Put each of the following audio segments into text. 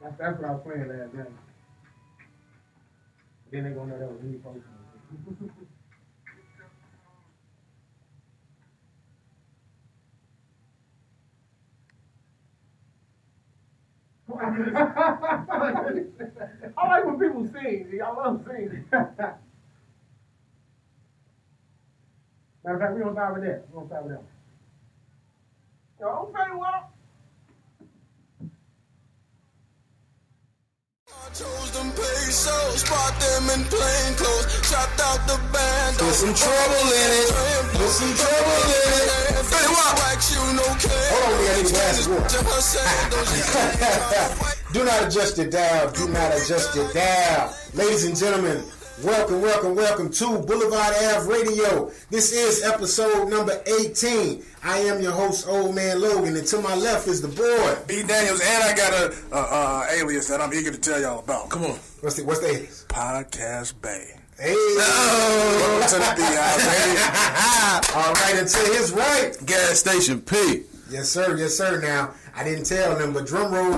That's what I was playing last night. Then they gonna know that was me posting. I like when people sing. I love singing. Matter of fact, we don't start with that. We don't start with that. Yo, okay, well. Chose them pesos, spot them in plain clothes, chopped out the band. Put some trouble in it. Put some trouble in it. Hold on, we got a glass of water. Do not adjust your dial. Do not adjust your dial. Ladies and gentlemen, welcome to BlvdAve Radio. This is episode number 18. I am your host, Old Man Logan, and to my left is the boy, B. Daniels, and I got a alias that I'm eager to tell y'all about. Come on. What's the alias? Podcast Bay. Hey. Welcome to the BlvdAve Radio. All right, and to his right, Gas Station P. Yes, sir. Now, I didn't tell them, but drum roll,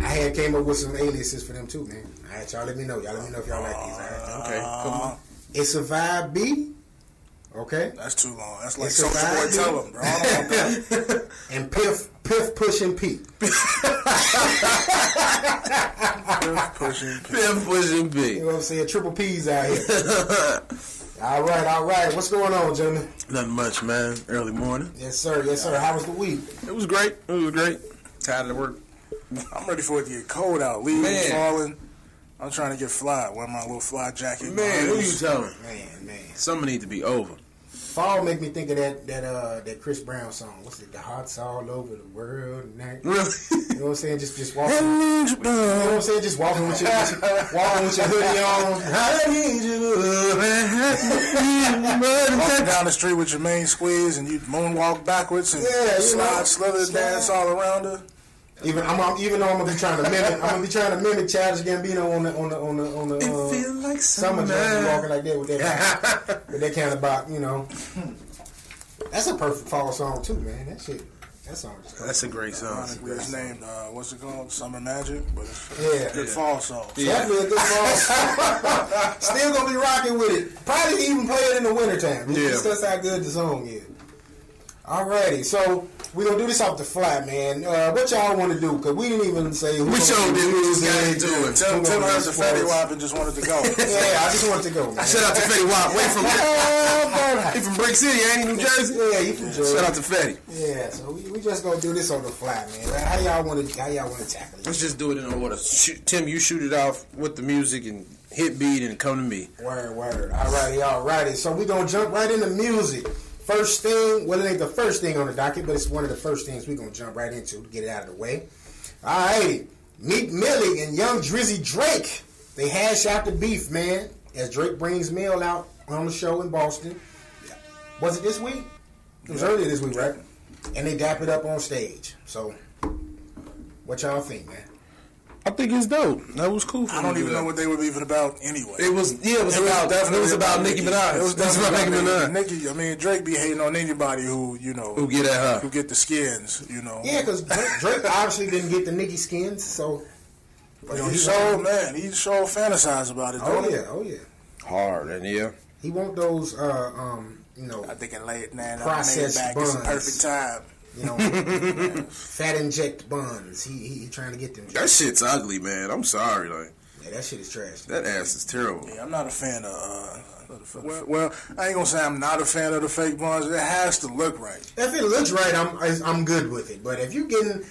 I had came up with some aliases for them too, man. All right, y'all let me know. Y'all let me know if y'all like these. All right? Okay, come on. It's a vibe B. Okay. That's too long. That's like Soulja Boy tell them, bro. I don't want that. And Piff pushing P. Piff pushing P. You know what I'm saying? Triple P's out here. All right. What's going on, gentlemen? Nothing much, man. Early morning. Yes, sir. How was the week? It was great. Tired of work. I'm ready for it to get cold out. Leaves falling. I'm trying to get fly. Wear my little fly jacket. Man, who you telling? Man. Something need to be over. Fall make me think of that Chris Brown song. What's it? The hearts all over the world tonight. Really? You know what I'm saying? Just walking. You know what I'm saying? Just walking with your hoodie on. I need you. Walking down the street with your main squeeze and you moonwalk backwards and slither, dance all around her. Even though I'm gonna be trying to mimic Childish Gambino on the it feel like summer jam, walking like that with that kind of bop, you know. That's a perfect fall song too, man. That song is That's a great song. It's named what's it called? Summer Magic, but it's a good fall song. Definitely a good fall song. Still gonna be rocking with it. Probably even play it in the wintertime. That's how good the song is. Alrighty, so we're going to do this off the fly, man. What y'all want to do? Because we didn't even say who. We showed them we was going to do it. Tim heard the Fetty Wap and just wanted to go. Yeah, I just wanted to go, man. Shout out to Fetty Wap. He from Brick City, ain't he? New Jersey? Yeah, he from Jersey. Shout out to Fetty. Yeah, so we just going to do this on the fly, man. How y'all want to tackle it? Let's just do it in order. Tim, you shoot it off with the music and hit beat and come to me. Word. Alrighty. So we're going to jump right into music. First thing, well, it ain't the first thing on the docket, but it's one of the first things we're going to jump right into to get it out of the way. All right, Meek Millie and Young Drizzy Drake, they hash out the beef, man, as Drake brings Mill out on the show in Boston. Was it this week? It was earlier this week, right? And they dap it up on stage. So, what y'all think, man? I think it's dope. That was cool. I don't even know what they were even about anyway. It was Nicki Minaj. It was about Nicki Minaj. Drake be hating on anybody who get at her, who get the skins, Yeah, because Drake obviously didn't get the Nicki skins, so he sure fantasize about it. Oh yeah. Hard and he want those I think it late now. Processed buns. It's a perfect time. Fat inject buns. He trying to get them. That shit's ugly, man. I'm sorry, that shit is trash. That ass is terrible. Yeah, I'm not a fan of. Well, I ain't gonna say I'm not a fan of the fake buns. It has to look right. If it looks right, I'm good with it. But if you getting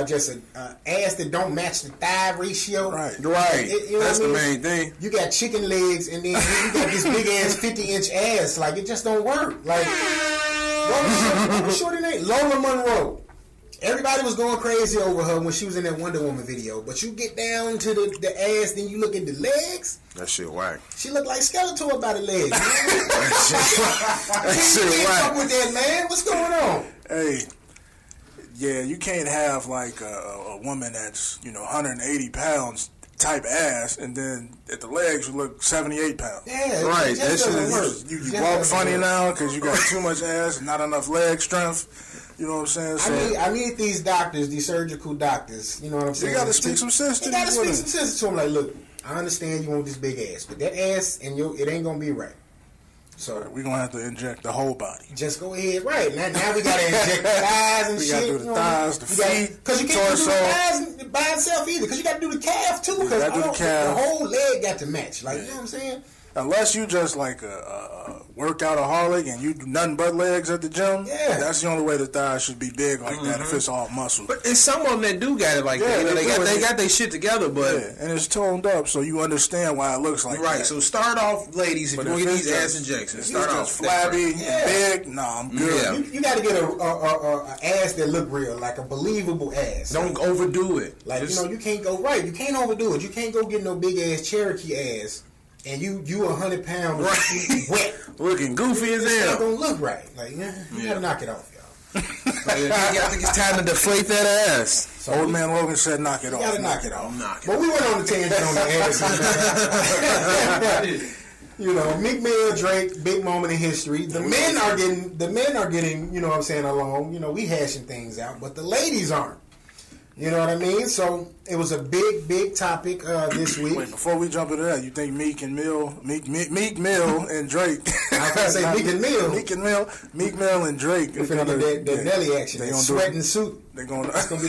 just an ass that don't match the thigh ratio, right, that's the main thing. You got chicken legs, and then you got this big ass 50-inch ass. Like it just don't work. Like. What shorty name? Lola Monroe. Everybody was going crazy over her when she was in that Wonder Woman video. But you get down to the ass, then you look at the legs. That shit whack. She look like Skeletor by the legs. That shit whack. With that, man. What's going on? Hey, yeah, you can't have like a woman that's 180 pounds type ass, and then at the legs you look 78 pounds. Yeah, right. That doesn't work. You walk funny now because you got too much ass and not enough leg strength. You know what I'm saying? So, I need these doctors, these surgical doctors. You know what I'm saying? You got to speak some sense to You them. got to speak some sense to them. Like, look, I understand you want this big ass, but that ass and it ain't gonna be right. So we're gonna have to inject the whole body. Just go ahead, right? Now we gotta inject the thighs and we shit. We gotta do the thighs, the feet, because you can't do the thighs by itself either. Because you gotta do the calf too. Because the whole leg got to match. Like you know what I'm saying? Unless you just like a workoutaholic and you do nothing but legs at the gym, that's the only way the thighs should be big like that if it's all muscle. But and some of them that do got it like that. You know, they got their shit together, but and it's toned up, so you understand why it looks like that. Right. So start off, ladies, if you want to get these ass injections, start off flabby and big. Nah, I'm good. You got to get a ass that look real, like a believable ass. Don't overdo it. Like you can't go right. You can't overdo it. You can't go get no big ass Cherokee ass. And you 100 pounds wet, looking goofy as hell. It's not gonna look right. Like you gotta knock it off, y'all. I think it's time to deflate that ass. So Old man Logan said, "Knock it off." You gotta knock it off. But we went on the tangent on the ass. You know, Meek Mill, Drake, big moment in history. The men are getting, you know what I'm saying, along. You know, we hashing things out, but the ladies aren't. You know what I mean? So it was a big topic this week. Wait, before we jump into that, you think Meek Mill and Drake? I was gonna say Meek Mill and Drake. They're gonna get that belly action. They sweat and suit. They're gonna. It's gonna be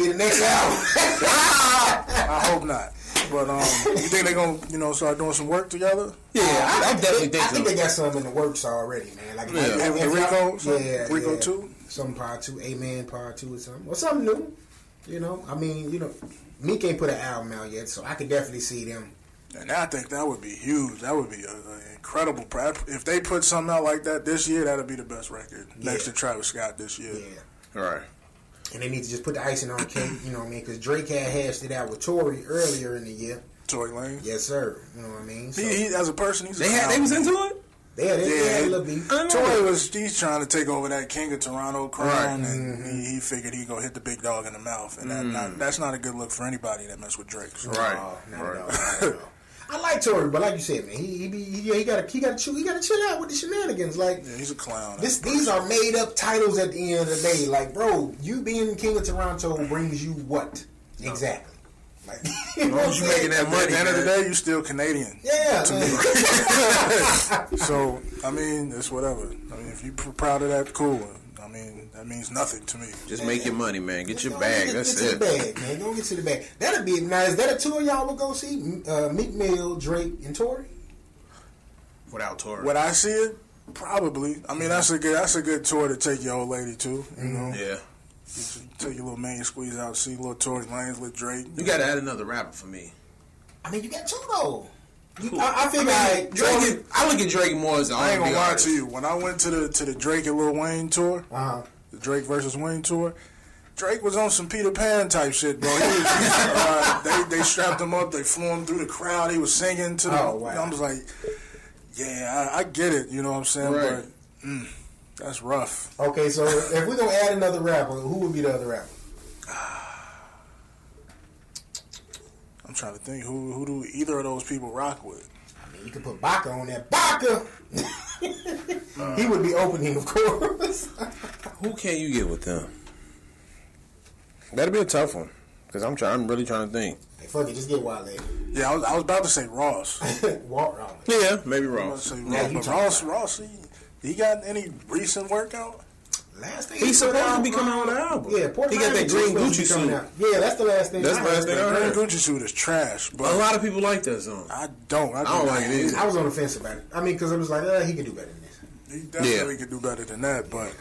the next album. I hope not. But you think they're gonna, start doing some work together? Yeah, I definitely think so. I think they got something in the works already, man. Like Rico 2? Some part 2, Amen part 2 or something. Or something new. You know, I mean, Meek ain't put an album out yet, so I could definitely see them. And I think that would be huge. That would be an incredible. If they put something out like that this year, that'd be the best record next to Travis Scott this year. Yeah. All right. And they need to just put the icing on the cake, you know what I mean? Because Drake had hashed it out with Tory earlier in the year. Tory Lanez? Yes, sir. You know what I mean? So, he as a person, he's they was into it? They had a little beef. Tory he's trying to take over that King of Toronto crown, and he figured he'd go hit the big dog in the mouth. And that's not a good look for anybody that mess with Drake. So. Right. Not at all. I like Tory, but like you said, man, he gotta chill out with the shenanigans. Like he's a clown. These are made up titles at the end of the day. Like, bro, you being King of Toronto brings you what exactly? Like, you making that money. At the end of the day, you still Canadian. Yeah. To me. So I mean, it's whatever. I mean, if you're proud of that, cool. I mean, that means nothing to me. Just make your money, man. Get your bag. That's it. Get to the bag, man. Go get to the bag. That'll be now. Is that a tour y'all will go see? Meek Mill, Drake, and Tory. Without Tory. Would I see it? Probably. I mean, that's a good tour to take your old lady to. You know. Yeah. Take your little man, squeeze out, see little Tory Lanez with Drake. You got to add another rapper for me. I mean, you got two though. I feel Drake. I look at Drake more as an I ain't R&B gonna lie artist. to you. When I went to the Drake and Lil Wayne tour, the Drake versus Wayne tour, Drake was on some Peter Pan type shit, bro. He was, they strapped him up, they flew him through the crowd. He was singing to them. Oh, wow. I'm just like, yeah, I get it. You know what I'm saying? Right. But that's rough. Okay, so if we're gonna add another rapper, who would be the other rapper? I'm trying to think who do either of those people rock with. I mean, you could put Baka on that. Baka. He would be opening, of course. Who can you get with them? That'd be a tough one because I'm really trying to think. Hey, fuck it, just get Wale. Yeah, I was about to say Ross. Yeah, maybe Ross. Ross, he got any recent workout? Last thing he's supposed to be coming out with an album. Yeah, he got that green Gucci suit. Yeah, that's the last thing. That's the last thing I heard. Green Gucci suit is trash. But a lot of people like that song. I don't like it either. I was on the fence about it. I mean, because I was like, he could do better than this. He definitely could do beher than that. But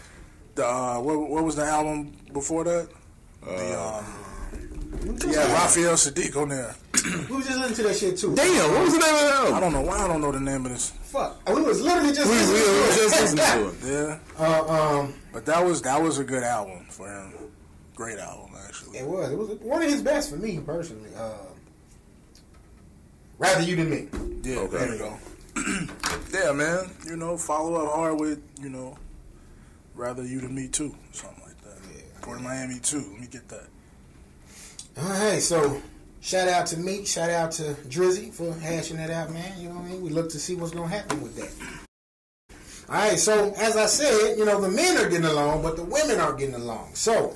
what was the album before that? Raphael Sadiq on there. We was just listening to that shit too. Damn, what was the name of the album? I don't know why I don't know the name of this. Fuck, we was literally just listening to it. Yeah. But that was a good album for him. Great album, actually. It was one of his best for me personally. Rather you than me. Yeah, okay. There we go. Yeah, man. Follow up hard with rather you than me too, something like that. Yeah. Port Miami too. Let me get that. All right, so shout out to Meek, shout out to Drizzy for hashing that out, man. You know what I mean? We look to see what's gonna happen with that. All right, so as I said, you know, the men are getting along, but the women aren't getting along. So,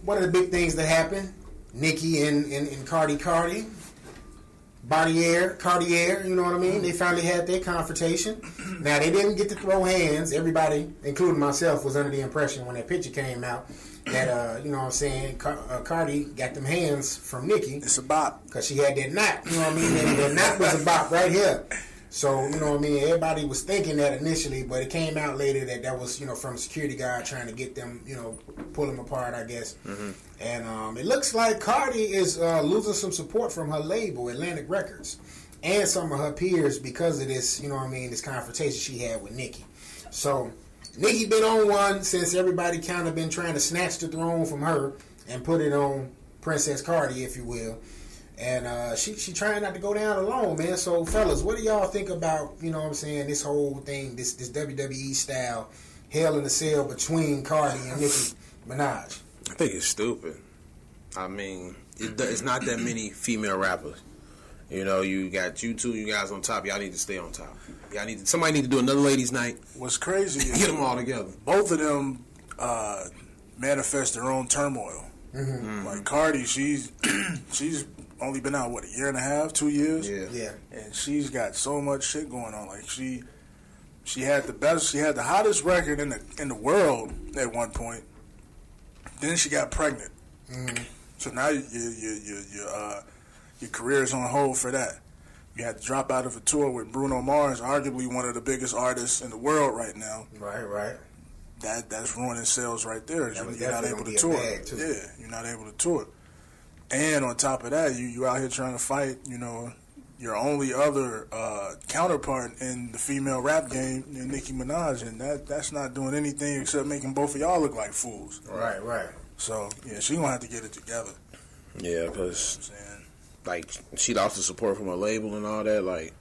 one of the big things that happened, Nicki and Cardi, Cartier, you know what I mean? They finally had their confrontation. Now, they didn't get to throw hands. Everybody, including myself, was under the impression when that picture came out that, you know what I'm saying, Cardi got them hands from Nicki. It's a bop. Because she had that knot, you know what I mean? And that knot was a bop right here. So, you know what I mean? Everybody was thinking that initially, but it came out later that was, you know, from a security guard trying to get them, you know, pull them apart, I guess. Mm-hmm. And it looks like Cardi is losing some support from her label, Atlantic Records, and some of her peers because of this, you know what I mean, this confrontation she had with Nicki. So, Nicki been on one since everybody kind of been trying to snatch the throne from her and put it on Princess Cardi, if you will. And she trying not to go down alone, man. So, fellas, what do y'all think about, you know what I'm saying, this whole thing, this WWE style, Hell in a Cell between Cardi and Nicki Minaj? I think it's stupid. I mean, it's not that many female rappers. You know, you got you two, you guys on top. Y'all need to stay on top. Somebody need to do another ladies' night. What's crazy is get them all together. Both of them manifest their own turmoil. Mm-hmm. Like Cardi, she's only been out, what, a year and a half, 2 years? Yeah. And she's got so much shit going on. Like, she had the hottest record in the world at one point. Then she got pregnant. Mm-hmm. So now your career is on hold for that. You had to drop out of a tour with Bruno Mars, arguably one of the biggest artists in the world right now. Right. That's ruining sales right there. You're not able to tour. Yeah, you're not able to tour. And on top of that, you out here trying to fight, you know, your only other counterpart in the female rap game, Nicki Minaj, and that's not doing anything except making both of y'all look like fools. Right. So, yeah, she gonna have to get it together. Yeah, because, like, she lost the support from her label and all that. Like,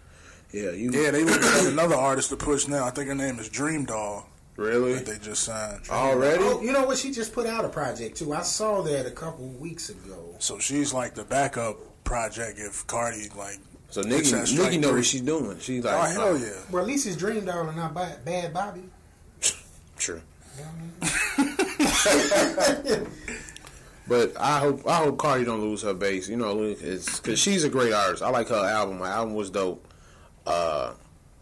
yeah, they looking at another artist to push now. I think her name is Dream Doll. Really? That they just signed. Already? Oh, you know what? She just put out a project, too. I saw that a couple weeks ago. So she's like the backup project if Cardi, like... So Nicki know what she's doing. She's like... Oh, hell yeah. Well, at least it's Dream Doll and not Bad Bobby. True. You know what I mean? But I hope Cardi don't lose her base. You know, it's because she's a great artist. I like her album. My album was dope.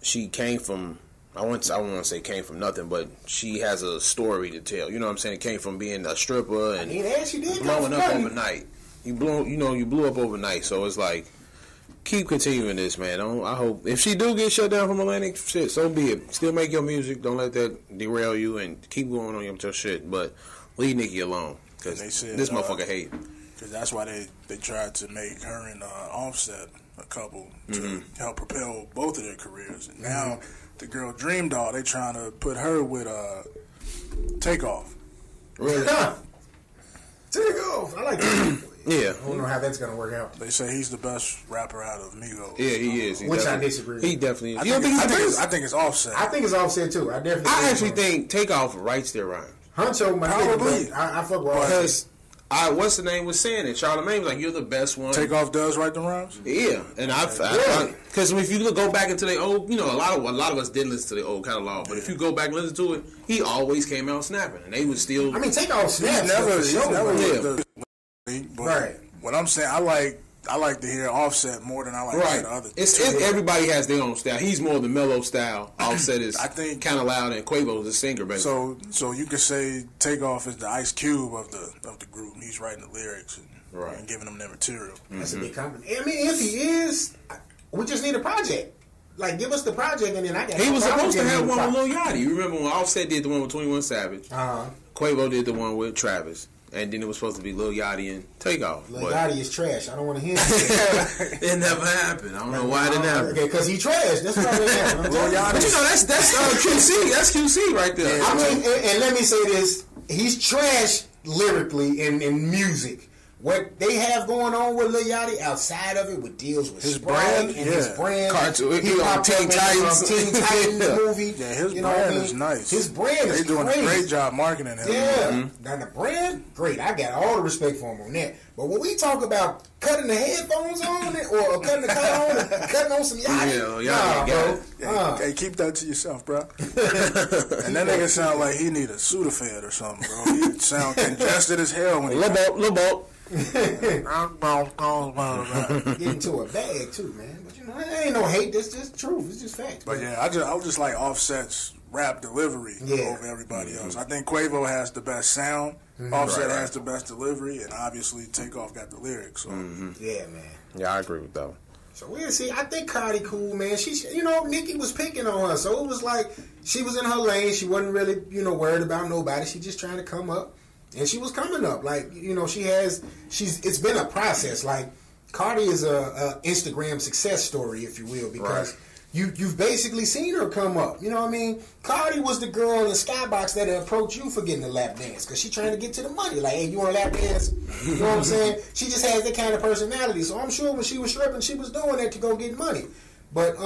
She came from... I won't want to say came from nothing, but she has a story to tell. You know what I'm saying? It came from being a stripper and she did blowing up overnight. You blew up overnight. So it's like, keep continuing this, man. I hope if she do get shut down from Atlantic, shit, so be it. Still make your music. Don't let that derail you, and keep going on your shit. But leave Nicki alone because this motherfucker hate. Because that's why they tried to make her and Offset a couple to help propel both of their careers. And now the girl Dream Doll, they trying to put her with Takeoff. Really? Takeoff. I like that. Yeah. I don't know how that's going to work out. They say he's the best rapper out of Migos. Yeah, he is. Which I disagree with. He definitely is. I think it's Offset. I think it's Offset, too. I actually think Takeoff writes their rhymes. Huncho might probably. I fuck with Offset. What's the name was saying it? Charlamagne was like, "You're the best one." Takeoff does write the rhymes. Yeah, and because if you go back into the old, you know, a lot of us didn't listen to the old catalog, but if you go back and listen to it, he always came out snapping, and they was still. I mean, Takeoff snaps. Right. What I'm saying, I like to hear Offset more than I like to hear the other. Everybody has their own style. He's more the mellow style. Offset is kind of loud, and Quavo is the singer, basically. So you could say Takeoff is the Ice Cube of the group. He's writing the lyrics and giving them their material. That's a big compliment. I mean, if he is, we just need a project. Like, give us the project, and then I got. He was supposed to have one with Lil Yachty. You remember when Offset did the one with 21 Savage? Quavo did the one with Travis. And then it was supposed to be Lil Yachty and Takeoff. Lil Yachty is trash. I don't want to hear it. It never happened. I don't know why it didn't happen. Okay, because he trash. That's why it didn't happen. Lil Yachty. But you know, that's QC. That's QC right there. Yeah, I mean, and let me say this. He's trash lyrically in music. what they have going on with Lil Yachty outside of it, with deals with His Sprite brand, and yeah. his brand. Cartoon, He on popped Teen up in, Titans. Teen Titans movie. Yeah, his you know what I brand mean? is nice. His brand is They doing crazy. a great job marketing him. Yeah, now the brand, great. I got all the respect for him on that. But when we talk about cutting the headphones on it or cutting the cut on, and cutting on some Yachty, Yeah, bro. Yeah, hey, keep that to yourself, bro. And that nigga sound like he need a Sudafed or something, bro. He sound congested as hell when he Lil Boat. Get into a bag too, man. But you know, it ain't no hate. That's just truth. It's just facts. But yeah, I was just like Offset's rap delivery over everybody else. I think Quavo has the best sound. Offset has the best delivery, and obviously Takeoff got the lyrics. So. Yeah, man. Yeah, I agree with that. So we'll see. I think Cardi cool, man. She, you know, Nicki was picking on her, so it was like she was in her lane. She wasn't really, you know, worried about nobody. She just trying to come up, and she was coming up. Like, you know, it's been a process. Like, Cardi is a Instagram success story, if you will, because you've basically seen her come up. You know what I mean? Cardi was the girl in the skybox that approached you for getting a lap dance because she trying to get to the money. Like, hey, you want a lap dance? You know what I'm saying? She just has that kind of personality. So I'm sure when she was stripping, she was doing that to go get money. But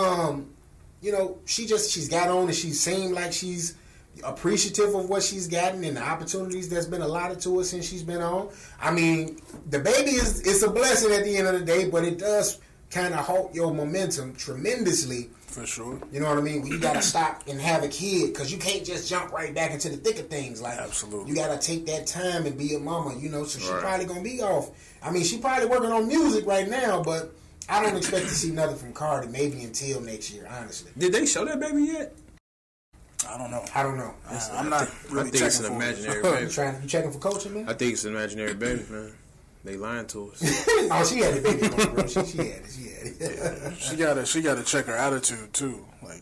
you know, she's got on and she seemed like she's appreciative of what she's gotten and the opportunities that's been allotted to her since she's been on. I mean, the baby it's a blessing at the end of the day, but it does kind of halt your momentum tremendously. For sure. You know what I mean? You got to stop and have a kid because you can't just jump right back into the thick of things. Like, absolutely. You got to take that time and be a mama, you know, so she's probably going to be off. I mean, she's probably working on music right now, but I don't expect to see nothing from Cardi maybe until next year, honestly. Did they show that baby yet? I don't know. I'm not really I think it's checking an for imaginary it. baby. You checking for coaching, man? I think it's an imaginary baby, man. They lying to us. Oh, she had the baby on, bro. She had it. She gotta check her attitude too. Like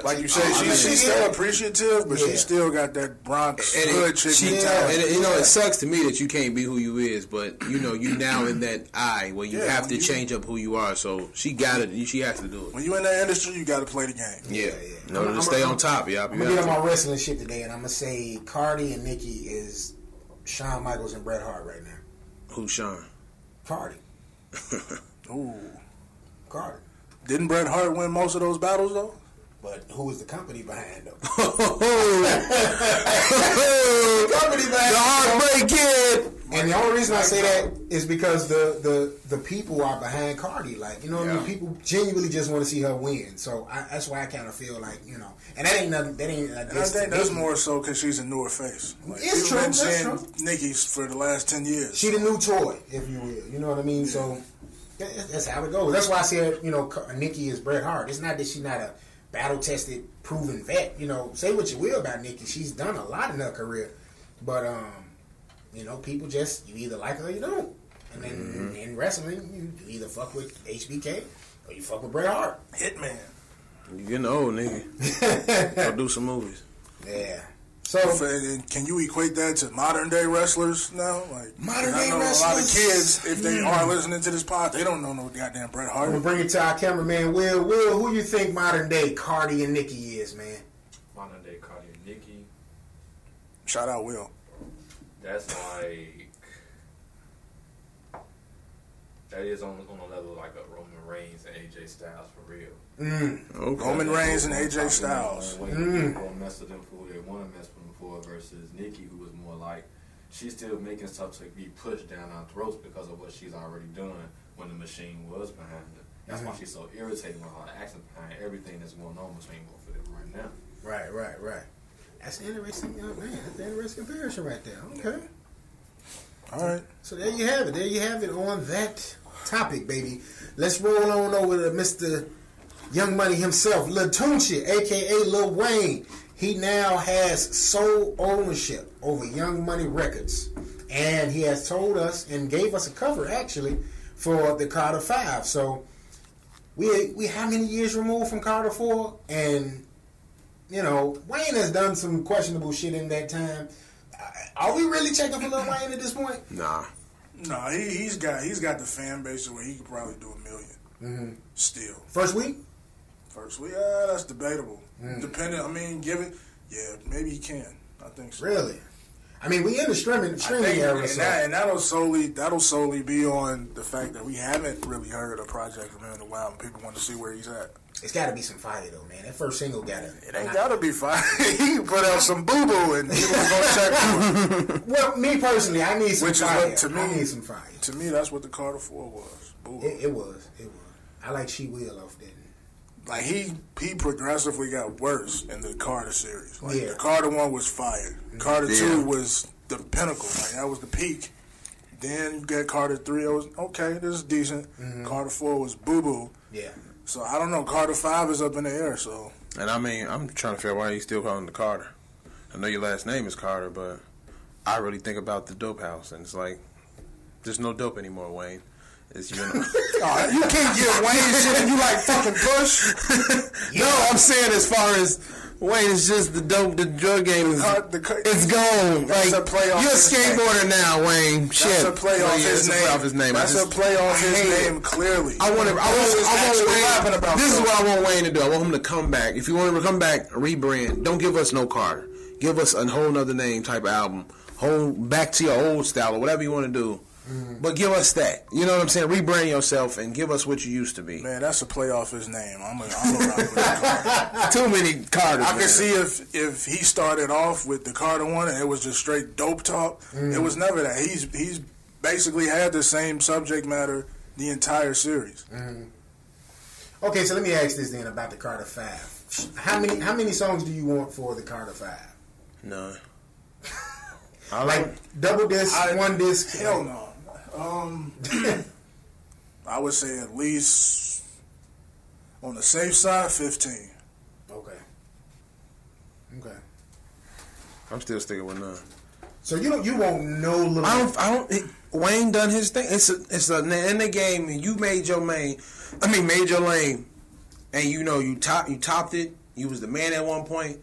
like you say, she's still appreciative, but she still got that Bronx hood chick mentality. And you know, it sucks to me that you can't be who you is, but you know, you now in that eye where you have to change up who you are. So she got it. She has to do it. When you in that industry, you got to play the game. Yeah. In order to stay on top, I'm gonna get on my wrestling shit today, and I'm gonna say Cardi and Nicki is Shawn Michaels and Bret Hart right now. Who's Shawn? Cardi. Ooh. Cardi. Didn't Bret Hart win most of those battles though? But who was the company behind them? Company behind the Heartbreak Kid. And the only reason I say that is because the people are behind Cardi. Like, you know what I mean? People genuinely just want to see her win. So that's why I kind of feel like, you know. And that ain't nothing. That ain't. I think that's more so because she's a newer face. Like, it's true. That's true. Nicki's for the last 10 years. She the new toy, if you will. You know what I mean? Yeah. So that's how it goes. That's why I said, you know, Nicki is Bret Hart. It's not that she's not a battle-tested, proven vet. You know, say what you will about Nicki. She's done a lot in her career. But, you know, people just, you either like her or you don't. And then in wrestling, you either fuck with HBK or you fuck with Bret Hart. Hitman. You getting old, nigga. Go do some movies. Yeah. So, can you equate that to modern day wrestlers now? Like, modern day wrestlers. A lot of kids, if they are listening to this pod, they don't know no goddamn Bret Hart. I'm gonna bring it to our cameraman, Will. Will, who you think modern day Cardi and Nicki is, man? Modern day Cardi and Nicki. Shout out Will. That's like that is on a level like a Roman Reigns and AJ Styles for real. Okay. Roman Reigns and AJ Styles. People mess with them for who they want to mess with them for versus Nicki, who was more like she's still making stuff to be pushed down our throats because of what she's already done when the machine was behind her. That's why she's so irritated with her actions behind everything that's going on between both of them right now. Right. That's interesting, man. That's an interesting comparison right there. Okay. All right. So there you have it. There you have it on that topic, baby. Let's roll on over to Mr. Young Money himself, Lil Tunchi, a.k.a. Lil Wayne. He now has sole ownership over Young Money Records. And he has told us and gave us a cover, actually, for the Carter 5. So we how many years removed from Carter 4? And, you know, Wayne has done some questionable shit in that time. Are we really checking for Lil Wayne at this point? Nah. No, he's got the fan base where he could probably do $1 million. Mm-hmm. Still. First week, that's debatable. Depending, I mean, maybe he can. I think so. Really? I mean, we in the streaming era, and that'll solely be on the fact that we haven't really heard a project from him in a while, and people want to see where he's at. It's got to be some fire though, man. That first single got it. It ain't gotta be fire. He put out some boo boo, and people gonna check out. Well, me personally, I need some fire. I need some fire. To me, that's what the Carter 4 was. Boo-boo. It was. I like She Will off that. Like he progressively got worse in the Carter series. Like the Carter 1 was fire. Carter 2 was the pinnacle. Like that was the peak. Then you got Carter 3. It was okay. This is decent. Carter 4 was boo boo. Yeah. So I don't know. Carter 5 is up in the air. So. And I mean, I'm trying to figure out why you still calling the Carter. I know your last name is Carter, but I really think about the dope house, and it's like there's no dope anymore, Wayne. It's, you know. You can't get Wayne shit and you like fucking push. No, I'm saying as far as Wayne is just the dope. The drug game is it's gone. That's like a play off you're a skateboarder now, Wayne. Shit. That's a play off his name. That's a play off his name. Clearly, I want Wayne. This is what I want Wayne to do. I want him to come back. If you want him to come back, rebrand. Don't give us no Carter. Give us a whole nother name type of album. Back to your old style or whatever you want to do. But give us that. You know what I'm saying? Rebrand yourself and give us what you used to be. Man, that's a play off his name. I'm a rock with Carter. Too many Carters. I can see if he started off with the Carter 1 and it was just straight dope talk. It was never that. He's basically had the same subject matter the entire series. Okay, so let me ask this then about the Carter 5. How many songs do you want for the Carter 5? None. Like double disc, one disc? Hell no. I would say at least on the safe side, 15. Okay. I'm still sticking with none. So you won't know. I don't. Wayne done his thing. It's in the game. And you made your lane. Made your lane, and you topped it. You was the man at one point.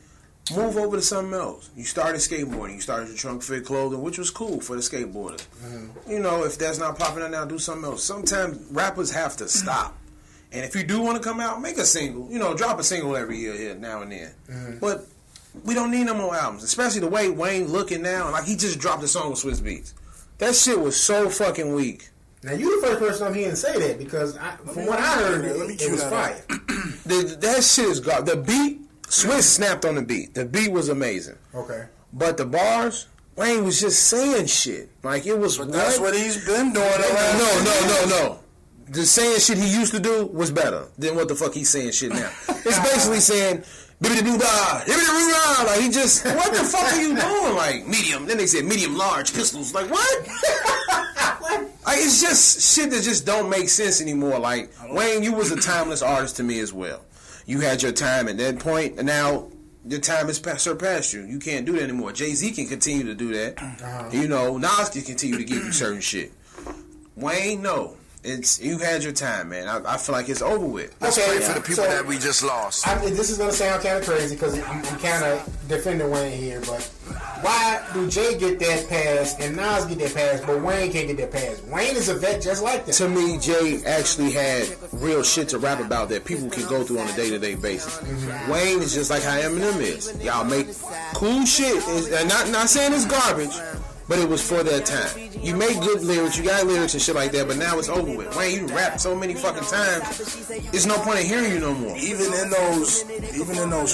Move over to something else. You started skateboarding. You started your trunk fit clothing, which was cool for the skateboarders. You know, if that's not popping up now, do something else. Sometimes rappers have to stop. And if you do want to come out, make a single. You know, drop a single every year here, now and then. But we don't need no more albums, especially the way Wayne looking now. Like, he just dropped a song with Swiss Beats. That shit was so fucking weak. Now, you the first person I'm hearing say that because from what I heard, it was fire. That shit is garbage. The beat, Swiss snapped on the beat. The beat was amazing. Okay. But the bars, Wayne was just saying shit. Like, it was... But that's what he's been doing. No. The saying shit he used to do was better than what the fuck he's saying shit now. It's basically saying... Like, he just... What the fuck are you doing? Like, medium. Then they said medium, large pistols. Like, what? Like, it's just shit that just don't make sense anymore. Like, Wayne, you was a timeless artist to me as well. You had your time at that point, and now your time has surpassed you. You can't do that anymore. Jay-Z can continue to do that. You know, Nas can continue to give you certain shit. Wayne, no. You had your time, man. I feel like it's over with. Let's pray for the people that we just lost. This is going to sound kind of crazy because I'm kind of defending Wayne here, but why do Jay get that pass and Nas get that pass, but Wayne can't get that pass? Wayne is a vet just like that. To me, Jay actually had real shit to rap about that people can go through on a day-to-day basis. Wayne is just like how Eminem is. Y'all make cool shit. Not saying it's garbage, but it was for that time. You make good lyrics, you got lyrics and shit like that, but now it's over with. Wayne, you rap so many fucking times, there's no point in hearing you no more. Even in those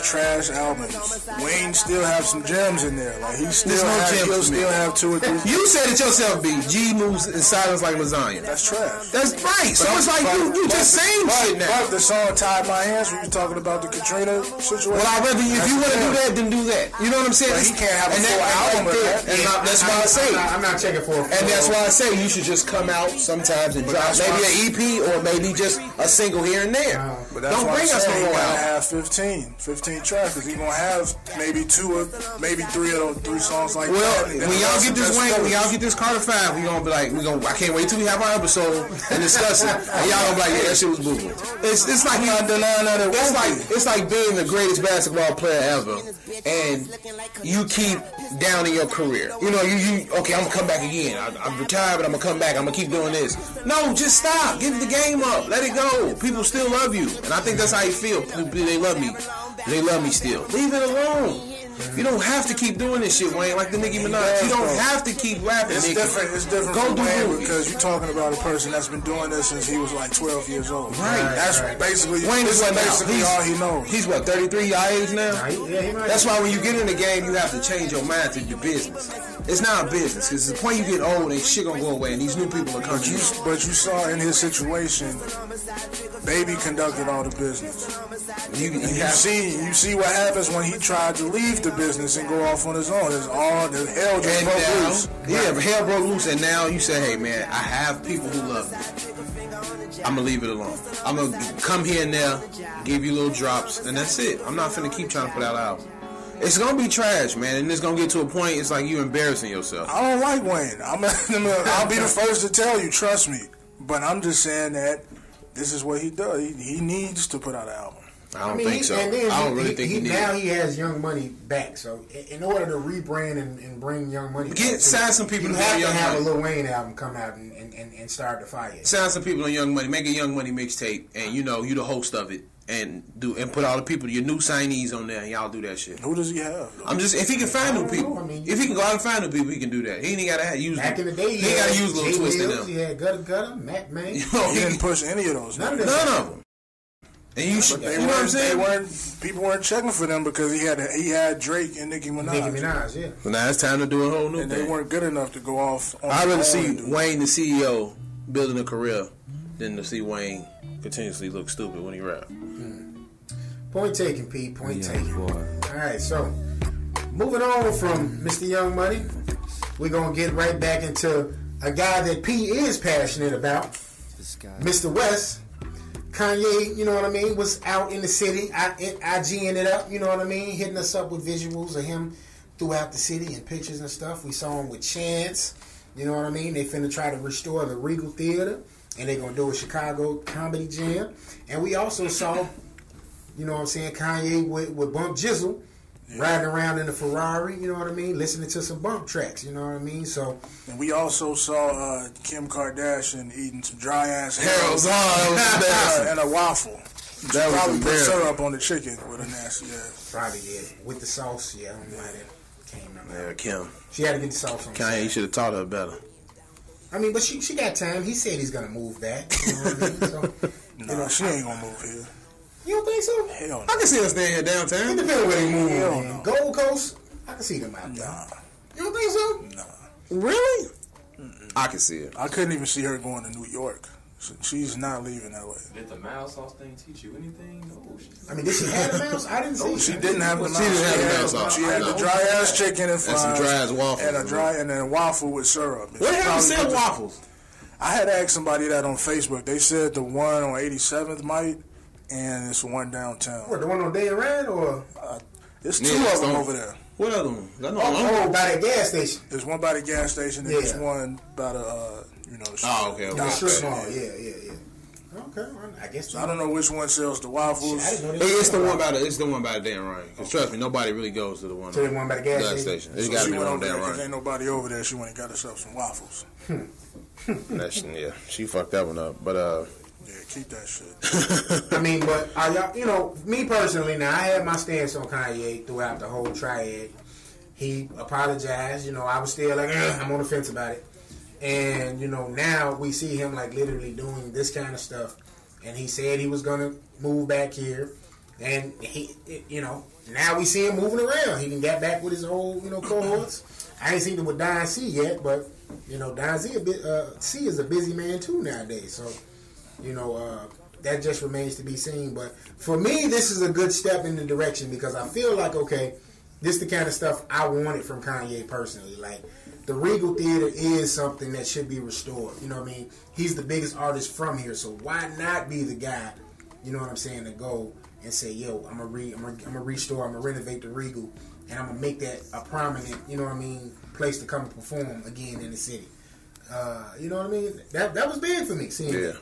trash albums, Wayne still have some gems in there. Like he'll still have 2 or 3. You said it yourself, B. G moves in silence like lasagna. That's trash. That's right. So it's like you just saying shit now. But the song "Tied My Hands" when you talking about the Katrina situation. Well, I'd rather if you want to do that, then do that. You know what I'm saying? But he can't have a full album of that. And that's why I say. I'm not checking for it. And that's why I say you should just come out sometimes and drop maybe an EP or maybe just a single here and there. But that's don't bring us no more out. Have 15 tracks because he's gonna have maybe 2 or maybe 3 of those 3 songs like that. Well, when y'all get this Wayne, when y'all get this Carter 5, we gonna be like, I can't wait till we have our episode and discuss it. And y'all gonna be like, yeah, that shit was boo boo. It's like being the greatest basketball player ever, and you keep down in your career. You know, okay, I'm gonna come back again. I'm retired, but I'm gonna come back. I'm gonna keep doing this. No, just stop. Give the game up. Let it go. People still love you, and I think that's how you feel. They love me. They love me still. Leave it alone. You don't have to keep doing this shit, Wayne. Like the Nicki Minaj. You don't have to keep rapping. It's Nicki. different. It's different Go from do Wayne movies. because you're talking about a person that's been doing this since he was like 12 years old. Right. That's basically Wayne is what now? basically all he knows. He's what, 33 your age now? He might That's why when you get in the game, you have to change your mind to do business. It's not a business because the point you get old and shit gonna go away and these new people are coming. But you saw in his situation, Baby conducted all the business. You see what happens when he tried to leave the business and go off on his own. It's all the hell just broke loose. Yeah, hell broke loose, and now you say, hey man, I have people who love me. I'm gonna leave it alone. I'm gonna come here and there, give you little drops, and that's it. I'm not finna keep trying to put out an album. It's gonna be trash, man, and it's gonna get to a point. It's like you embarrassing yourself. I don't like Wayne. I'll be the first to tell you. Trust me. But I'm just saying that this is what he does. He needs to put out an album. I don't think so. I don't really think he needs. Now he has Young Money back, so in order to rebrand and bring Young Money, sign some people. You have to have a Lil Wayne album come out and start the fire. Sign some people on Young Money. Make a Young Money mixtape, and you the host of it. And put all the people, your new signees on there, and y'all do that shit. Who does he have? I'm just, if he can find new people, if he can go out and find new people, he can do that. He ain't gotta use. Back in the day, he gotta use little twist in them. He had Gutter, Mac Man. He didn't push any of those. None of them. And you know what I'm saying? People weren't checking for them because he had Drake and Nicki Minaj. Yeah. So now it's time to do a whole new thing. They weren't good enough to go off. I'd rather see Wayne, the CEO, building a career than to see Wayne continuously look stupid when he rap. Point taken, Pete. Point taken. Boy. All right, so moving on from Mr. Young Money, we're going to get right back into a guy that Pete is passionate about, Mr. West. Kanye, you know what I mean, was out in the city, IGing it up, you know what I mean, hitting us up with visuals of him throughout the city and pictures and stuff. We saw him with Chance, you know what I mean. They finna try to restore the Regal Theater, and they're going to do a Chicago Comedy Jam. And we also saw... You know what I'm saying? Kanye with Bump Jizzle riding around in a Ferrari, you know what I mean? Listening to some bump tracks, you know what I mean? So, and we also saw Kim Kardashian eating some dry ass Harold's and a waffle. That was probably put syrup on the chicken with a nasty ass. Probably did. With the sauce, yeah. I don't know how that came out. Yeah, Kim. She had to get the sauce on. Kanye, you should have taught her better. I mean, but she got time. He said he's going to move back. You know what I mean? So, no, she ain't going to move here. You don't think so? Hell no. I can see us staying here downtown. It depends where they move. No. Gold Coast, I can see them out there. Nah. You don't think so? Nah. Really? I can see it. I couldn't even see her going to New York. So she's not leaving LA. Did the mouse sauce thing teach you anything? No. I mean, did she have the mouse? I didn't see. No, she didn't have the mouse. She didn't have the mouse sauce. She had the dry ass chicken and fries. And some dry ass waffles. And then a waffle with syrup. What the hell said waffles? I had asked somebody that on Facebook. They said the one on 87th might. And it's one downtown. What, the one on Day and Rand, or? There's two of them over there. What other one? By that gas station. There's one by the gas station, and there's one by the, the strip. Okay. The strip mall, yeah. Okay, I guess. I don't know which one sells the waffles. It's the one by the Day and Rand. Because trust me, nobody really goes to the one. To the one by the gas station. It's got to be on Day and Rand. Because ain't nobody over there. She went and got herself some waffles. She fucked that one up, but yeah, keep that shit. I mean, but are y'all, me personally, now I had my stance on Kanye throughout the whole triad. He apologized, I was still like, I'm on the fence about it. And, now we see him like literally doing this kind of stuff. And he said he was going to move back here. And he, now we see him moving around. He can get back with his old, cohorts. I ain't seen him with Don C yet, but, Don C is a busy man too nowadays. So, that just remains to be seen. But for me, this is a good step in the direction because I feel like, okay, this is the kind of stuff I wanted from Kanye personally. Like, the Regal Theater is something that should be restored. You know what I mean? He's the biggest artist from here, so why not be the guy, you know what I'm saying, to go and say, yo, I'm gonna restore, I'm gonna renovate the Regal, and I'm gonna make that a prominent, you know what I mean, place to come and perform again in the city. You know what I mean? That was big for me, seeing it.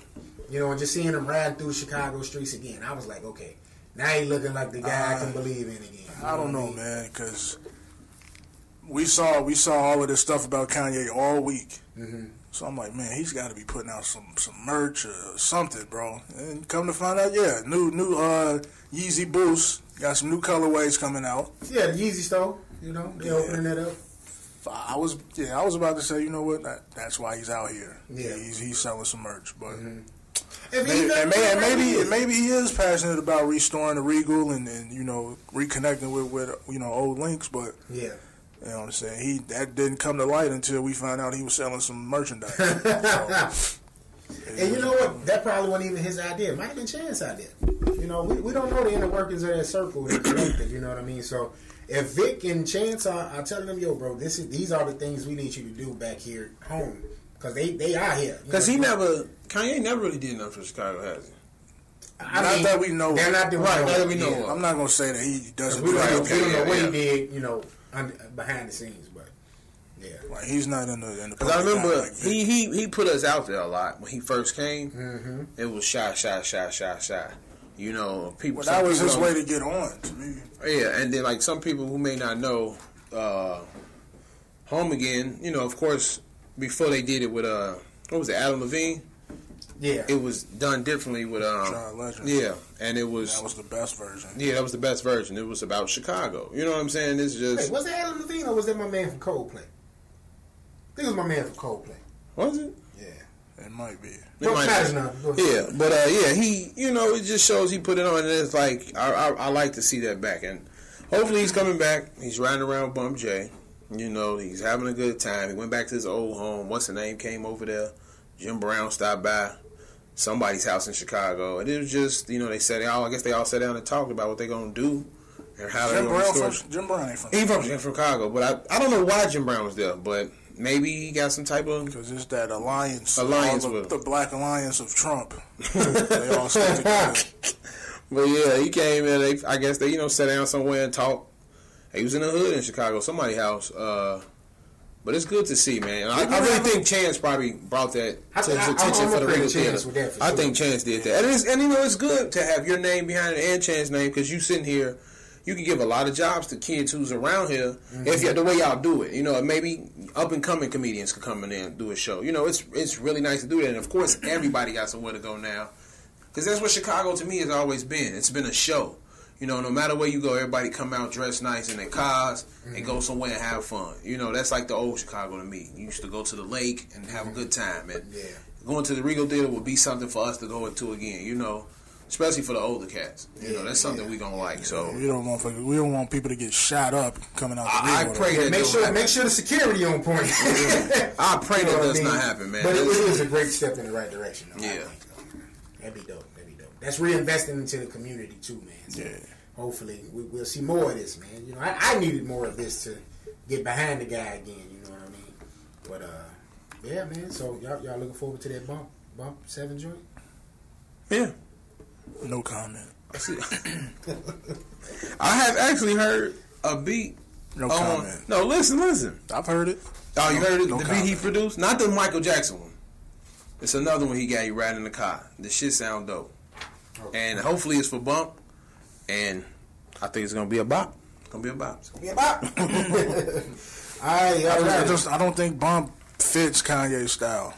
And just seeing him riding through the Chicago streets again. I was like, okay, now he looking like the guy I can believe in again. I don't know, man, because we saw all of this stuff about Kanye all week. Mm-hmm. So I'm like, man, he's got to be putting out some merch or something, bro. And come to find out, yeah, new Yeezy Boost. Got some new colorways coming out. Yeah, the Yeezy store. You know, they're opening that up. I was about to say, you know what? That's why he's out here. Yeah, he's selling some merch, but maybe he is passionate about restoring the Regal and you know, reconnecting with you know, old links. But yeah, you know what I'm saying. That didn't come to light until we found out he was selling some merchandise. And you know what? That probably wasn't even his idea. It might have been Chan's idea. You know, we don't know the inner workings of that circle. They're connected, you know what I mean? So if Vic and Chance are telling them, yo, bro, these are the things we need you to do back here home. Because they are here. Because Kanye never really did nothing for Chicago, has he? Not that we know. They're not doing right. That we know. I'm not gonna say that he doesn't. We don't know what he did, you know, behind the scenes, but yeah, like he's not in the. Because I remember like he put us out there a lot when he first came. Mm-hmm. It was shy. You know, people. Well, that was his way to get on to me. Yeah, and then like some people who may not know, Home Again. You know, of course, before they did it with what was it, Adam Levine? Yeah, it was done differently with John Legend. Yeah, and that was the best version. Yeah, that was the best version. It was about Chicago. You know what I'm saying? It's just. Wait, was that Adam Levine or was that my man from Coldplay? I think it was my man from Coldplay. Was it? Yeah, it might be. Yeah, but he, you know, it just shows he put it on, and it's like I like to see that back, and hopefully he's coming back. He's riding around with Bump J. You know, he's having a good time. He went back to his old home. What's the name? Came over there. Jim Brown stopped by somebody's house in Chicago, and it was just, you know, I guess they all sat down and talked about what they're gonna do and how they're gonna restore. Jim Brown ain't from. He's from Chicago, but I don't know why Jim Brown was there, but maybe he got some type of because it's that alliance with the Black Alliance of Trump. They all stick together. But yeah, he came in. I guess they, you know, sat down somewhere and talked. He was in the hood in Chicago, somebody's house. But it's good to see, man. I really think Chance probably brought that to his attention for the radio theater. I think Chance did that. And you know, it's good to have your name behind it and Chance's name, because you sitting here, you can give a lot of jobs to kids who's around here if the way y'all do it. You know, maybe up and coming comedians could come in there and do a show. You know, it's really nice to do that. And of course, everybody got somewhere to go now, because that's what Chicago to me has always been. It's been a show. You know, no matter where you go, everybody come out dressed nice in their cars and go somewhere and have fun. You know, that's like the old Chicago to me. You used to go to the lake and have a good time. And going to the Regal Theater would be something for us to go into again, you know, especially for the older cats. You know, that's something we going to like. So we don't want people to get shot up coming out the Regal. I pray that make sure the security on point. I pray that does not happen, man. But it is a great step in the right direction, though. Yeah. That'd be dope. That's reinvesting into the community, too, man. So hopefully we'll see more of this, man. You know, I needed more of this to get behind the guy again, you know what I mean? But, yeah, man. So, y'all looking forward to that Bump 7 joint? Yeah. No comment. I have actually heard a beat. No comment. No, listen. I've heard it. Oh, you heard it? The beat he produced? Not the Michael Jackson one. It's another one he got you riding in the car. The shit sound dope. Okay. And hopefully it's for Bump. And I think it's going to be a bop. It's going to be a bop. I don't think Bump fits Kanye's style.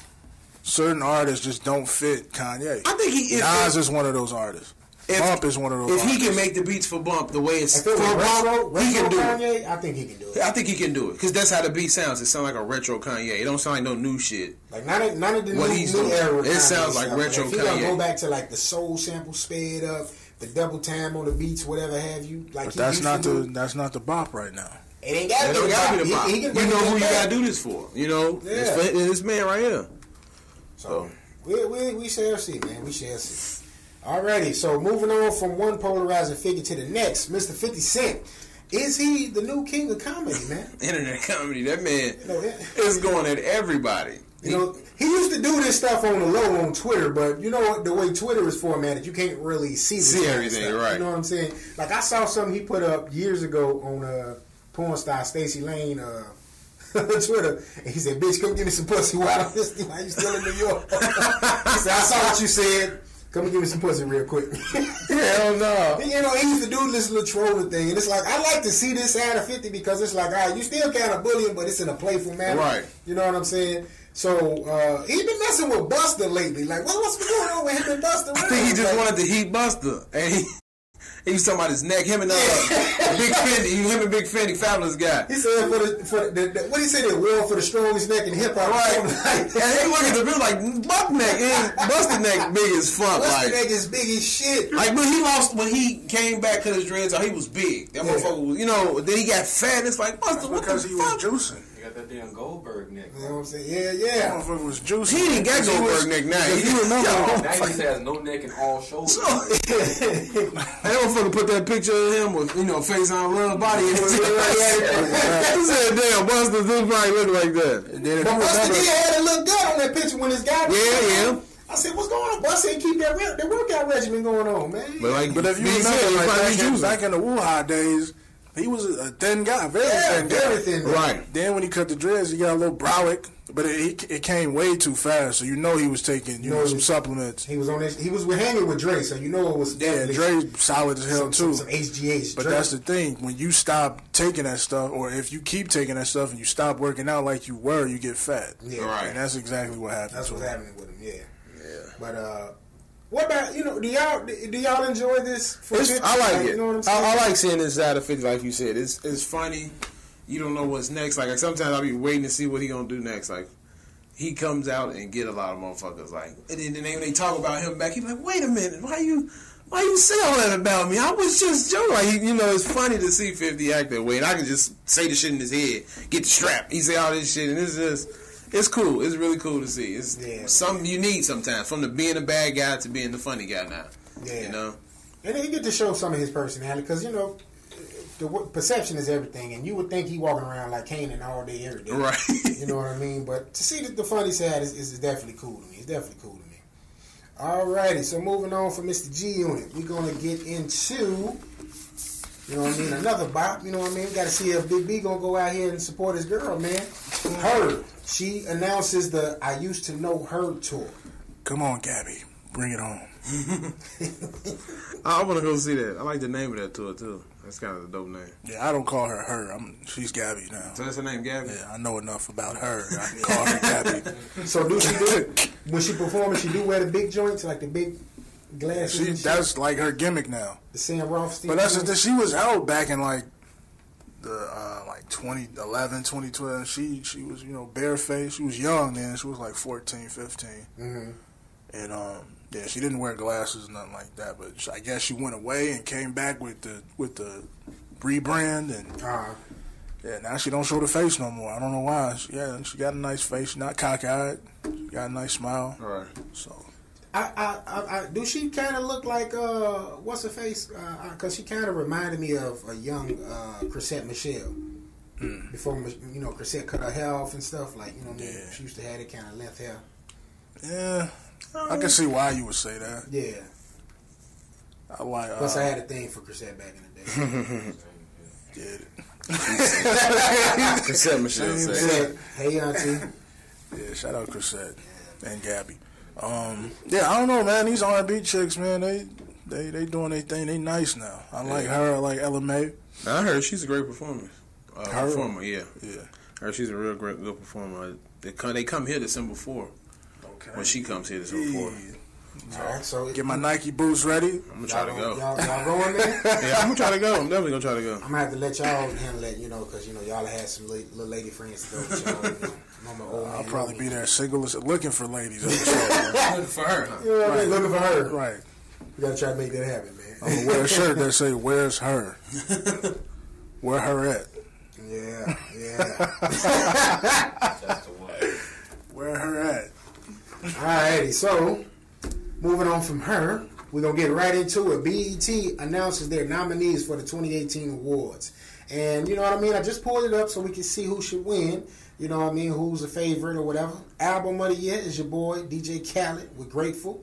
Certain artists just don't fit Kanye. I think Nas is one of those artists. Bump is one of those artists. If he can make the beats for Bump the way it's for Bump, he can do it. I think he can do it. I think he can do it. Because that's how the beat sounds. It sounds like a retro Kanye. It don't sound like no new shit. Like none of the new era. It sounds like retro Kanye. If he gonna go back to like the soul sample sped up, the double time on the beats, whatever have you. Like, but that's not the bop right now. It ain't got to be the bop. You know who you got to do this for. You know, it's for this man right here. So we shall see, man. We shall see. Alrighty, so moving on from one polarizing figure to the next, Mr. 50 Cent. Is he the new king of comedy, man? Internet comedy. That man is going at everybody. You know, he used to do this stuff on the low on Twitter, but you know what? The way Twitter is formatted, you can't really see everything, right? You know what I'm saying? Like, I saw something he put up years ago on porn star Stacey Lane Twitter, and he said, "Bitch, come give me some pussy while I'm you still in New York." He said, "I saw what you said. Come and give me some pussy real quick." Hell no. You know, he used to do this little trolling thing, and it's like, I like to see this side of 50 because it's like, all right, you still kind of bullying, but it's in a playful manner. Right. You know what I'm saying? So he been messing with Buster lately. Like, what's going on with him and Buster? I think he just wanted to heat Buster, and he was talking about his neck. Him and Big Fendi, fabulous guy. He said for the what he said, the war for the strongest neck in hip hop. Right. And he look at the bill like Buck neck, and Buster neck big as fuck. Buster like, neck is big as shit. Like when he lost, when he came back to his dreads, he was big. That motherfucker was, you know. Then he got fat. It's like Buster, what because the he fuck? was juicing. Got that damn Goldberg neck. You know what I'm saying? Yeah. That motherfucker was juicing. He didn't get Goldberg neck now. You remember? Now he just has no neck and all shoulders. That motherfucker put that picture of him with, you know, face on little body. He said, "Damn, Buster do probably look like that." But Buster did had it look good on that picture when his guy. Yeah. I said, "What's going on?" Buster ain't keep that workout regimen going on, man. But if you remember, back in the Wuha days, he was a thin guy, very thin guy. Right. Then when he cut the dreads, he got a little brolic, but it came way too fast. So he was taking some supplements. He was on this. He was hanging with Dre, so you know it was. Yeah, Dre's solid as hell too. Some HGH. But that's the thing: when you stop taking that stuff, or if you keep taking that stuff and you stop working out like you were, you get fat. Yeah, right. And that's exactly what happened. That's what's happening with him. Yeah. But what about do y'all enjoy this? I like it. You know what I'm saying? I like seeing this side of 50, like you said. It's funny. You don't know what's next. Like sometimes I'll be waiting to see what he gonna do next. Like he comes out and get a lot of motherfuckers. Like and then when they talk about him back, he's like, "Wait a minute, why you say all that about me? I was just joking." Like it's funny to see 50 act that way, and I can just say the shit in his head, get the strap. He say all this shit, and it's cool. It's really cool to see. It's something you need sometimes, from being a bad guy to being the funny guy now. Yeah. You know? And then you get to show some of his personality, because, the perception is everything, and you would think he walking around like Kanan all day, every day. Right. You know what I mean? But to see the funny side is definitely cool to me. It's definitely cool to me. Alrighty, so moving on from Mr. G Unit, we're going to get into... You know what I mean? Another bop. You know what I mean? We got to see if Big B gonna go out here and support his girl, man. Her. She announces the "I Used to Know Her" tour. Come on, Gabby, bring it on. I want to go see that. I like the name of that tour too. That's kind of a dope name. Yeah, I don't call her. She's Gabby now. So that's her name, Gabby. Yeah, I know enough about her. I can call her Gabby. So do she do it when she performs? She do wear the big joints, like the big glasses. That's like her gimmick now. The Sam Rothstein. But that's she was out back in like the 2011, 2012. She was barefaced. She was young then. She was like 14, 15. Mm-hmm. And she didn't wear glasses, nothing like that. But I guess she went away and came back with the rebrand and now she don't show the face no more. I don't know why. She got a nice face. She's not cockeyed. She got a nice smile. All right. So. I do she kind of look like what's her face? Because she kind of reminded me of a young Chrisette Michelle. Before Chrisette cut her hair off and stuff, like she used to have that kind of length hair. Yeah, I can see why you would say that. Yeah, I like. Plus, I had a thing for Chrisette back in the day. Chrisette Michelle said, "Hey, auntie." Yeah, shout out Chrisette and Gabby. I don't know, man. These R&B chicks, man, they doing their thing. They nice now. I like her. I like Ella May. I heard she's a great performer. Yeah. I heard she's a real good performer. They come here December 4th. Okay. When she comes here December 4th. All right, so get my Nike boots ready. I'm gonna try to go. Y'all going there? Yeah, I'm gonna try to go. I'm definitely gonna try to go. I'm gonna have to let y'all handle it, because y'all had some little lady friends to go with y'all. I'll probably be there singleless, looking for ladies. Looking for her. Huh? Right. Looking for her. Right. We gotta try to make that happen, man. I'm gonna wear a shirt that say "Where's her?" Where her at? Yeah. That's the one. Where her at? Alrighty, so moving on from her, we're going to get right into it. BET announces their nominees for the 2018 awards. And you know what I mean? I just pulled it up so we can see who should win. You know what I mean? Who's a favorite or whatever. Album of the year is your boy, DJ Khaled with Grateful.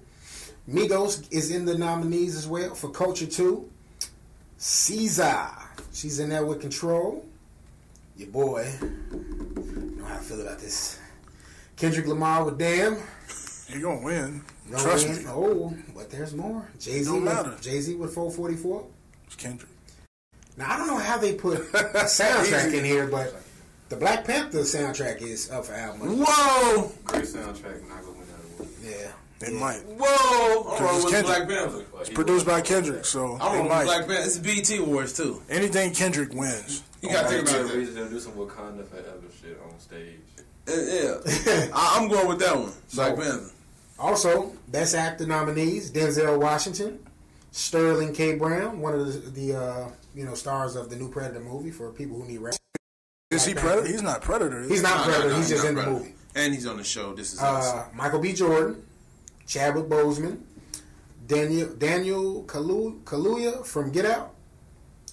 Migos is in the nominees as well for Culture 2. Caesar, she's in there with Control. Your boy, you know how I feel about this. Kendrick Lamar with Damn. You're going to win. Trust me. Oh, but there's more. Jay-Z with 444. It's Kendrick. Now, I don't know how they put a soundtrack in here, but The Black Panther soundtrack is up for album. Whoa! Great soundtrack, not gonna win that award. Yeah. It might. Whoa! I'm rolling with Kendrick. Black Panther. It's produced by Kendrick, so I'm it rolling with might. Black Panther. It's the BET Awards too. Anything Kendrick wins. You gotta think about The that. reason they'll do some Wakanda Forever shit on stage. Yeah, I'm going with that one. Black Panther. Also, Best Actor nominees: Denzel Washington, Sterling K. Brown, one of the stars of the new Predator movie for people who need rap. Is he Predator? He's not Predator. He's not Predator. No, He's just not in the Predator. movie. And he's on the show. This is us. Michael B. Jordan, Chadwick Boseman, Daniel Kaluuya from Get Out,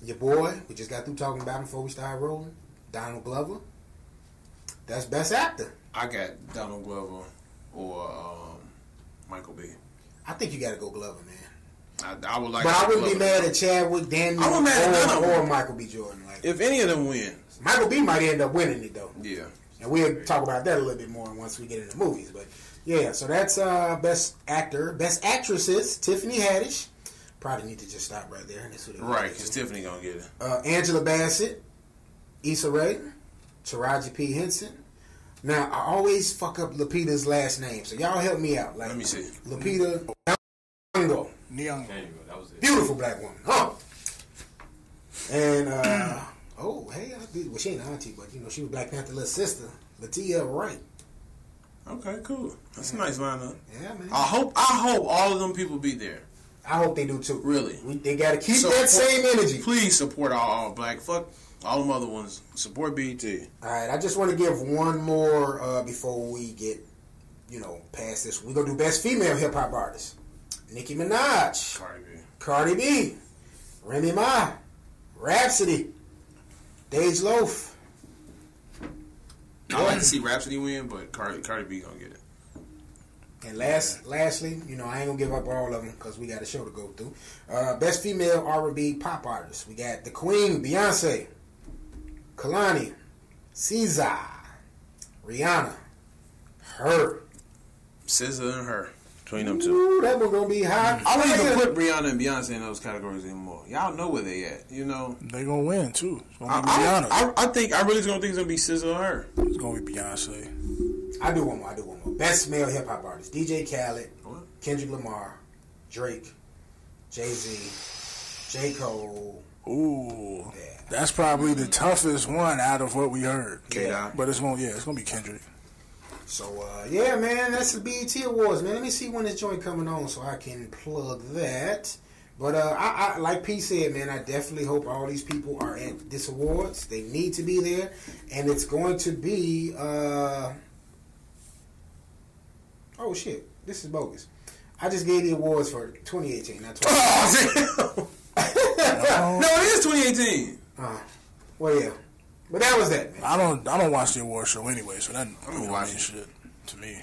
your boy. We just got through talking about him before we started rolling. Donald Glover. That's Best Actor. I got Donald Glover or Michael B. I think you got to go Glover, man. I would like. But I wouldn't be Glover. mad at Chadwick, Daniel, I wouldn't mad at none of or them. Michael B. Jordan. Like, If any of them win, Michael B. might end up winning it though. yeah. And we'll talk about that a little bit more once we get into movies. But yeah, so that's Best Actor. Best Actresses: Tiffany Haddish. Probably need to just stop right there. That's what it Right, because Tiffany gonna get it. Angela Bassett, Issa Rae, Taraji P. Henson. Now I always fuck up Lupita's last name, so y'all help me out. Like, Let me see. Lupita Nyong'o, Nyong'o. There you go. That was it. beautiful black woman. Huh? And well, she ain't an auntie, but she was Black Panther's little sister, Latia Wright. Okay, cool. That's a nice lineup. Yeah, man. I hope all of them people be there. I hope they do too. Really. They got to keep that same energy. Please support all black. Fuck all them other ones. Support BET. All right, I just want to give one more before we get, past this. We're going to do Best Female Hip Hop Artist. Nicki Minaj. Cardi B. Remy Ma. Rhapsody. Dej Loaf. I like to see Rhapsody win, but Cardi B gonna get it. And lastly, I ain't gonna give up all of them because we got a show to go through. Best Female R&B Pop Artist. We got the Queen, Beyonce. Kalani. SZA. Rihanna. Her. SZA and her. Between them two. Ooh, that one gonna be hot. I don't even put Rihanna and Beyonce in those categories anymore. Y'all know where they at, They gonna win too. It's gonna be Rihanna. I really gonna think it's gonna be SZA or her. It's gonna be Beyonce. I do one more. Best Male Hip Hop Artist. DJ Khaled. Kendrick Lamar. Drake. Jay-Z. J. Cole. Ooh, Yeah. that's probably the toughest one out of what we heard. Yeah. But it's gonna be Kendrick. So, yeah, man, that's the BET Awards, man. Let me see when this joint coming on so I can plug that. But, I like P said, man, I definitely hope all these people are at this awards. They need to be there. And it's going to be, oh, shit, this is bogus. I just gave the awards for 2018, not 2018. Oh, no, it is 2018. Well, yeah. But that was that, man. I don't watch the award show anyway, so that I'm don't watching mean shit to me.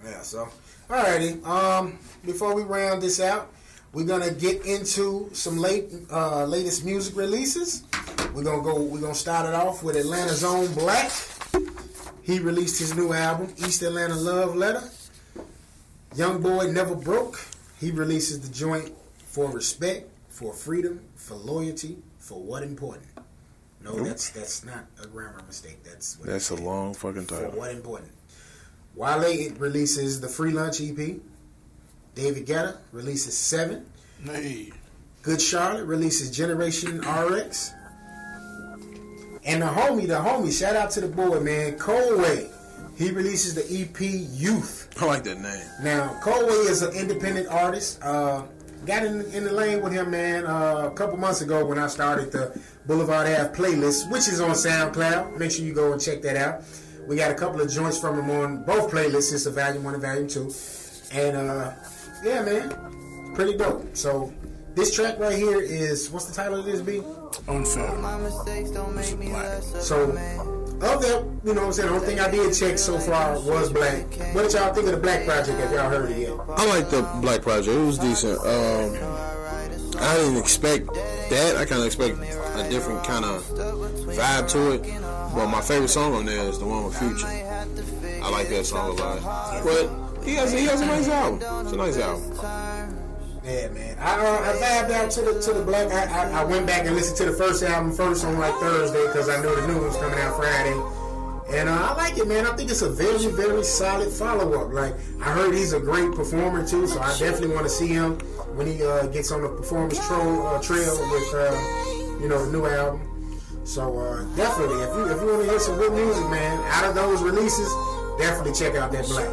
Yeah, so, alrighty. Before we round this out, we're gonna get into some latest music releases. We're gonna start it off with Atlanta's own Black. He released his new album, East Atlanta Love Letter. Young Boy Never Broke. He releases the joint For Respect, For Freedom, For Loyalty, For What Important. No, that's not a grammar mistake. That's a long fucking title. For What Important. Wale releases the Free Lunch EP. David Guetta releases 7. Hey, Good Charlotte releases Generation RX. And the homie, shout out to the boy, man, Colway. He releases the EP Youth. I like that name. Now, Colway is an independent artist. Got in the lane with him, man, a couple months ago when I started the BlvdAve playlist, which is on SoundCloud. Make sure you go and check that out. We got a couple of joints from him on both playlists. It's a Volume 1 and Volume 2. And, yeah, man, pretty dope. So, this track right here is, what's the title of this, B? Unfair. So, of that, you know what I'm saying, the only thing I did check so far was Black. What did y'all think of the Black Project? Have y'all heard it yet? I like the Black Project. It was decent. I didn't expect that. I kind of expect a different kind of vibe to it. But my favorite song on there is the one with Future. I like that song a lot. But he has a nice album. It's a nice album. Yeah, man. I vibed out to the Black. I went back and listened to the first album first on like Thursday because I knew the new one was coming out Friday. And I like it, man. I think it's a very, very solid follow-up. Like, I heard he's a great performer, too, so I definitely want to see him when he gets on the performance trail with, the new album. So, definitely, if you want to hear some good music, man, out of those releases, definitely check out that Black.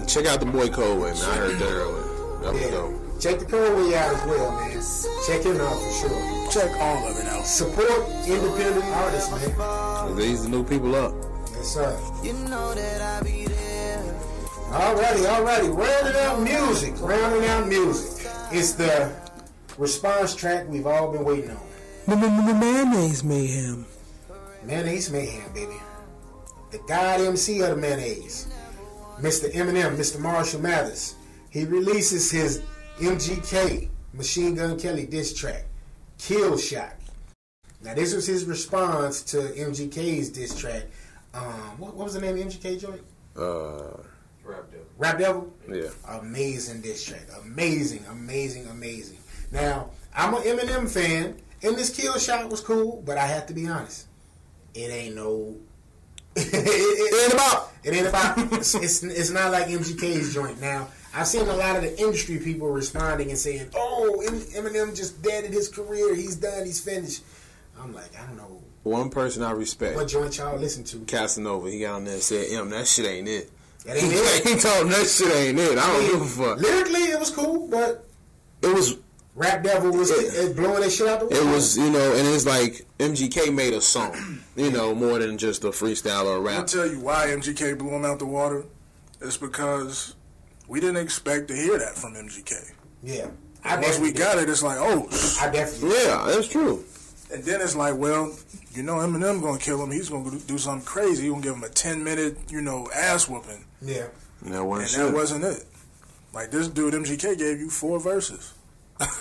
Check out the boy Coldway, man. I heard that earlier. That was dope. Check the Coldway out as well, man. Check him out for sure. Check all of it out. Support independent artists, man. These the new people up. Yes, sir. You know that I be there. Alrighty. Rounding out music. It's the response track we've all been waiting on. Mayonnaise Mayhem. Mayonnaise Mayhem, baby. The God MC of the mayonnaise. Mr. Eminem, Mr. Marshall Mathers. He releases his MGK, Machine Gun Kelly diss track, Kill Shot. Now, this was his response to MGK's diss track. What was the name of MGK joint? Rap Devil? Yeah. Amazing diss track. Amazing. Now, I'm an Eminem fan, and this Kill Shot was cool, but I have to be honest. It ain't no... It ain't about. It's not like MGK's joint. Now, I've seen a lot of the industry people responding and saying, "Oh, Eminem just dead in his career. He's done. He's finished." I'm like, I don't know. One person I respect. What joint y'all listen to? Casanova. He got on there and said, that shit ain't it." That ain't it. He told him that shit ain't it. I don't give a fuck. Lyrically, it was cool, but it was. Rap Devil was blowing that shit out the water. It was, and it's like MGK made a song, more than just a freestyle or a rap. I'll tell you why MGK blew him out the water. It's because we didn't expect to hear that from MGK. Yeah. Once we got it, it's like, oh. I definitely. Yeah, that's true. And then it's like, well, Eminem going to kill him. He's going to do something crazy. He's going to give him a 10-minute, ass whooping. Yeah. And that wasn't it. Like, this dude, MGK, gave you 4 verses.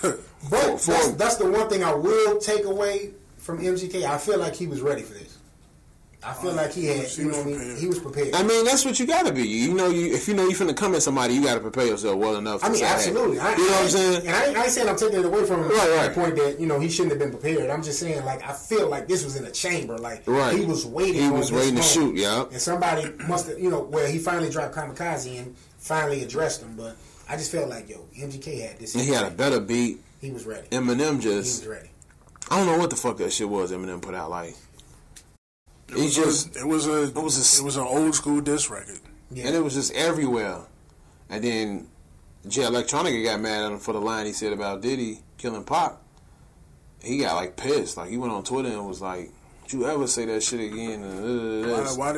But that's the one thing I will take away from MGK. I feel like he was ready for this. I feel like he had, he was prepared. I mean, that's what you got to be. If you finna come at somebody, you got to prepare yourself well enough. I mean, absolutely. You know what I'm saying? And I ain't saying I'm taking it away from him at the point that he shouldn't have been prepared. I'm just saying, like, I feel like this was in a chamber. Like, he was waiting. He was waiting to shoot. Yeah. And somebody must have, he finally dropped Kamikaze and finally addressed him, but. I just felt like, MGK had this. And he had a better beat. He was ready. Eminem he was ready. I don't know what the fuck that shit was Eminem put out. Like, it was an old school diss record. Yeah. And it was just everywhere. And then Jay Electronica got mad at him for the line he said about Diddy killing Pac. He got like pissed. Like, he went on Twitter and was like, "Don't you ever say that shit again?" Why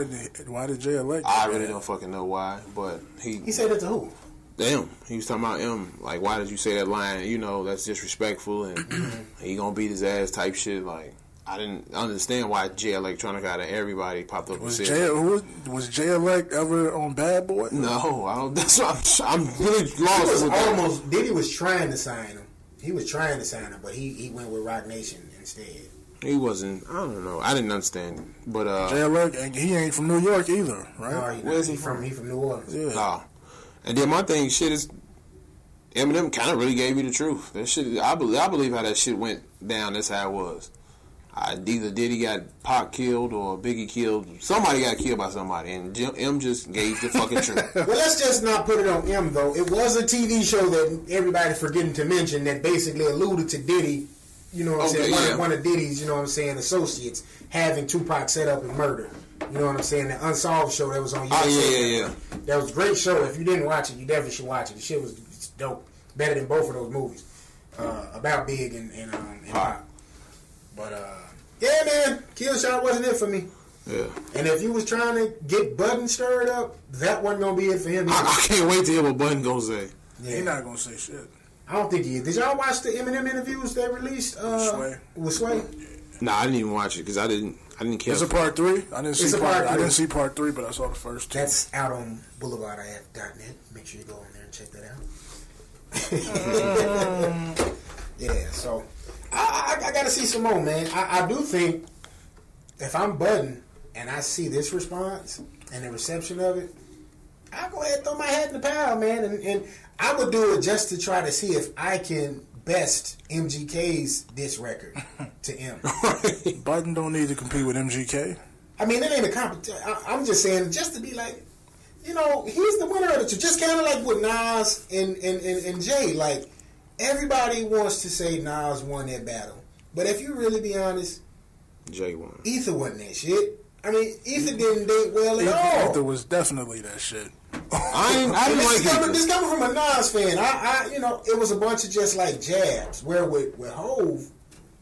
did Jay Elect? I really don't fucking know why, but he said it to who? Damn, he was talking about him. Like, why did you say that line? That's disrespectful, and he gonna beat his ass type shit. Like, I didn't understand why Jay Electronica out of everybody popped up and said. Was Jay Elect ever on Bad Boy? No, I don't. That's what I'm really lost. Diddy was trying to sign him. He was trying to sign him, but he went with Rock Nation instead. He wasn't. I don't know. I didn't understand. But Jay Elect, he ain't from New York either, right? No, where's he from? He from New Orleans. Yeah. Oh. And then my thing, shit is, Eminem kind of really gave me the truth. That shit, I believe how that shit went down. That's how it was. Either Diddy got Pac killed or Biggie killed. Somebody got killed by somebody, and M just gave the fucking truth. Well, let's just not put it on M, though. It was a TV show that everybody's forgetting to mention that basically alluded to Diddy, one of Diddy's, associates having Tupac set up and murdered. You know what I'm saying? The Unsolved show that was on YouTube. Oh, yeah. That was a great show. If you didn't watch it, you definitely should watch it. The shit was dope. Better than both of those movies. About Big and Pac. But, yeah, man. Kill Shot wasn't it for me. Yeah. And if you was trying to get Budden stirred up, that wasn't going to be it for him. I can't wait to hear what Budden gonna say. Yeah. He's not going to say shit. I don't think he is. Did y'all watch the Eminem interviews they released? With Sway? Nah, I didn't even watch it because I didn't care. It's a part 3. I didn't see part 3, but I saw the first 2. That's out on BlvdAve.net. Make sure you go on there and check that out. Yeah, so I got to see some more, man. I do think if I'm Budden and I see this response and the reception of it, I'll go ahead and throw my hat in the pile, man. And I would do it just to try to see if I can best MGK's diss record to M. Button don't need to compete with MGK. I mean, it ain't a competition. I'm just saying, just to be like, you know, he's the winner of the two. Just kind of like with Nas and Jay. Like, everybody wants to say Nas won that battle. But if you really be honest, Jay won. Ether wasn't that shit. I mean, Ether didn't date well at all. Ether was definitely that shit. I didn't like Ether. This coming from a Nas fan. I you know, it was a bunch of just like jabs. Where with Hove,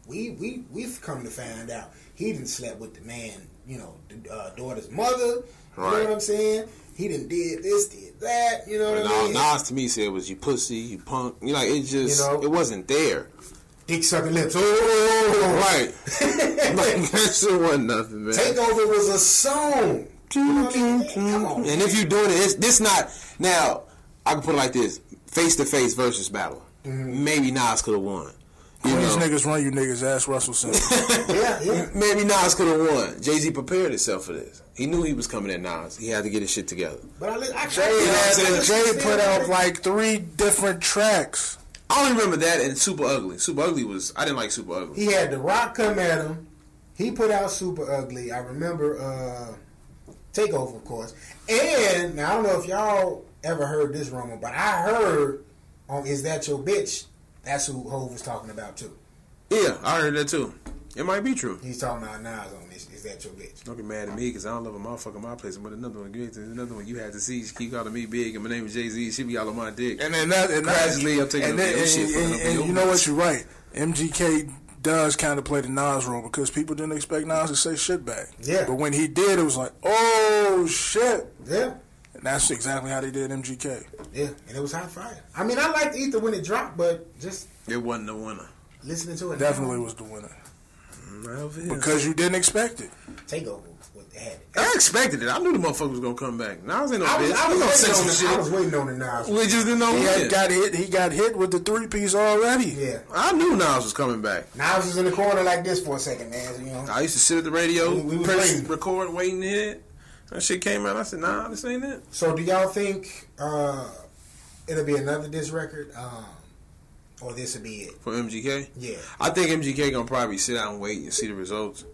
we've come to find out he didn't slept with the man, you know, the daughter's mother. Right. You know what I'm saying? He done did this, did that. You know what I mean? Nas to me said was you pussy, you punk. You like it just, you know, it wasn't there. Dick sucking lips. Oh, right. Like, that shit wasn't nothing, man. Takeover was a song. You know what I mean? Come on. And if you doing it, this not now. I can put it like this: face to face versus battle. Mm-hmm. Maybe Nas could have won. These niggas run you niggas, ass Russell Simmons. yeah. Maybe Nas could have won. Jay-Z prepared himself for this. He knew he was coming at Nas. He had to get his shit together. But Jay put out like 3 different tracks. I only remember that and Super Ugly. Super Ugly was, I didn't like Super Ugly. He had The Rock come at him. He put out Super Ugly. I remember Takeover, of course. And now I don't know if y'all ever heard this rumor, but I heard on Is That Your Bitch? That's who Hov was talking about too. Yeah, I heard that too. It might be true. He's talking about Nas on this. Is That Your Bitch? Don't get mad at me because I don't love a motherfucker in my place. But another one you had to see. She keep calling me big, and my name is Jay-Z. She be all on my dick. And then gradually I'm taking and you know what? You're right. MGK does kind of play the Nas role because people didn't expect Nas to say shit back. Yeah. But when he did, it was like, oh shit. Yeah. And that's exactly how they did MGK. Yeah, and it was hot fire. I mean, I liked Ether when it dropped, but just it wasn't the winner. Listening to it definitely was the winner. Because you didn't expect it. Takeover. What they had. I expected it. I knew the motherfucker was gonna come back. Nas ain't no bitch. I was waiting on the Nas. We just didn't know he got hit with the 3-piece already. Yeah. I knew Nas was coming back. Nas was in the corner like this for a second, man. You know. I used to sit at the radio, press record, waiting to hit. That shit came out. I said, nah, this ain't it. So do y'all think it'll be another diss record? Or this will be it? For MGK? Yeah. I think MGK gonna probably sit down and wait and see the results.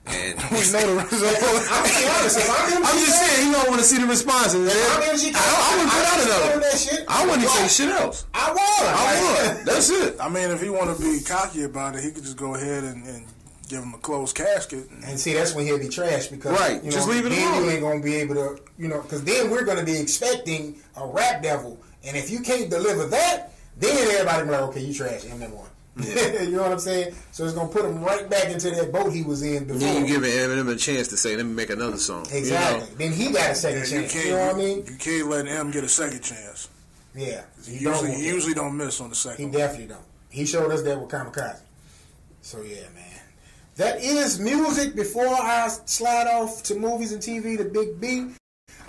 And we know the results. I'm just saying, he don't want to see the response. And I wouldn't put out another. I wouldn't say shit else. I won. That's it. I mean, if he want to be cocky about it, he could just go ahead and give him a closed casket. And see, that's when he'll be trashed because right. Just leave it alone. You ain't gonna be able to, you know, because then we're gonna be expecting a rap devil, and if you can't deliver that, then everybody be like, okay, you trash Eminem one. Yeah. You know what I'm saying? So it's gonna put him right back into that boat he was in before. Then you giving Eminem a chance to say, let me make another song. Exactly. You know? Then he got a second chance. You know what I mean? You can't let him get a second chance. Yeah. He usually don't miss on the second. He definitely don't. He showed us that with Kamikaze. So yeah, man. That is music. Before I slide off to movies and TV to Big B,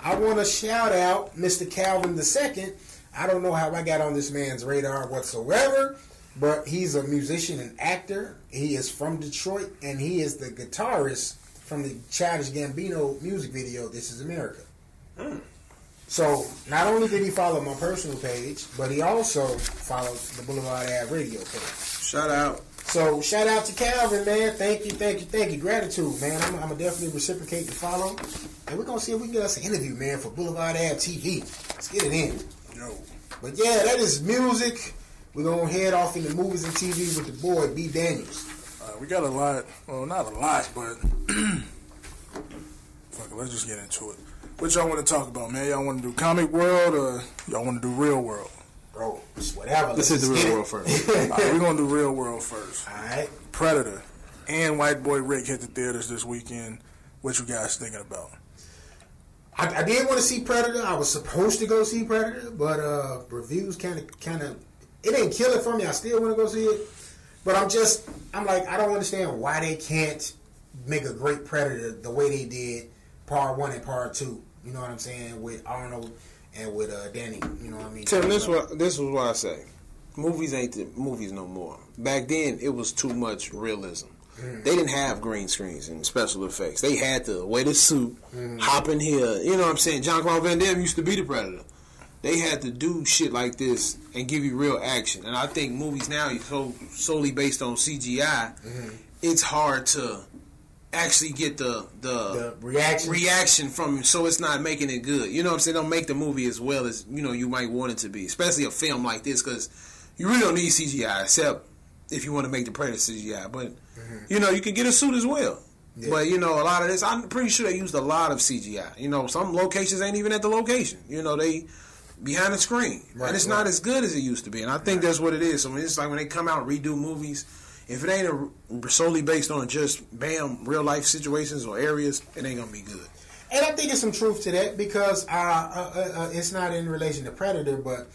I want to shout out Mr. Calvin II. I don't know how I got on this man's radar whatsoever, but he's a musician and actor. He is from Detroit, and he is the guitarist from the Childish Gambino music video, This Is America. So, not only did he follow my personal page, but he also followed the BlvdAve radio page. Shout out. So, shout out to Calvin, man. Thank you. Gratitude, man. I'm going to definitely reciprocate the follow. And we're going to see if we can get us an interview, man, for BlvdAve TV. Let's get it in. Yo. But yeah, that is music. We're going to head off into movies and TV with the boy, B. Daniels. We got a lot. Well, not a lot, but fuck it, let's just get into it. What y'all want to talk about, man? Y'all want to do comic world or y'all want to do real world? Bro, it's whatever. Let's hit the real world first. All right, we're going to do real world first. All right. Predator and White Boy Rick hit the theaters this weekend. What you guys thinking about? I did want to see Predator. I was supposed to go see Predator, but reviews kind of, it didn't kill it for me. I still want to go see it. But I'm like, I don't understand why they can't make a great Predator the way they did Part 1 and Part 2. You know what I'm saying? With Arnold and with Danny. You know what I mean? Tim, this is what I say. Movies ain't the movies no more. Back then, it was too much realism. they didn't have green screens and special effects. They had to wear the suit, hop in here. You know what I'm saying? Jean-Claude Van Damme used to be the Predator. They had to do shit like this and give you real action. And I think movies now are solely based on CGI. It's hard to actually get the reaction from it, so it's not making it good. You know what I'm saying? Don't make the movie as well as you might want it to be, especially a film like this, because you really don't need CGI except if you want to make the Predator CGI. But you can get a suit as well. Yeah. But a lot of this, I'm pretty sure they used a lot of CGI. Some locations ain't even at the location. They behind the screen, and it's not as good as it used to be. And I think that's what it is. So it's like when they come out and redo movies, if it ain't solely based on just real life situations or areas, it ain't gonna be good. And I think there's some truth to that, because it's not in relation to Predator, but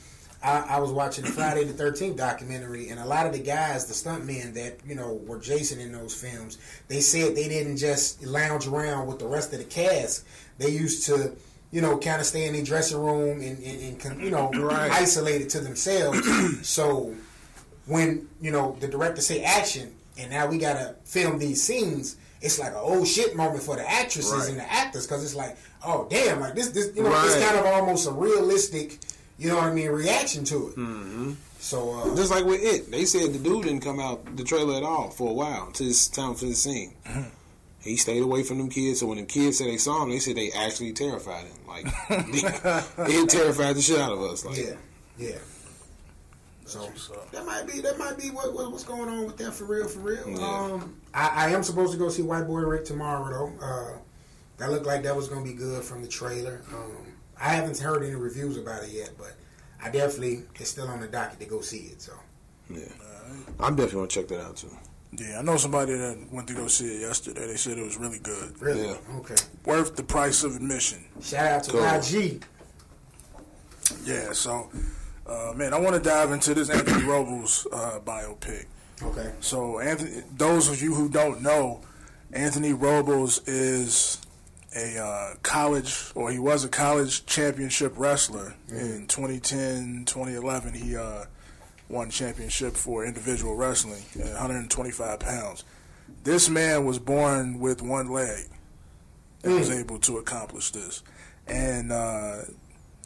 I was watching the Friday the 13th documentary, and a lot of the guys, the stuntmen that were Jason in those films, they said they didn't just lounge around with the rest of the cast. They used to kind of stay in their dressing room and isolated to themselves. So when the director say action, and now we gotta film these scenes, it's like a oh shit moment for the actresses and the actors, because it's like, oh damn, like this it's kind of almost a realistic reaction to it. So just like with It, they said the dude didn't come out the trailer at all for a while until it's time for the scene. He stayed away from them kids, so when the kids said they saw him, they said they actually terrified him. Like, it terrified the shit out of us. Like, yeah. So that might be what's going on with that for real. Yeah. I am supposed to go see White Boy Rick tomorrow though. That looked like that was going to be good from the trailer. I haven't heard any reviews about it yet, but I definitely it's still on the docket to go see it. So yeah, I'm definitely going to check that out too. Yeah, I know somebody that went to go see it yesterday. They said it was really good. Really? Yeah. Okay. Worth the price of admission. Shout out to IG. Yeah, so, man, I want to dive into this Anthony Robles biopic. Okay. So, those of you who don't know, Anthony Robles is a he was a college championship wrestler. In 2010, 2011, he won championship for individual wrestling at 125 pounds. This man was born with one leg and was able to accomplish this. And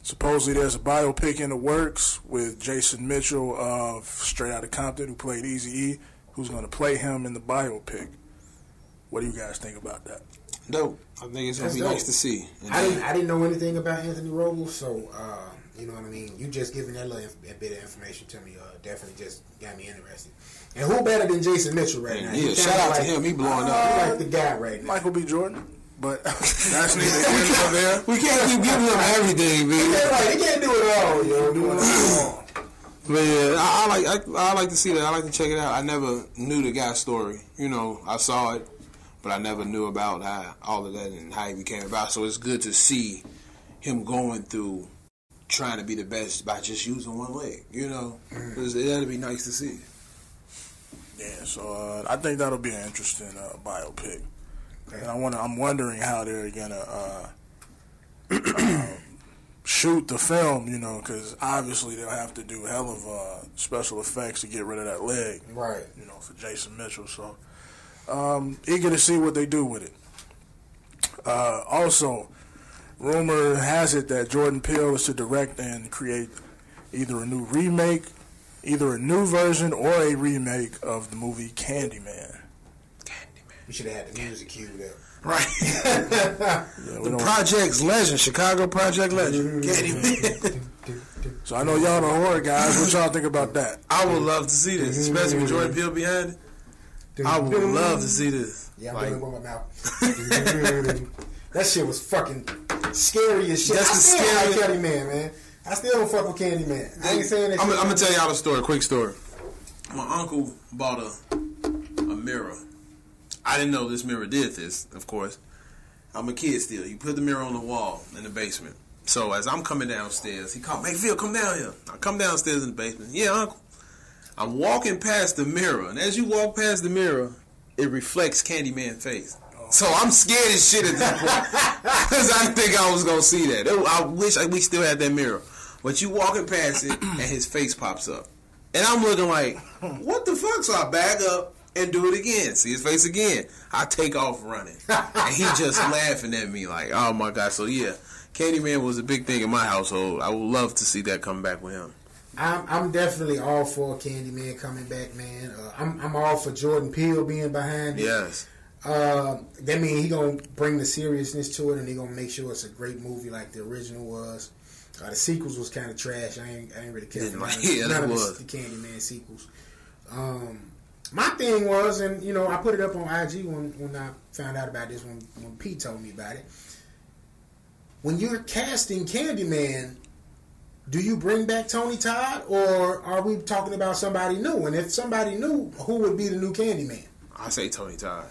supposedly there's a biopic in the works with Jason Mitchell of Straight Outta Compton, who played Eazy-E, who's going to play him in the biopic. What do you guys think about that? Dope. I think it's going to be nice to see. I didn't know anything about Anthony Robles, so you know what I mean? You just giving that little bit of information to me definitely just got me interested. And who better than Jason Mitchell right now? Yeah, shout out to him. He blowing up. He like the guy right now. Michael B. Jordan. But that's neither here nor there. We can't keep giving him everything, man. He can't do it all, yo. But yeah, I like to see that. I like to check it out. I never knew the guy's story. I saw it, but I never knew about all of that and how he became about. So it's good to see him going through trying to be the best by just using one leg. That'd be nice to see. Yeah, so I think that'll be an interesting biopic. Okay. And I'm wondering how they're gonna shoot the film, because obviously they'll have to do hell of special effects to get rid of that leg, right? For Jason Mitchell. So eager to see what they do with it. Also, rumor has it that Jordan Peele is to direct and create either a new version or a remake of the movie Candyman. We should have had the music cued up. Right. The Project's legend, Chicago Project legend. Candyman. So I know y'all the horror guys. What y'all think about that? I would love to see this, especially with Jordan Peele behind it. I would love to see this. Yeah, I'm doing it with my mouth. That shit was fucking scary as shit. That's the scary Candyman, man. I still don't fuck with Candyman. I ain't saying that. I'm gonna tell y'all a story, quick story. My uncle bought a mirror. I didn't know this mirror did this, of course. I'm a kid still. You put the mirror on the wall in the basement. So as I'm coming downstairs, he called, Mayfield, come down here. I come downstairs in the basement. Yeah, uncle. I'm walking past the mirror, and as you walk past the mirror, it reflects Candyman's face. So I'm scared as shit at that point because I didn't think I was gonna see that. I wish we still had that mirror. But you walking past it, and his face pops up, and I'm looking like, what the fuck? So I back up. and do it again. See his face again. I take off running. And he just laughing at me like, oh my God. So yeah, Candyman was a big thing in my household. I would love to see that come back with him. I'm definitely all for Candyman coming back, man. I'm all for Jordan Peele being behind it. Yes. That means he gonna bring the seriousness to it, and he gonna make sure it's a great movie like the original was. The sequels was kind of trash. I ain't really care for none of the Candyman sequels. My thing was, and you know, I put it up on IG when I found out about this, when Pete told me about it. When you're casting Candyman, do you bring back Tony Todd, or are we talking about somebody new? And if somebody new, who would be the new Candyman? I say Tony Todd.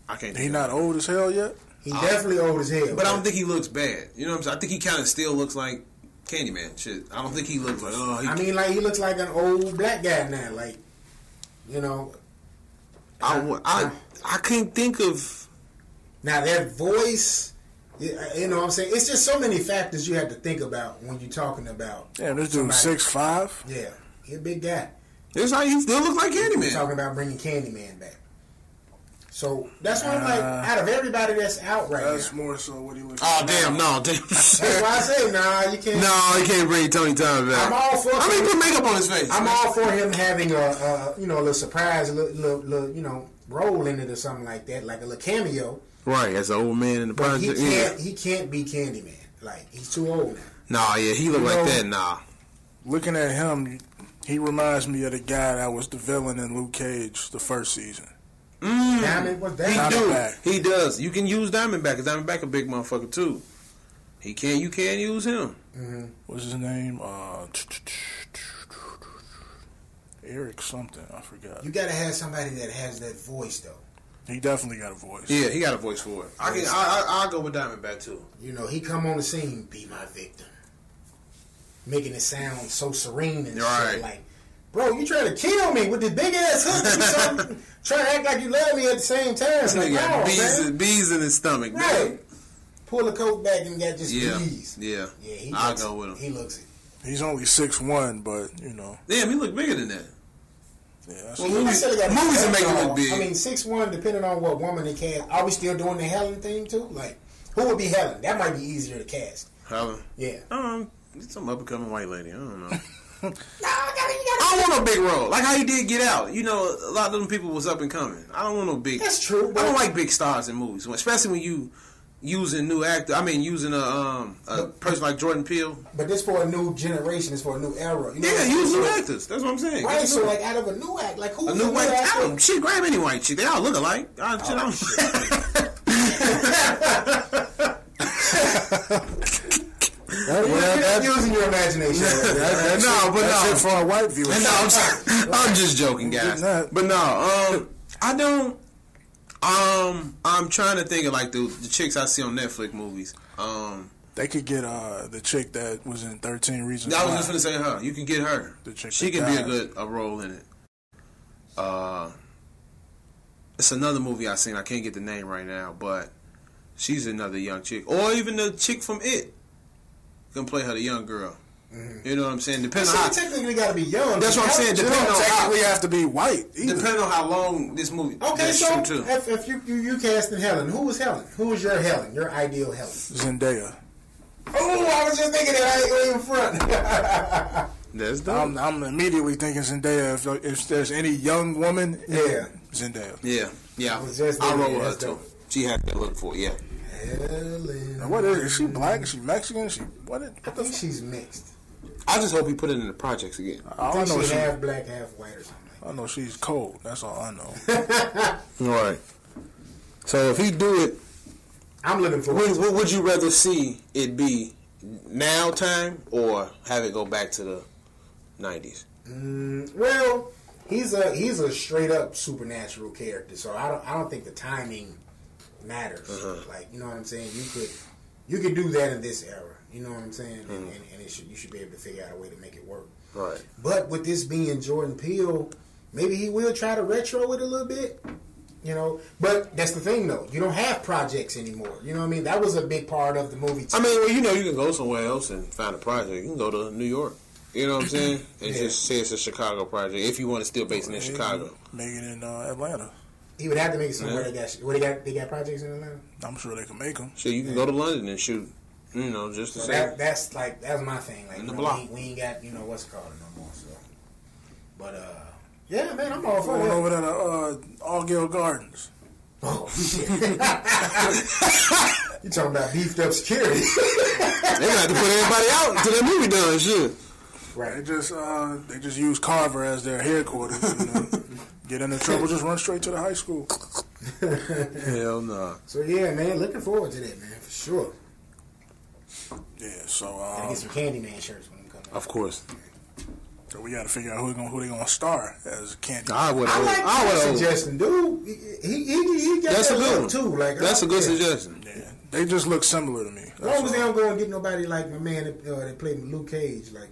I can't. He not old as hell yet. He definitely old as hell. But I don't think he looks bad. You know what I'm saying? I think he kind of still looks like Candyman. Shit. I don't think he looks like. He looks like an old black guy now. Like, you know. I can't think of. Now that voice. You know what I'm saying? It's just so many factors you have to think about when you're talking about. Yeah, this dude 6'5". Yeah, he a big guy. It's like he still looks like Candyman. We're talking about bringing Candyman back. So that's why I'm like, out of everybody that's out right now. That's more so what he looks like. Oh, damn, no, damn. That's why I say, you can't. No, you can't bring Tony Todd back. I'm all for put makeup on his face. I'm all for him having a little surprise, little role in it or something like that, like a little cameo. Right, as an old man in the project. He can't be Candyman. Like, he's too old now. Nah, yeah, he look like that, nah. Looking at him, he reminds me of the guy that was the villain in Luke Cage the first season. Diamond was that? He does. You can use Diamondback, because Diamondback a big motherfucker, too. You can use him. Mm-hmm. What's his name? Eric something, I forgot. You gotta have somebody that has that voice, though. He definitely got a voice. Yeah, he got a voice for it. I'll go with Diamondback too. You know, he come on the scene, be my victim, making it sound so serene and shit. Like, bro, you trying to kill me with this big ass hook or something? Trying to act like you love me at the same time. This nigga got bees in his stomach, right? Man. Pull the coat back and got just bees. Yeah. I'll go with him. He looks it. He's only 6'1", but you know. Damn, he look bigger than that. Yeah, well, movies will make him look big. I mean, 6'1", depending on what woman they cast. Are we still doing the Helen thing too? Like, who would be Helen? That might be easier to cast. Helen? Yeah. Some up and coming white lady. I don't know. I don't want no big role. Like how he did Get Out. You know, a lot of them people was up and coming. I don't want no big. That's true. I don't like big stars in movies, especially when you using new actor. I mean, using a person like Jordan Peele. But this for a new generation. It's for a new era. You know use new actors. That's what I'm saying. Right. So like out of a new act, like who's a new white actor? She grab any white chick. They all look alike. You're using your imagination. That's it for our white viewers. I'm just joking, guys. But no, I don't. I'm trying to think of like the chicks I see on Netflix movies. They could get the chick that was in 13 Reasons Why. I was just gonna say her. You can get her. She can be a role in it. It's another movie I seen. I can't get the name right now, but she's another young chick, or even the chick from It can play her, the young girl. Mm-hmm. You know what I'm saying? Depending on how technically got to be young. That's what I'm saying. Depending on technically have to be white. Either. Depending on how long this movie. Okay, so if you casting Helen, who was Helen? Who was your Helen? Your ideal Helen? Zendaya. Oh, I was just thinking that. I ain't going in front. That's dope. I'm immediately thinking Zendaya. If there's any young woman, Zendaya. Yeah. I'll roll with her too. She had that look for it. Yeah. Helen. Now, what is she? Black? Is she Mexican? I think she's mixed. I just hope he put it in the projects again. I think she's half black, half white or something. I know she's cold. That's all I know. All right. So if he do it, I'm looking for. What would you rather see it be now time or have it go back to the 90s? Well, he's a straight up supernatural character, so I don't think the timing matters. Like, you know what I'm saying? You could do that in this era. You know what I'm saying? And you should be able to figure out a way to make it work. Right. But with this being Jordan Peele, maybe he will try to retro it a little bit. You know, but that's the thing, though. You don't have projects anymore. You know what I mean? That was a big part of the movie, too. I mean, well, you can go somewhere else and find a project. You can go to New York. You know what I'm saying? And just say it's a Chicago project. If you want to still base it in Chicago. Make it in Atlanta. He would have to make it somewhere they got projects in Atlanta? I'm sure they can make them. Shit, you can go to London and shoot. You know, just to say. That's my thing. Like, In the block. We ain't got, what's it called no more. So, but yeah, man, I'm all for Going that. over there to Allgale Gardens. Oh shit! You talking about beefed up security? They got to put everybody out until that movie done. Shit. Right. They just use Carver as their headquarters. Get into trouble, just run straight to the high school. Hell no. So yeah, man, looking forward to that, man, for sure. Yeah, so Gotta get some Candyman shirts when they come out. Of course. So we got to figure out who they gonna star as Candy. I would. I like that suggestion, dude. He got That's that a good look one too. Like that's a good suggestion. Yeah, they just look similar to me. As long as they don't go and get nobody like my man that played with Luke Cage, like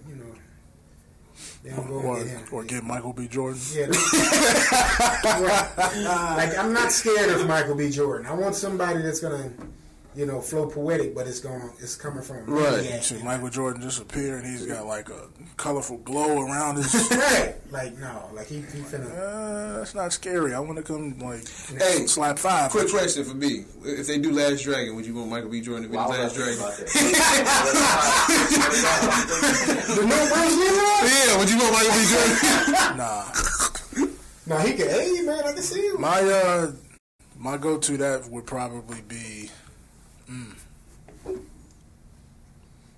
they don't go and get him or get Michael B. Jordan. Yeah. Like I'm not scared of Michael B. Jordan. I want somebody that's gonna. Flow poetic, but it's coming from right. Yeah. See Michael Jordan just appear and he's got like a colorful glow around his. Right, like no, like he finna. That's not scary. I want to come Hey, slap 5. Quick question for me: if they do Last Dragon, would you want Michael B. Jordan to be the Last Dragon? The new Bruce Lee one? Yeah, would you want Michael B. Jordan? Nah, he can. Hey, man, I can see him. My go-to that would probably be.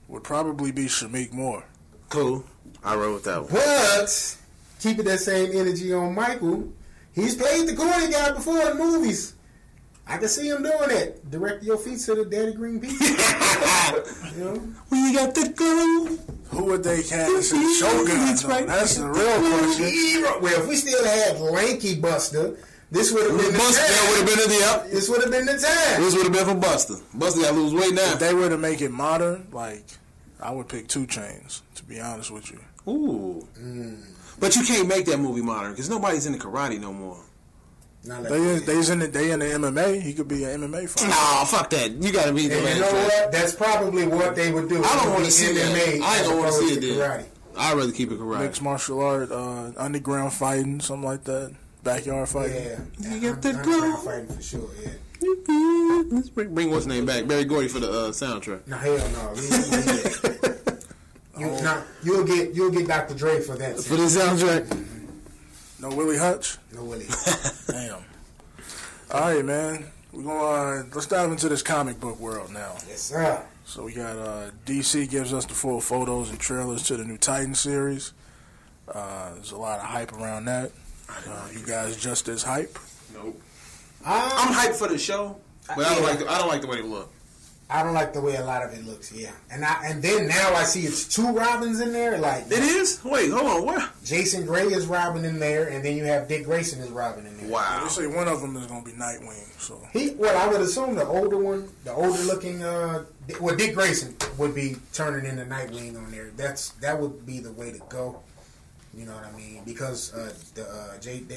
Would probably be Shamik Moore. Cool. I wrote with that one. But keeping that same energy on Michael, he's played the corny guy before in movies. I can see him doing that. Direct your feet to the Daddy Green Pizza. We got the glue. Who would they cast as Shogun? Right. That's the real question. Well, if we still had Lanky Buster, this would have been the Buster, time. This would have been the time. This would have been for Buster. Buster got to lose weight now. If they were to make it modern, I would pick 2 Chainz, to be honest with you. Ooh. But you can't make that movie modern because nobody's into karate no more. They in the MMA. He could be an MMA fighter. Nah, fuck that. You got to be the You know what? That's probably what they would do. I don't want to see MMA that. I don't want to see it then. Karate. I'd rather keep it karate. Mixed martial art, underground fighting, something like that. Backyard fighting. Yeah. You get the underground fighting for sure, yeah. Let's bring what's name back. Barry Gordy for the soundtrack. No, hell no. You'll get Dr. Dre for that. For the soundtrack. No Willie Hutch? No Willie. Damn. All right, man. We're going let's dive into this comic book world now. Yes, sir. So we got DC gives us the full photos and trailers to the new Titan series. There's a lot of hype around that. You guys just as hype? Nope. I'm hyped for the show, but I don't like the way it look. I don't like the way a lot of it looks. Yeah, and then now I see it's 2 Robins in there. Like it is. Wait, hold on. What? Jason Gray is Robin in there, and then you have Dick Grayson as Robin in there. Wow. They say one of them is going to be Nightwing. So I would assume the older one, the older looking, Dick Grayson would be turning into Nightwing on there. That would be the way to go. You know what I mean? Because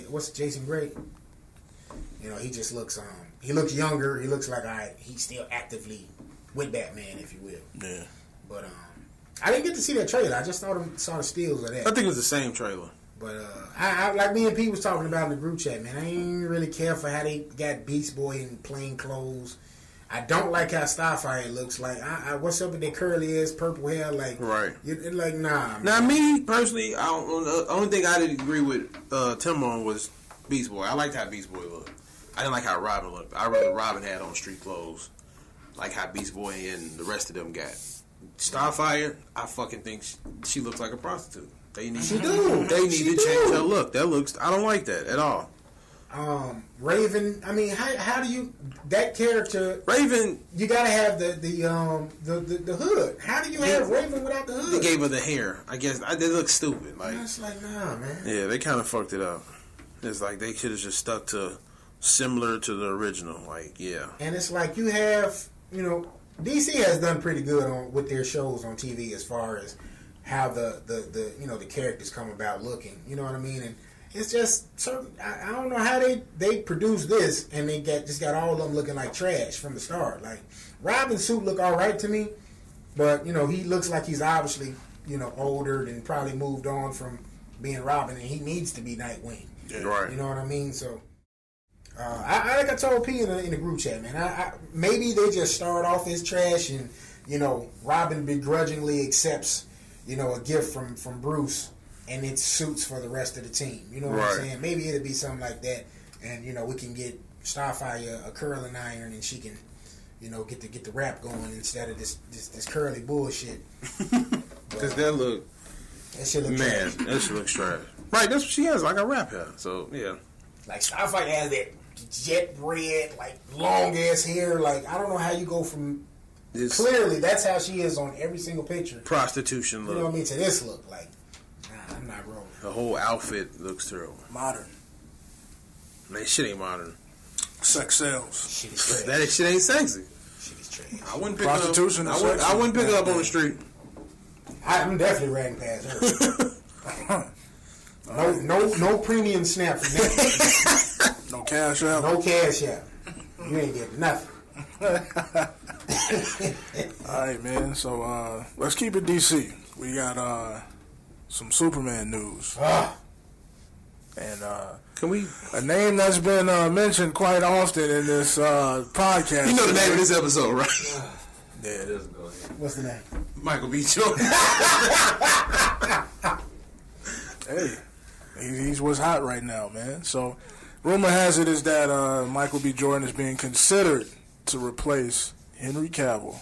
what's Jason Gray? He just looks he looks younger. He looks like he's still actively with Batman, if you will. Yeah. But I didn't get to see that trailer. I just saw the stills of that. I think it was the same trailer. But I like me and Pete was talking about in the group chat, man. I ain't really care for how they got Beast Boy in plain clothes. I don't like how Starfire looks like. What's up with their curly ass purple hair? Like, right? Like, nah. Now, me personally, the only thing I didn't agree with Tim on was Beast Boy. I liked how Beast Boy looked. I didn't like how Robin looked. I rather Robin had on street clothes, like how Beast Boy and the rest of them got. Starfire, I fucking think she looks like a prostitute. They need to change her look. I don't like that at all. Raven. I mean, how do you that character? Raven. You gotta have the hood. How do you have Raven without the hood? They gave her the hair. I guess they look stupid. Like it's like nah, man. Yeah, they kind of fucked it up. It's like they should have just stuck to similar to the original. Like yeah. And it's like you have DC has done pretty good with their shows on TV as far as how the characters come about looking. You know what I mean? And it's just certain. I don't know how they produced this and they got all of them looking like trash from the start. Like Robin's suit look all right to me, but he looks like he's obviously older and probably moved on from being Robin, and he needs to be Nightwing. Yeah. Right. You know what I mean? So, like I told P in the group chat, man, maybe they just start off as trash, and Robin begrudgingly accepts, a gift from Bruce, and it suits for the rest of the team. You know what I'm saying? Maybe it'll be something like that, and we can get Starfire a curling iron, and she can, get the rap going instead of this curly bullshit. Because that shit look trash. That shit looks trash. Right, that's what she has, like a rap hair. So yeah, like Starfire has that jet red, like long ass hair. Like I don't know how you go from clearly that's how she is on every single picture. Prostitution look. You know what I mean? To this look, like I'm not rolling. The whole outfit looks terrible. Modern. Man, shit ain't modern. Sex sells. Shit is trash. That shit ain't sexy. Shit is trash. I wouldn't pick Prostitution up. is sexy. I wouldn't pick it up on the street. I'm definitely riding past her. No premium snap from that. No cash out. No cash out. You ain't getting nothing. All right, man. So let's keep it DC. We got some Superman news. And can we a name that's been mentioned quite often in this podcast? You know the name of this episode, right? Yeah, it is. Go ahead. What's the name? Michael B. Jordan. Hey, he's what's hot right now, man. So, rumor has it is that Michael B. Jordan is being considered to replace Henry Cavill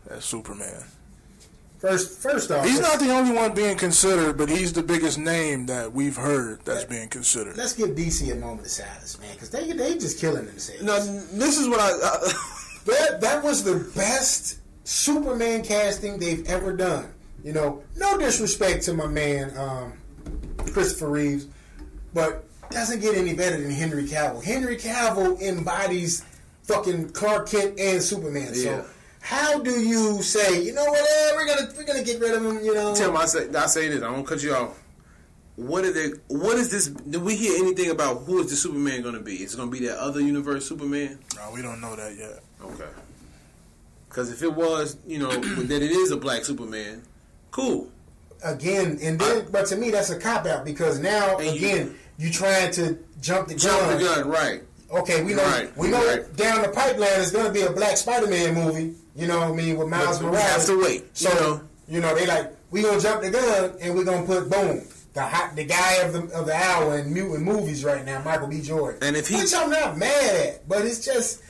as Superman. First off, he's not the only one being considered, but he's the biggest name that we've heard that's being considered. Let's give DC a moment of silence, man, because they just killing themselves. No, this is what that was the best Superman casting they've ever done. No disrespect to my man Christopher Reeves, but doesn't get any better than Henry Cavill. Henry Cavill embodies fucking Clark Kent and Superman. Yeah. So how do you say, you know what, we're gonna get rid of him? Tim, I say this. I won't cut you off. What is this? Did we hear anything about who is the Superman going to be? Is it going to be that other universe Superman? No, we don't know that yet. Okay. Because if it was, that it is a black Superman, cool. Again, and then, but to me, that's a cop out because now, again, you trying to jump the gun. Right? Okay, we know down the pipeline there's going to be a black Spider-Man movie. You know what I mean, with Miles Morales. We have to wait. So they like we gonna jump the gun and we gonna put boom the guy of the hour in movies right now, Michael B. Jordan. And which I'm not mad at, but it's just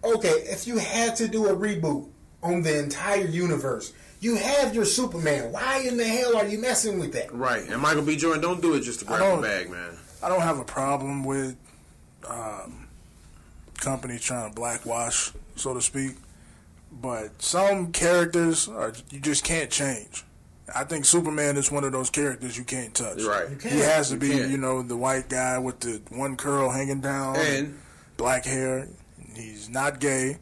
okay. If you had to do a reboot on the entire universe, you have your Superman. Why in the hell are you messing with that? Right. And Michael B. Jordan, don't do it just to grab the bag, man. I don't have a problem with companies trying to blackwash, so to speak, but some characters you just can't change. I think Superman is one of those characters you can't touch. Right. He has to be, the white guy with the one curl hanging down and black hair. He's not gay.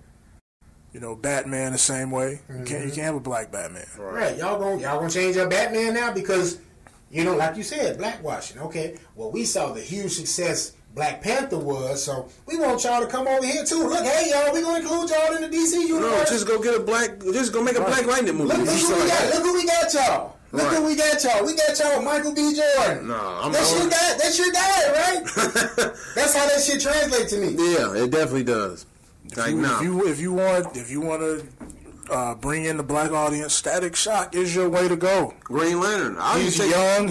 Batman the same way. You can't have a black Batman. Right. Y'all gonna change up Batman now because like you said, blackwashing. Okay. Well, we saw the huge success Black Panther was, so we want y'all to come over here too. Look, hey y'all, we gonna include y'all in the DC universe. No, just go make a Black Lightning movie. Look who we got y'all. Look who we got y'all. We got y'all Michael B. Jordan. No, that's your guy, right? That's how that shit translates to me. Yeah, it definitely does. If you want to bring in the black audience, Static Shock is your way to go. Green Lantern. He's young.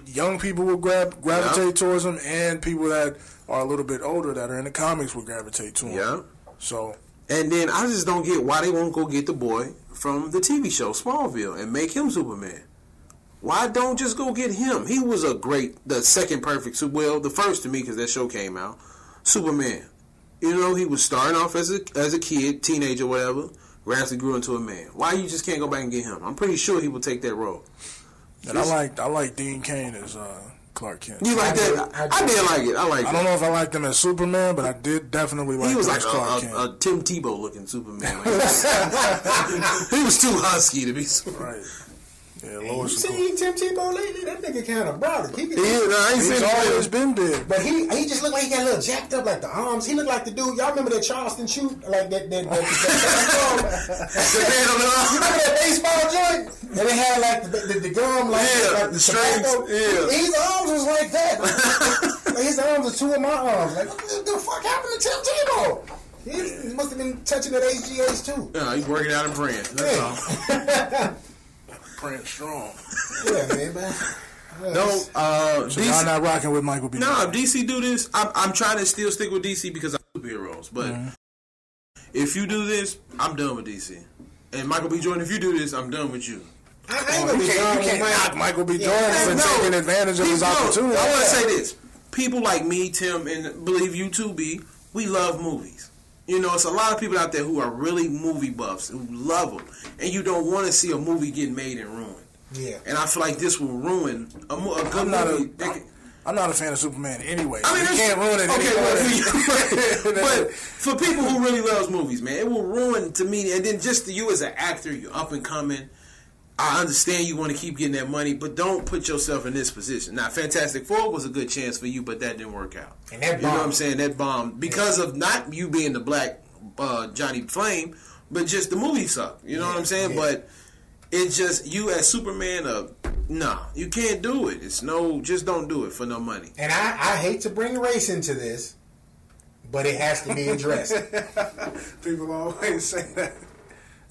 Young people will gravitate towards him, and people that are a little bit older that are in the comics will gravitate to him. Yeah. So. And then I just don't get why they won't go get the boy from the TV show Smallville and make him Superman. Why don't just go get him? He was the second perfect, the first to me because that show came out, Superman. He was starting off as a kid, teenager, whatever. Gradually grew into a man. Why you just can't go back and get him? I'm pretty sure he will take that role. And I like Dean Cain as Clark Kent. You like that? I did like it. I don't know if I liked him as Superman, but I did definitely like him as Clark Kent. He was like a Tim Tebow looking Superman. He was too husky to be Superman. Right. Yeah, You Lois. seen Tim Tebow lately? That nigga kind of brolic. He's always been big. But he just looked like he got a little jacked up, like the arms. He looked like the dude. Y'all remember that Charleston shoot? Like that the man on the arm. You remember that baseball joint? And it had like the gum, like the strings. Yeah. His arms was like that. Like his arms are two of my arms. Like, what the fuck happened to Tim Tebow? He must have been touching at HGH too. Yeah, he's working out in France. That's all. Print strong. Yeah, man. No, So y'all not rocking with Michael B. No, if DC do this, I'm trying to still stick with DC because I'm superheroes. But if you do this, I'm done with DC. And Michael B. Jordan, if you do this, I'm done with you. I ain't gonna be done You with can't knock Michael B. Jordan Yeah, for taking advantage of his opportunity. I want to say this. People like me, Tim, and believe you too, B, we love movies. You know, it's a lot of people out there who are really movie buffs, who love them. And you don't want to see a movie get made and ruined. Yeah. And I feel like this will ruin a good movie. I'm not a fan of Superman anyway. I mean, you can't ruin it. Okay, but for people who really loves movies, man, it will ruin to me. And then just to you as an actor, you're up and coming. I understand you want to keep getting that money, but don't put yourself in this position. Now, Fantastic Four was a good chance for you, but that didn't work out. And that you know what I'm saying? That bombed because of not you being the black Johnny Flame, but just the movie sucked. You know what I'm saying? But it's just you as Superman. Nah, you can't do it. It's just don't do it for no money. And I hate to bring race into this, but it has to be addressed. People always say that.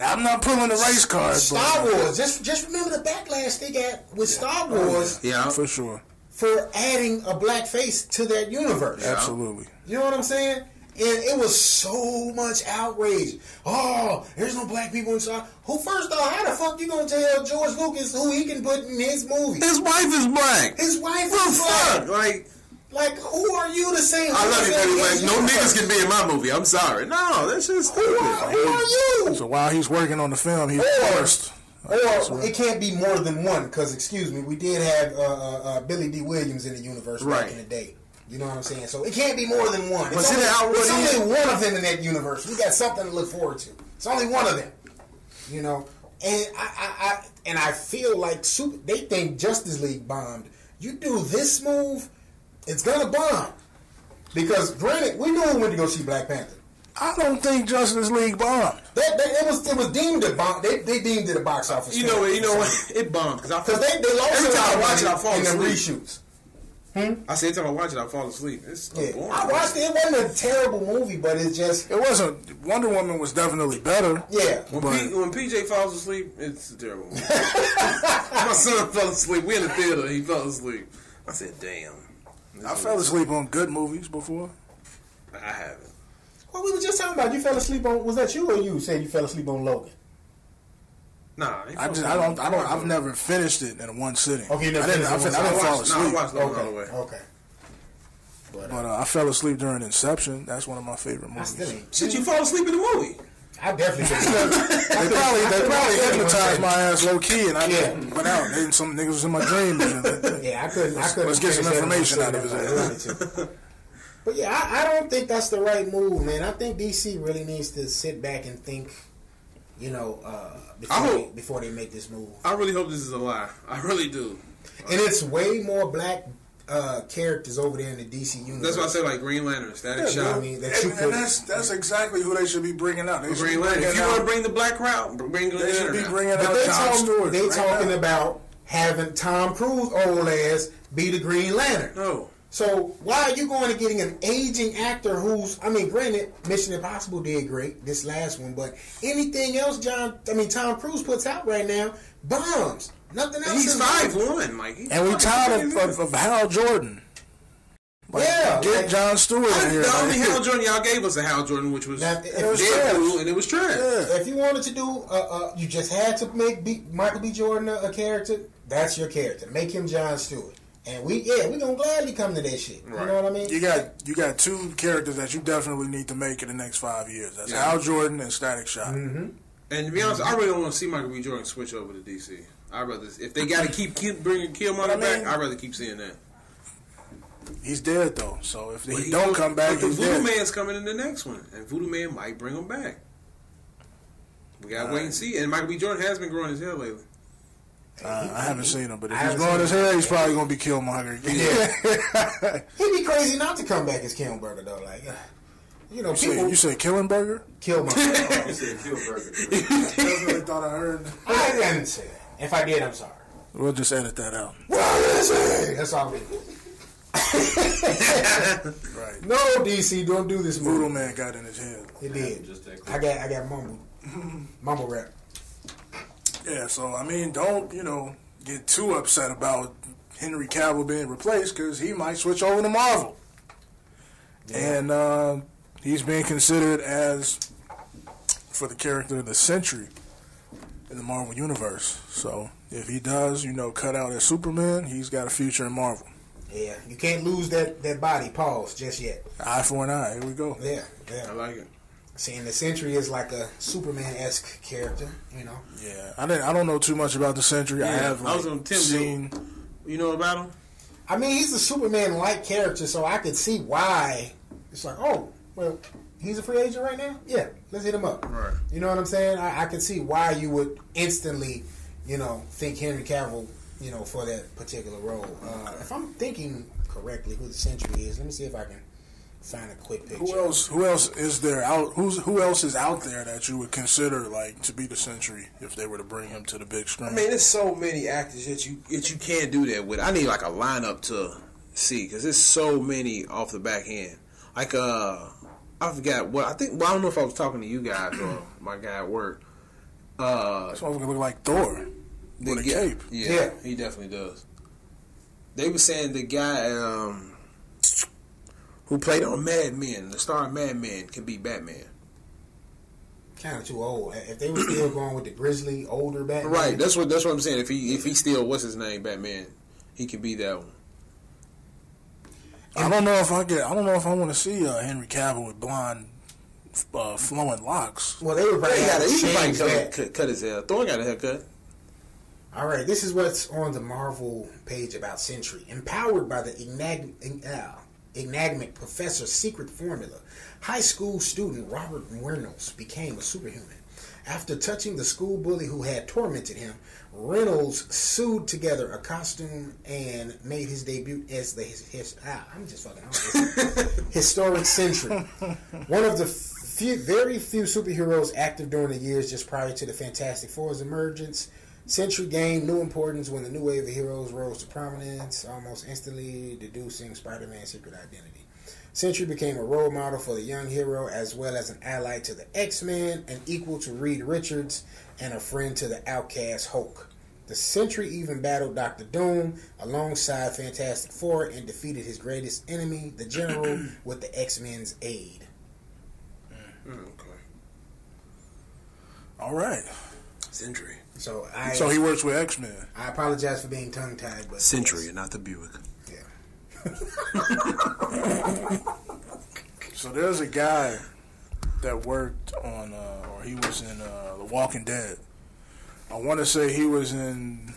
I'm not pulling the race card. Star Wars. Just remember the backlash they got with Star Wars. Yeah, for sure. For adding a black face to that universe. Absolutely. You know what I'm saying? And it was so much outrage. Oh, there's no black people in Star Wars. Who first off, how the fuck you gonna tell George Lucas who he can put in his movie? His wife is black. His wife is black. Like, who are you to say? I love you, baby. Like, no niggas can be in my movie. I'm sorry. No, that's just stupid. Who are you? So while he's working on the film, he's forced. Or it can't be more than one, because, excuse me, we did have Billy D. Williams in the universe back in the day. You know what I'm saying? So it can't be more than one. It's only one of them in that universe. We got something to look forward to. It's only one of them. You know? And I feel like they think Justice League bombed. You do this move, it's gonna bomb. Because granted, we knew we went to go see Black Panther. I don't think Justice League bombed. It was deemed a bomb. They deemed it a box office. You know what? It bombed because they lost every time I watch it, I fall in asleep. The reshoots. I say every time I watch it, I fall asleep. It's boring. I watched it. It wasn't a terrible movie, but it's just. It wasn't. Wonder Woman was definitely better. Yeah. When PJ falls asleep, it's a terrible movie. My son fell asleep. We in the theater. He fell asleep. I said, "Damn." I fell asleep on good movies before. I haven't. Well, we were just talking about you fell asleep on. Was that you or you said you fell asleep on Logan? Nah, I've never finished it in one sitting. Okay, I didn't fall asleep. I watched Logan all the way. Okay. But I fell asleep during Inception. That's one of my favorite movies. Shit, you fall asleep in the movie? I definitely they probably hypnotized my ass low key, and I went out. And some niggas was in my dreams. Yeah, I couldn't. Let's get some information out of his. But yeah, I don't think that's the right move, man. I think DC really needs to sit back and think, you know, before they make this move. I really hope this is a lie. I really do. And it's way more black characters over there in the DC universe. That's why I say like Green Lantern, Static Shock. I mean, that's exactly who they should be bringing out. Green Lantern. If you want to bring the black crowd, bring Green Lantern. They should be bringing out John Stewart. They talking about having Tom Cruise old ass be the Green Lantern. No. So why are you going to getting an aging actor who's, I mean, granted, Mission Impossible did great, this last one, but anything else Tom Cruise puts out right now, bombs. Nothing else. He's 5'1", Mikey. And we tired of Hal Jordan. Get John Stewart in here. The only Hal Jordan y'all gave us a Hal Jordan, which was Deadpool, and it was trash. Yeah. If you wanted to do, you just had to make Michael B. Jordan a character. That's your character. Make him John Stewart. And we gonna gladly come to that shit. Right. You know what I mean? You got two characters that you definitely need to make in the next 5 years. That's Hal Jordan and Static Shock. Mm-hmm. And to be honest, I really don't want to see Michael B. Jordan switch over to DC. I'd rather, if they got to keep bringing Killmonger back, I'd rather keep seeing that. He's dead though, so if he don't come back, the he's Voodoo dead. Man's coming in the next one, and Voodoo Man might bring him back. We gotta wait and see. And Michael B. Jordan has been growing his hair lately. I haven't seen him, but if he's growing his hair, he's probably going to be Killmonger. Yeah. He'd be crazy not to come back as Killmonger, though. Like, you know, you say Killenberger? Killmonger. You said Killburger. That's what I thought I heard. I didn't say that. If I did, I'm sorry. We'll just edit that out. That's all we do. Right. No, DC, don't do this. Voodoo Man got in his head. It did. I got mumble rap. Yeah, so I mean, don't get too upset about Henry Cavill being replaced because he might switch over to Marvel, and he's being considered as for the character of the Sentry in the Marvel universe. So if he does, cut out as Superman, he's got a future in Marvel. Yeah, you can't lose that body. Pause just yet. Eye for an eye. Here we go. Yeah. I like it. Seeing the Sentry is like a Superman-esque character, Yeah, I don't know too much about the Sentry. Yeah, I have I was on Tim. seen. You know about him? I mean, he's a Superman-like character, so I could see why. It's like, oh, well, he's a free agent right now? Yeah, let's hit him up. Right. You know what I'm saying? I could see why you would instantly, think Henry Cavill, for that particular role. If I'm thinking correctly who the Sentry is, let me see if I can find a quick picture. Who else is there out? Who else is out there that you would consider like to be the Sentry if they were to bring him to the big screen? I mean, there's so many actors that you can't do that with. I need like a lineup to see because there's so many off the back end. Like I forgot what I think. Well, I don't know if I was talking to you guys or my guy at work. This motherfucker look like Thor with a cape. Yeah, he definitely does. They were saying the guy who played on Mad Men, the star of Mad Men, can be Batman. Kind of too old. If they were still going with the grizzly, older Batman, Right. That's what I'm saying. If he still what's his name, Batman, he can be that one. I don't know if I want to see Henry Cavill with blonde, flowing locks. Well, they would probably change that. Cut his hair. Thor got a haircut. All right, this is what's on the Marvel page about Sentry. Empowered by the enigmatic professor's secret formula, high school student Robert Reynolds became a superhuman. After touching the school bully who had tormented him, Reynolds sewed together a costume and made his debut as the historic Sentry. One of the very few superheroes active during the years just prior to the Fantastic Four's emergence, Sentry gained new importance when the new wave of heroes rose to prominence, almost instantly deducing Spider-Man's secret identity. Sentry became a role model for the young hero as well as an ally to the X-Men, an equal to Reed Richards, and a friend to the outcast Hulk. The Sentry even battled Dr. Doom alongside Fantastic Four and defeated his greatest enemy, the General, with the X-Men's aid. Okay. All right. Sentry. So he works with X-Men. I apologize for being tongue-tied, but Sentry and not the Buick. Yeah. So there's a guy that worked on, or he was in The Walking Dead. I want to say he was in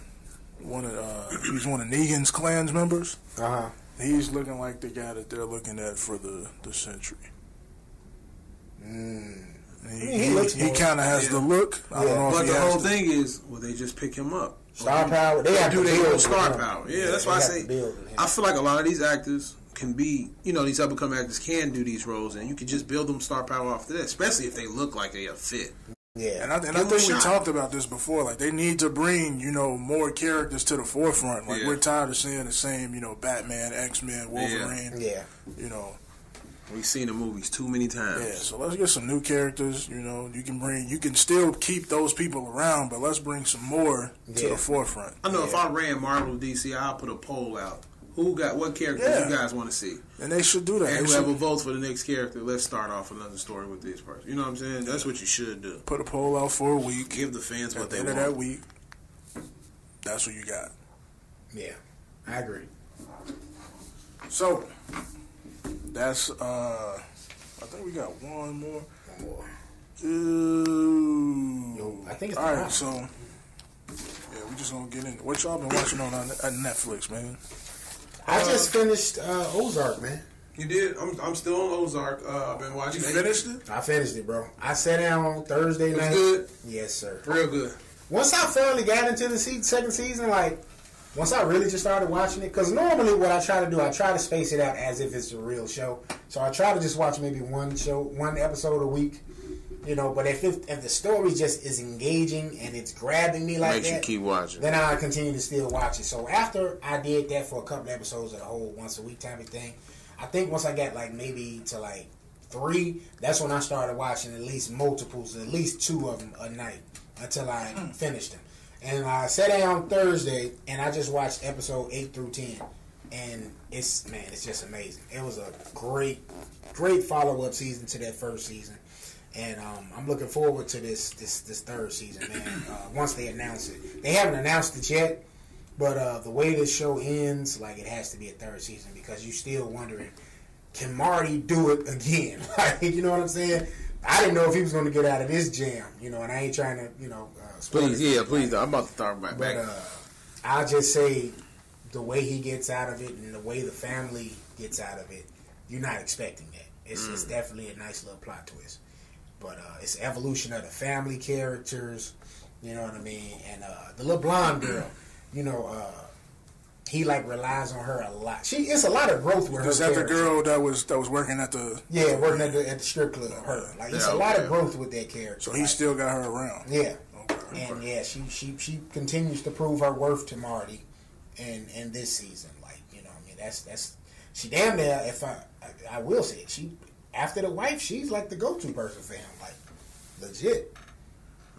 one of Negan's Clan's members. He's looking like the guy that they're looking at for the Sentry. He kind of has the look. I don't know if but he the has whole thing is, will they just pick him up? Star power. They have to build star power. Yeah, that's why I say. I feel like a lot of these actors can be, these up and coming actors can do these roles, and you can just build them star power after that, especially if they look like they are fit. Yeah, and I think we talked about this before. Like they need to bring more characters to the forefront. Like we're tired of seeing the same Batman, X-Men, Wolverine. Yeah. We've seen the movies too many times. Yeah, so let's get some new characters. You can still keep those people around, but let's bring some more to the forefront. I know if I ran Marvel DC, I'll put a poll out. What characters you guys want to see? And they should do that. And whoever votes for the next character, let's start off another story with this person. You know what I'm saying? That's what you should do. Put a poll out for a week. Give the fans what they want. At the end of that week, that's what you got. Yeah, I agree. So that's I think we got one more. I think it's all right. So we just gonna get in. What y'all been watching on Netflix, man? I just finished Ozark, man. You did? I'm still on Ozark. I've been watching. You finished it? I finished it, bro. I sat down on Thursday night. Good? Yes, sir. Real good. once I finally got into the second season, like, once I really just started watching it, because normally what I try to do, I try to space it out as if it's a real show. So I try to just watch maybe one episode a week, you know. But if the story just is engaging and it's grabbing me like Makes that, you keep watching. then I continue to still watch it. So after I did that for a couple episodes of the whole once a week type of thing, I think once I got like maybe to like 3, that's when I started watching at least multiples, at least 2 of them a night until I finished them. And I sat down Thursday and I just watched episode 8 through 10, and it's just amazing. It was a great follow up season to that first season, and I'm looking forward to this third season, man. Once they announce it, they haven't announced it yet, but the way this show ends, like, it has to be a third season because you're still wondering, can Marty do it again? Like, you know what I'm saying? I didn't know if he was going to get out of this jam, you know, and I ain't trying to, you know. Please. I'm about to start back. But I'll just say the way he gets out of it and the way the family gets out of it, you're not expecting that. It's definitely a nice little plot twist. But it's evolution of the family characters, you know what I mean? And the little blonde girl, you know, he like relies on her a lot. It's a lot of growth with her. Is that the girl that was working at the? Yeah, working at the strip club. Her like it's a lot of growth with that character. So he still got her around. Yeah. Okay. And yeah, she continues to prove her worth to Marty, in this season. Like, you know, I mean, that's she damn near. If I will say it, she after the wife, she's like the go-to person for him. Like, legit.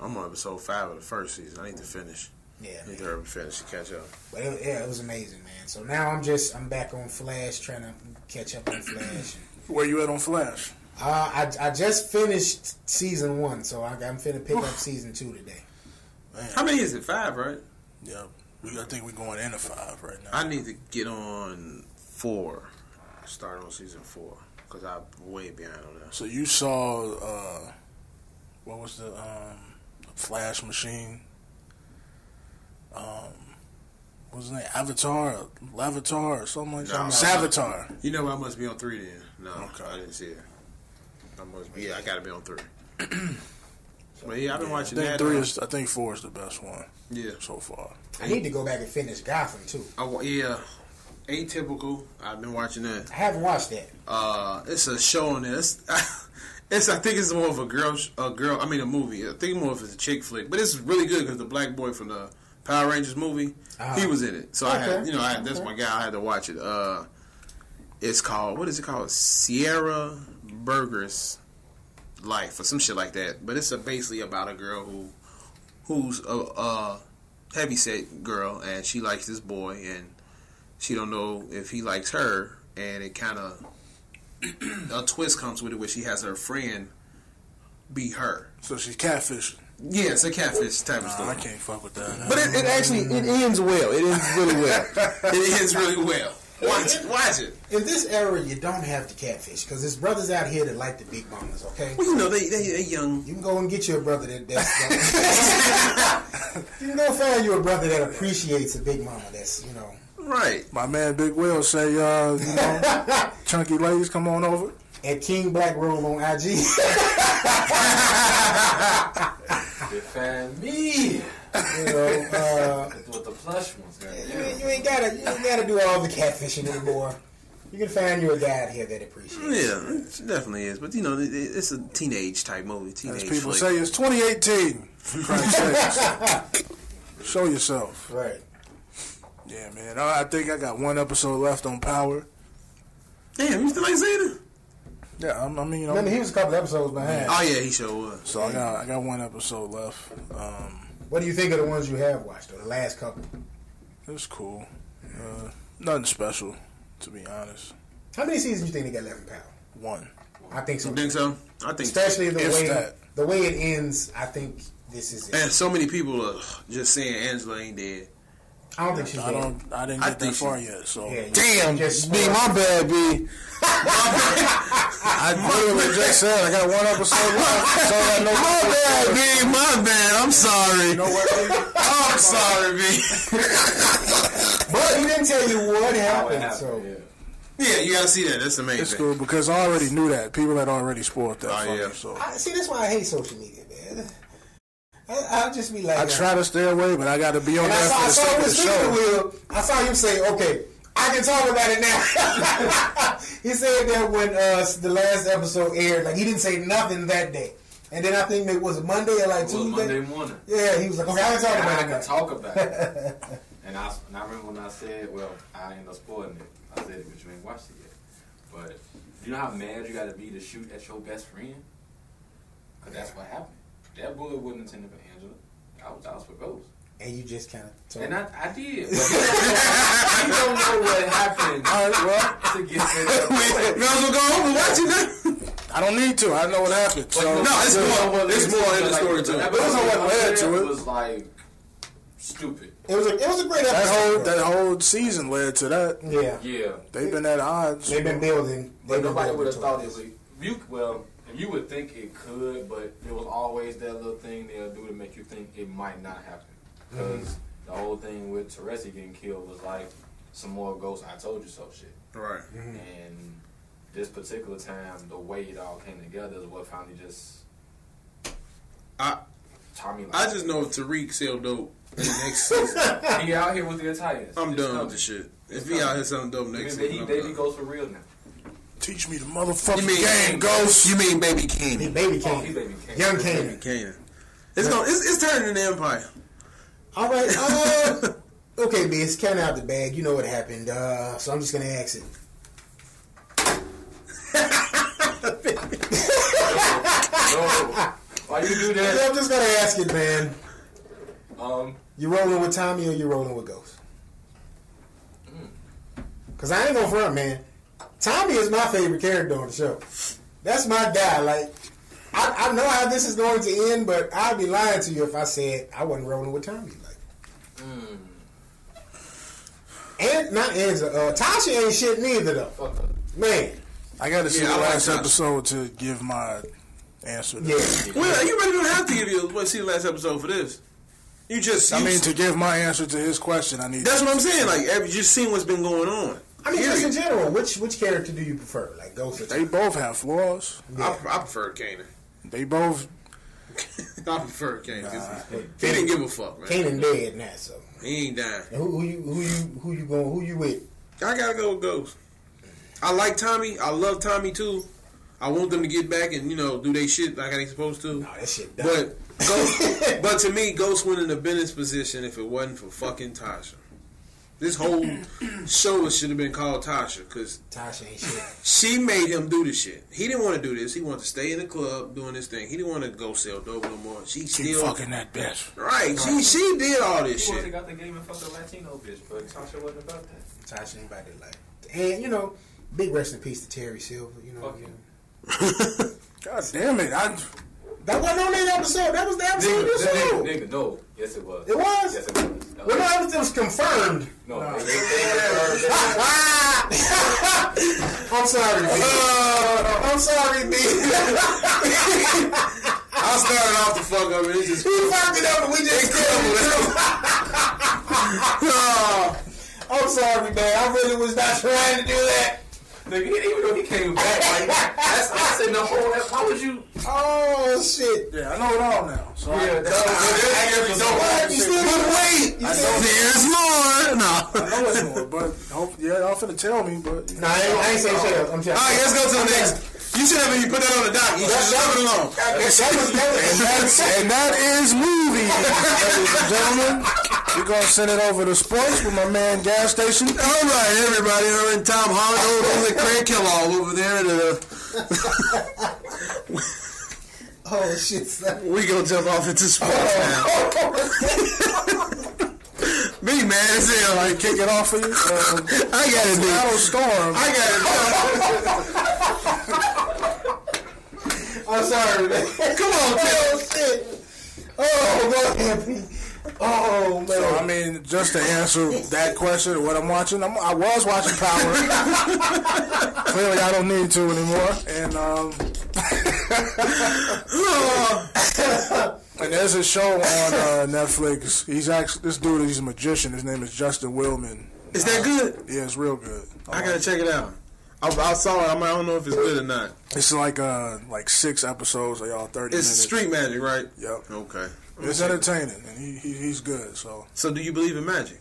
I'm on episode 5 of the first season. I need to finish. Yeah, I need to hurry finish to catch up. But it was amazing, man. So now I'm back on Flash, trying to catch up on Flash. Where you at on Flash? I just finished season 1, so I'm finna pick up season 2 today. Man. How many is it? 5, right? Yeah, I think we're going into 5 right now. I need to get on 4. Start on season 4 because I'm way behind on that. So you saw what was the Flash machine? What was his name? Avatar, or something like that. Savitar. You know I must be on 3 then. No, Okay. I didn't see it. I must be. Yeah, I gotta be on 3. But yeah, I've been watching that. I think 4 is the best one. Yeah, so far. I need to go back and finish Gotham too. Yeah, Atypical. I've been watching that. I haven't watched that. It's a show on this. I think it's more of a girl. I mean, a movie. I think more of it's a chick flick, but it's really good because the black boy from the Power Rangers movie, he was in it. So I had, that's my guy. I had to watch it. It's called, what is it called? Sierra Burger's Life or some shit like that. But it's basically about a girl who's a heavyset girl, and she likes this boy, and she don't know if he likes her, and it kind of a twist comes with it where she has her friend be her. So she's catfishing. Yeah, it's a catfish type of story. I can't fuck with that. But it actually ends well. It ends really well. It ends really well. Watch it. In this era, you don't have to catfish because there's brothers out here that like the big mamas. Okay. Well, you know they young. You can go and get you a brother that's you can go find you a brother that appreciates a big mama. That's, you know. Right. My man Big Will say, you know, chunky ladies, come on over. At King Black Robe on IG. Defend me. You know, with the plush ones. you ain't gotta do all the catfishing anymore. You can find you a guy out here that appreciates it. Yeah, it definitely is. But you know, it's a teenage type movie. Teenage. As people flick. say, it's 2018. For Christ's sakes. Show yourself. Right. Yeah, man. I think I got 1 episode left on Power. Damn, you still ain't seen it? Yeah, I mean, Remember, he was a couple episodes behind. Oh yeah, he sure was. So I got 1 episode left. What do you think of the ones you have watched, or the last couple? It was cool. Nothing special, to be honest. How many seasons do you think they got left in Power? 1. I think so. You think so? I think especially so. the way it ends. I think this is it. And so many people are just saying Angela ain't dead. I don't think she's dead. I didn't get that far yet. So damn, B, my bad, B. I literally just said I got 1 episode left. So I know my bad, B. My bad. I'm sorry. You know what? I'm sorry, B. But he didn't tell you what happened. So yeah, you gotta see that. That's the main it's thing. cool because I already knew that. People had already spoiled that. Oh, yeah. So see, that's why I hate social media, man. I'll just be like, I try to stay away, but I got to be on and there for the sake of the show. I saw him say, okay, I can talk about it now. He said that when the last episode aired, like he didn't say nothing that day. And then I think it was Monday or like Tuesday. Monday morning. Yeah, he was like, okay, I can talk about it. I can talk about it. And I remember when I said, well, I ended up spoiling it. I said it, but you ain't watched it yet. But you know how mad you got to be to shoot at your best friend? Because that's what happened. That bullet wasn't intended for Angela. That was for Ghost. And you just kind of told and I did. But you don't know what happened. All right, well, to get to I don't need to. I know what happened. So. No, it's more in the story too. But it was what led to it. It was like stupid. It was a great episode. That whole season led to that. Yeah. They've been at odds. They've been building. But nobody would have thought it would. You would think it could, but there was always that little thing they'll do to make you think it might not happen. Because the whole thing with Teresi getting killed was like some more Ghost I told you so shit. Right. And this particular time, the way it all came together is what finally just taught me. Like, I just know if Tariq sell dope in the next season, he out here with the Italians. I'm done with the shit. If he out here selling dope next season, Baby Ghost for real now. Teach me the motherfucking game, Ghost. You mean Baby King? Baby King. He Baby King. Young King. Baby King. It's turning into Empire. All right. Okay, B, it's kind of out the bag. You know what happened. So I'm just going to ask it. Why you do that? I'm just going to ask it, man. You rolling with Tommy or you rolling with Ghost? Because I ain't going to front, man. Tommy is my favorite character on the show. That's my guy. Like, I know how this is going to end, but I'd be lying to you if I said I wasn't rolling with Tommy. Like, and not Angela. Tasha ain't shit neither though. Man, I got to see the last episode to give my answer. Yeah. Well, you really don't have to see the last episode for this. To give my answer to his question, I need. That's what I'm saying. Like, just seeing what's been going on. I mean, just in general, which character do you prefer? Like Ghost or They both have flaws. Yeah. I prefer Kanan. They both. I prefer Kanan. He didn't give a fuck, man. Kanan dead now, so he ain't dying. Who you with? I gotta go with Ghost. I like Tommy. I love Tommy too. I want them to get back and do their shit like they supposed to. No, that shit done. But to me, Ghost wouldn't have been in this position if it wasn't for fucking Tasha. This whole show should have been called Tasha because Tasha ain't shit. She made him do this shit. He didn't want to do this. He wanted to stay in the club doing this thing. He didn't want to go sell dope no more. She still fucking that bitch. Right. She did all this shit. He got the game and fucked a Latino bitch, but Tasha wasn't about that. Tasha ain't about that life. And big rest in peace to Terry Silver. God damn it! That wasn't on that episode. That was the episode you saw. Nigga, no. Yes, it was. It was? Yes, it was. Well, no, it was confirmed. No. I'm sorry, B. I'm sorry, B. I started off the fuck up and it just... He fucked it up and we just I'm sorry, man. I really was not trying to do that. Nigga, even though he came back, I said the whole. How would you? Oh shit! Yeah, I know it all now. So you still gotta wait. There's more. No, I know it's more, but y'all finna tell me. But no, I ain't saying shit. I'm just. All right, let's go to the next. You should have even put that on the doc. You should have it along. And that is movie, ladies and gentlemen. We're going to send it over to sports with my man Gas Station. All right, everybody. We're in Tom Holland over Craig Kellogg over there. Oh, shit, son. We going to jump off into sports now. Me, man. It's it. Like, kick it off for you. I got it, Seattle Storm. I got it. I'm sorry, man. Come on, oh, shit. Oh, go ahead, oh, man. So, I mean, just to answer that question, what I'm watching, I was watching Power. Clearly, I don't need to anymore. And there's a show on Netflix. He's a magician. His name is Justin Willman. Is that good? Yeah, it's real good. I gotta check it out. I saw it. I don't know if it's good or not. It's like 6 episodes. They all 30 minutes. It's street magic, right? Yep. Okay. It's entertaining, and he's good. So do you believe in magic?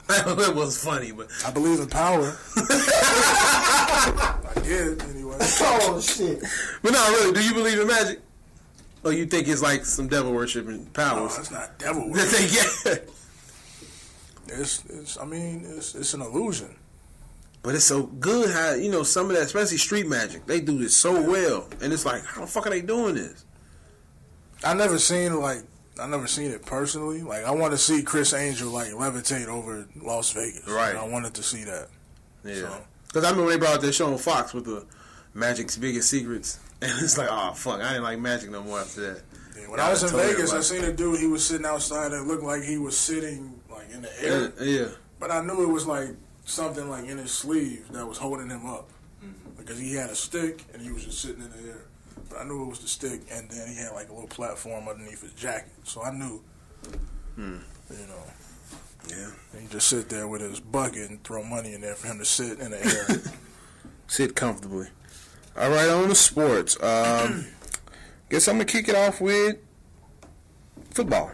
That was funny, but I believe in power. I did anyway. Oh shit! But no, really, do you believe in magic? Or you think it's like some devil worshiping powers? No, it's not devil worship. Yeah. It's an illusion. But it's so good how, some of that, especially street magic, they do this so well. And it's like, how the fuck are they doing this? I never seen it personally. Like, I want to see Chris Angel levitate over Las Vegas. Right. And I wanted to see that. Yeah. Because I remember they brought out that show on Fox with the Magic's Biggest Secrets. And it's like, oh, fuck, I didn't like magic no more after that. Yeah, when I was in Vegas, I seen a dude, he was sitting outside and it looked like he was sitting, in the air. Yeah. But I knew it was, something, in his sleeve that was holding him up. Mm-hmm. Because he had a stick and he was just sitting in the air. But I knew it was the stick, and then he had, a little platform underneath his jacket. So I knew, Yeah. And he just sit there with his bucket and throw money in there for him to sit in the air. Sit comfortably. All right, on the sports. Guess I'm going to kick it off with football.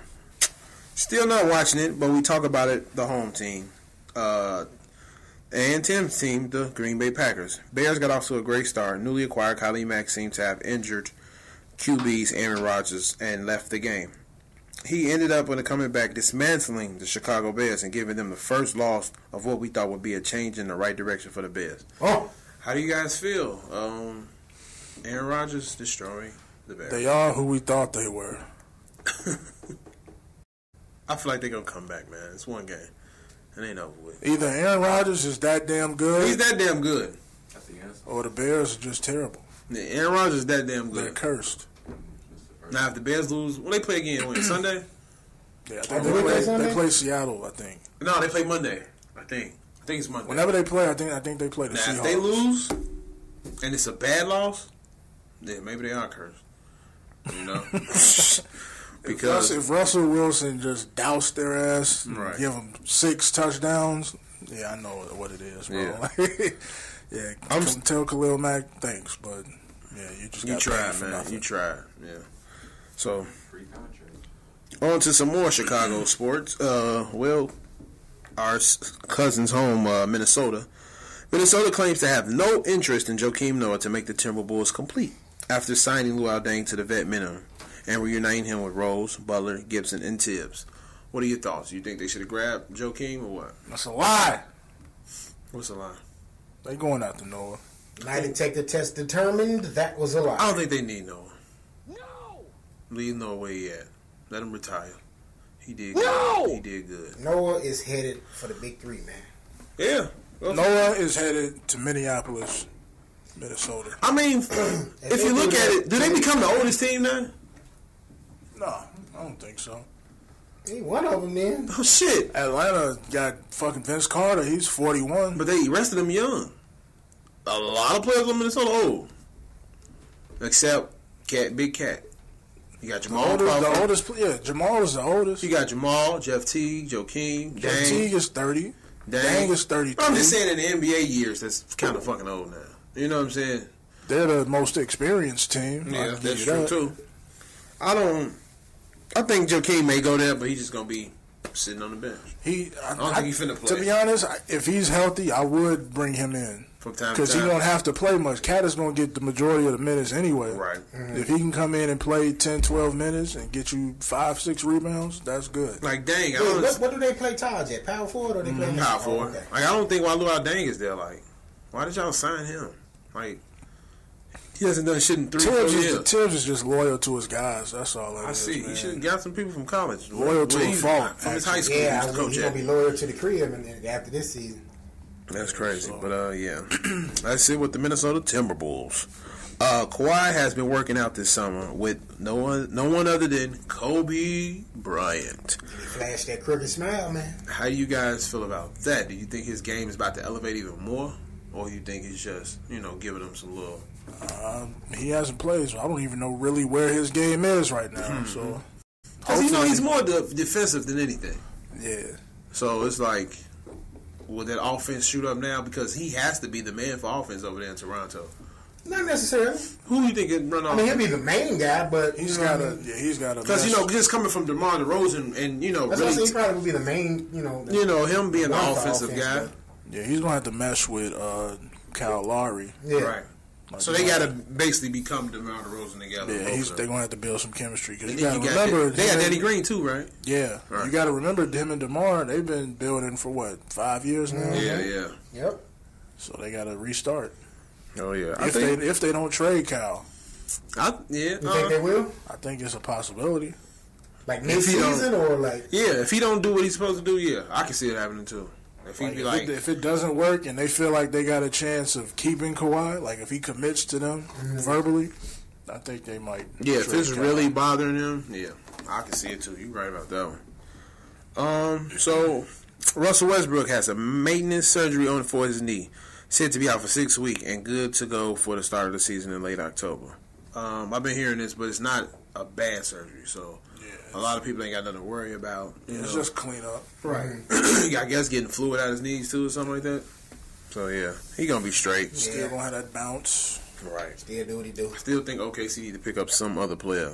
Still not watching it, but we talk about it, the home team. And Tim's team, the Green Bay Packers. Bears got off to a great start. Newly acquired Khalil Mack seemed to have injured QBs Aaron Rodgers and left the game. He ended up, when coming back, dismantling the Chicago Bears and giving them the first loss of what we thought would be a change in the right direction for the Bears. Oh, how do you guys feel? Aaron Rodgers destroying the Bears. They are who we thought they were. I feel like they're going to come back, man. It's one game. It ain't over with. Either Aaron Rodgers is that damn good. He's that damn good. That's the answer. Or the Bears are just terrible. Yeah, Aaron Rodgers is that damn good. They're cursed. Now, if the Bears lose, when they play again, when, Sunday? Yeah, I think they play Seattle, I think. No, they play Monday, I think. I think it's Monday. Whenever they play, I think they play the Seahawks. If they lose, and it's a bad loss, then maybe they are cursed. Because if Russell Wilson just doused their ass, right, give them 6 touchdowns, yeah, I know what it is, bro. Yeah, tell Khalil Mack thanks, but yeah, you tried, man. You tried, yeah. So, on to some more Chicago sports. Our cousin's home, Minnesota. Minnesota claims to have no interest in Joakim Noah to make the Timberwolves complete after signing Luol Deng to the vet minimum and reuniting him with Rose, Butler, Gibson, and Tibbs. What are your thoughts? You think they should have grabbed Joakim or what? That's a lie. What's a lie? They going after Noah. Lie detector test determined that was a lie. I don't think they need Noah. No! Leave Noah where he at. Let him retire. He did good. He did good. Noah is headed for the big 3, man. Yeah. Noah is headed to Minneapolis, Minnesota. I mean, if you look at it, do they become the oldest team now? No, I don't think so. He one of them then. Oh, shit. Atlanta got fucking Vince Carter. He's 41. But they rested him young. A lot of players in Minnesota old. Except Big Cat. You got Jamal. The oldest. Yeah, Jamal is the oldest. You got Jamal, Jeff Teague, Joakim, Jeff Dang. Teague is 30. Dang is 33. I'm just saying in the NBA years, that's kind of fucking old now. You know what I'm saying? They're the most experienced team. Yeah, that's true, too. I think Joakim may go there, but he's just going to be sitting on the bench. I don't think he's finna play. To be honest, if he's healthy, I would bring him in. From time to time. Because he won't have to play much. Cat is going to get the majority of the minutes anyway. Right. Mm-hmm. If he can come in and play 10, 12 minutes and get you 5, 6 rebounds, that's good. Like, dang. What do they play Taj at? Power forward or they play power forward? Okay. Like, I don't think why Luol Deng is there. Like, why did y'all sign him? Like, he hasn't done shit in 3-4 years. Tibbs is just loyal to his guys. That's all that I is, see. man. He should have got some people from college. Loyal to a fault. In his high school, yeah, he's he's going to be loyal to the crib and after this season. That's crazy. But, yeah. Let's see what the Minnesota Timberwolves. Kawhi has been working out this summer with no one other than Kobe Bryant. He flashed that crooked smile, man. How do you guys feel about that? Do you think his game is about to elevate even more? Or you think he's just, giving him some love? He hasn't played, so I don't even know really where his game is right now. Mm-hmm. So, because he's more defensive than anything. Yeah. So it's like, will that offense shoot up now? Because he has to be the man for offense over there in Toronto. Not necessarily. Who do you think can run off? I mean, he'll be the main guy, but he's got to. Yeah, he's got to. Because just coming from DeMar DeRozan, and that's really, he probably will be the main. Him being the offensive guy. Yeah, he's gonna have to mesh with Kyle Lowry. Yeah. Right. Like so they got to basically become DeMar DeRozan together. Yeah, they're gonna have to build some chemistry. Because you got to remember, they got Danny Green too, right? Yeah, right. You got to remember him and DeMar. They've been building for what 5 years now. Yeah. Yep. So they got to restart. Oh yeah. If they don't trade Kyle, You think they will? I think it's a possibility. Like next season or like? Yeah, if he don't do what he's supposed to do, yeah, I can see it happening too. If he if it doesn't work and they feel like they got a chance of keeping Kawhi, like if he commits to them verbally, I think they might. Yeah, if it's really bothering him, yeah, I can see it too. You're right about that one. So Russell Westbrook has a maintenance surgery for his knee, said to be out for 6 weeks and good to go for the start of the season in late October. I've been hearing this, but it's not a bad surgery, so. A lot of people ain't got nothing to worry about. It's just clean up. Right. I guess getting fluid out his knees, too, or something like that. So, yeah. He going to be straight. Still going to have that bounce. Right. Still do what he do. Still think OKC need to pick up some other player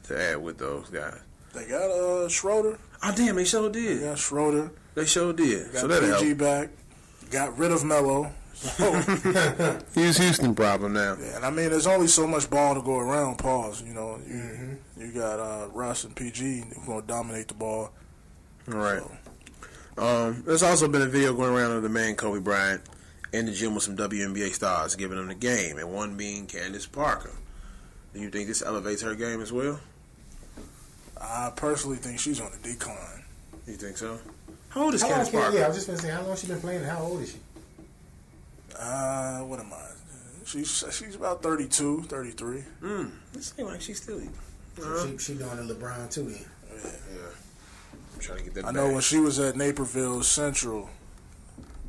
to add with those guys. They got Schroeder. Oh, damn, they sure did. They got Schroeder. They sure did. Got so that'll PG help. back. Got rid of Melo. He's Houston problem now. Yeah, and I mean, there's only so much ball to go around. Pause. You got Russ and PG who going to dominate the ball. All right. So. There's also been a video going around of the man Kobe Bryant in the gym with some WNBA stars giving them the game, and one being Candace Parker. Do you think this elevates her game as well? I personally think she's on a decline. You think so? How old is Candace Parker? Yeah, I was just going to say, how long has she been playing? How old is she? What am I? She's about 32, 33. It seems like she's still. She doing the LeBron too then. Yeah. I'm trying to get that. I know when she was at Naperville Central,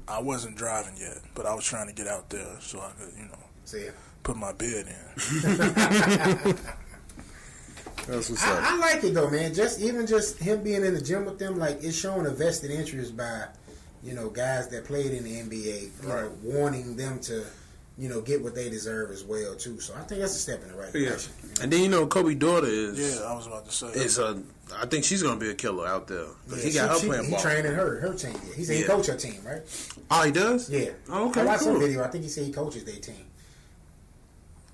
I wasn't driving yet, but I was trying to get out there so I could, put my bid in. That's what's up. I like it though, man. Just him being in the gym with them, like it's showing a vested interest by. Guys that played in the NBA, wanting them to, get what they deserve as well too. So I think that's a step in the right direction. And then Kobe's daughter is. Yeah, I was about to say. I think she's gonna be a killer out there. He got her playing ball. He training her team. Yeah. He coach her team, right? Oh, he does. Yeah. Oh, okay. I watched some video. I think he said he coaches their team.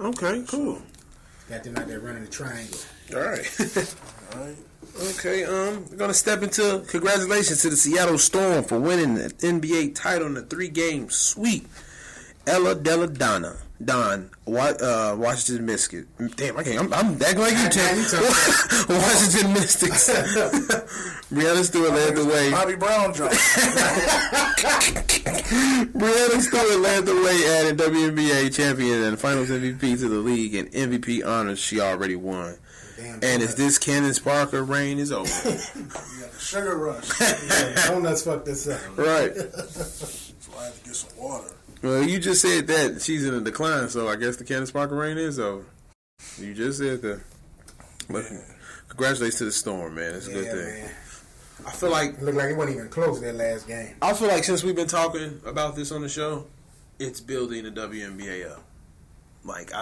Okay, cool. Got them out there running the triangle. All right. All right. Okay, we're going to step into congratulations to the Seattle Storm for winning the NBA title in a 3-game sweep. Ella Della Don, Washington Mystics. Damn, I can't. I'm acting like you, Tim. Washington Mystics. Brianna Stewart led the way. Bobby Brown dropped. Brianna Stewart led the way, adding WNBA champion and Finals MVP to the league, and MVP honors she already won. And as this Candace Parker reign is over. Sugar rush. Donuts fucked this up. Right. So I have to get some water. Well, you just said that she's in a decline, so I guess the Candace Parker reign is over. You just said that. But congratulations to the Storm, man. It's a good thing. Man. I feel like it looked like it wasn't even close that last game. I feel like since we've been talking about this on the show, it's building the WNBA up. Like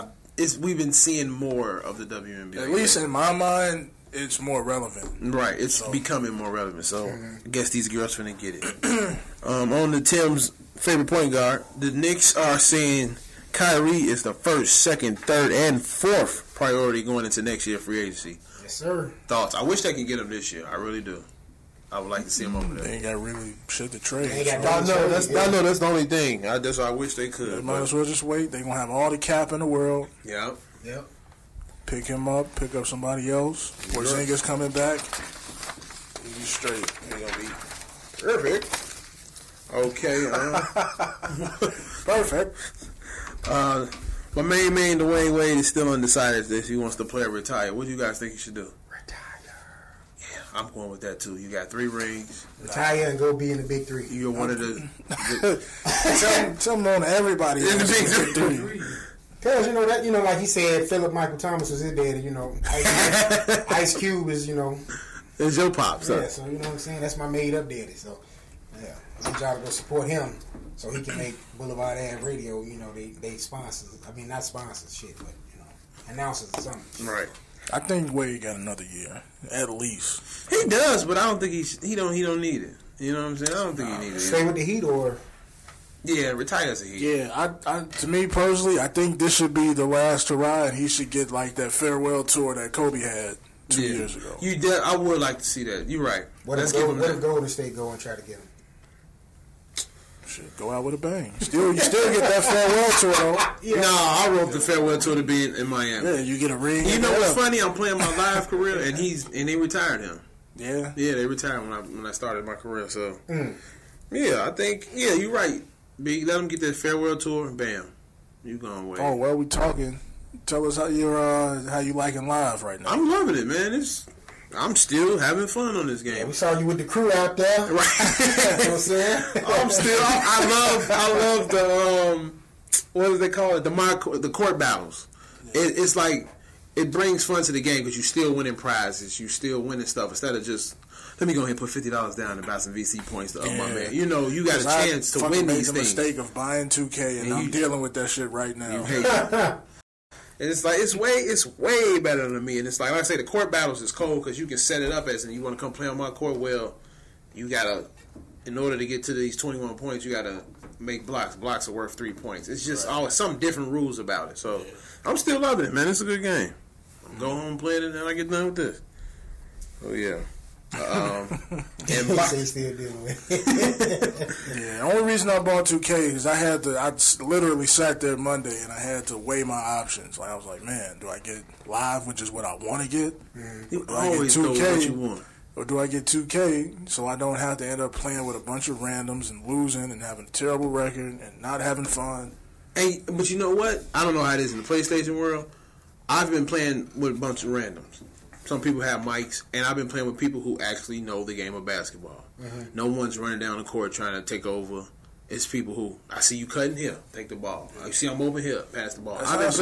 we've been seeing more of the WNBA. At least in my mind, it's more relevant. Right, it's becoming more relevant. So I guess these girls finna get it. On the Tim's favorite point guard, the Knicks are saying Kyrie is the first, second, third, and fourth priority going into next year free agency. Yes, sir. Thoughts? I wish they could get him this year. I really do. I would like to see him over there. They ain't got really shit to trade. I know that's the only thing. That's why I wish they could. They might as well just wait. They gonna have all the cap in the world. Yep. Pick him up. Pick up somebody else. Porzingis coming back. He'll be straight. He gonna be perfect. Okay. Perfect. My main man Dwayne Wade is still undecided if he wants to play or retire. What do you guys think he should do? I'm going with that too. You got 3 rings. Retire and go be in the big 3. You're one of the. Tell them on everybody in the big 3. Because like he said, Philip Michael Thomas was his daddy. Ice Cube is It's your pops. Yeah, so you know what I'm saying. That's my made up daddy. So Yeah, I need y'all to go support him so he can make BlvdAve Radio. You know, they sponsors. I mean, not sponsors, shit, but you know, announcers or something. Right. I think Wade got another year, at least. He does, but I don't think he don't need it. You know what I'm saying? I don't think he needs it. Stay with the Heat or. Yeah, retire as a Heat. Yeah, I to me personally, I think this should be the last hurrah, and he should get like that farewell tour that Kobe had 2 years ago. I would like to see that. You're right. What if Golden State go and try to get him? Shit, go out with a bang. You still get that farewell tour though. Yeah. No, I wrote the farewell tour to be in Miami. Yeah, you get a ring. You know what's funny? I'm playing my live career, and they retired him. Yeah, they retired when I started my career. So, yeah, I think you're right. Big, let him get that farewell tour. Bam, you going away. Oh well, we talking. Tell us how you liking live right now. I'm loving it, man. I'm still having fun on this game. Yeah, we saw you with the crew out there. Right. You know what I'm saying? I love the what do they call it? The court battles. It's like it brings fun to the game because you still winning prizes, you still winning stuff instead of just let me go ahead and put $50 down and buy some VC points to up my man. You know, you got a chance to win these things. I made the mistake of buying 2K and I'm dealing with that shit right now. You hate it. And it's like it's way better than me. And it's like I say, the court battles is cold because you can set it up as and you want to come play on my court. Well, you gotta in order to get to these 21 points, you gotta make blocks. Blocks are worth 3 points. It's just always some different rules about it. So I'm still loving it, man. It's a good game. I'm go home, play it, and then I get done with this. Oh yeah. And still dealing with it. Yeah, the only reason I bought 2K is I literally sat there Monday and I had to weigh my options. Like I was like, man, do I get live, which is what I want to get? You always go with what you want. Or do I get 2K so I don't have to end up playing with a bunch of randoms and losing and having a terrible record and not having fun? Hey, but you know what? I don't know how it is in the PlayStation world. I've been playing with a bunch of randoms. Some people have mics, and I've been playing with people who actually know the game of basketball. Mm-hmm. No one's running down the court trying to take over. It's people who, I see you cutting here, take the ball. You see I'm over here, pass the ball. I've been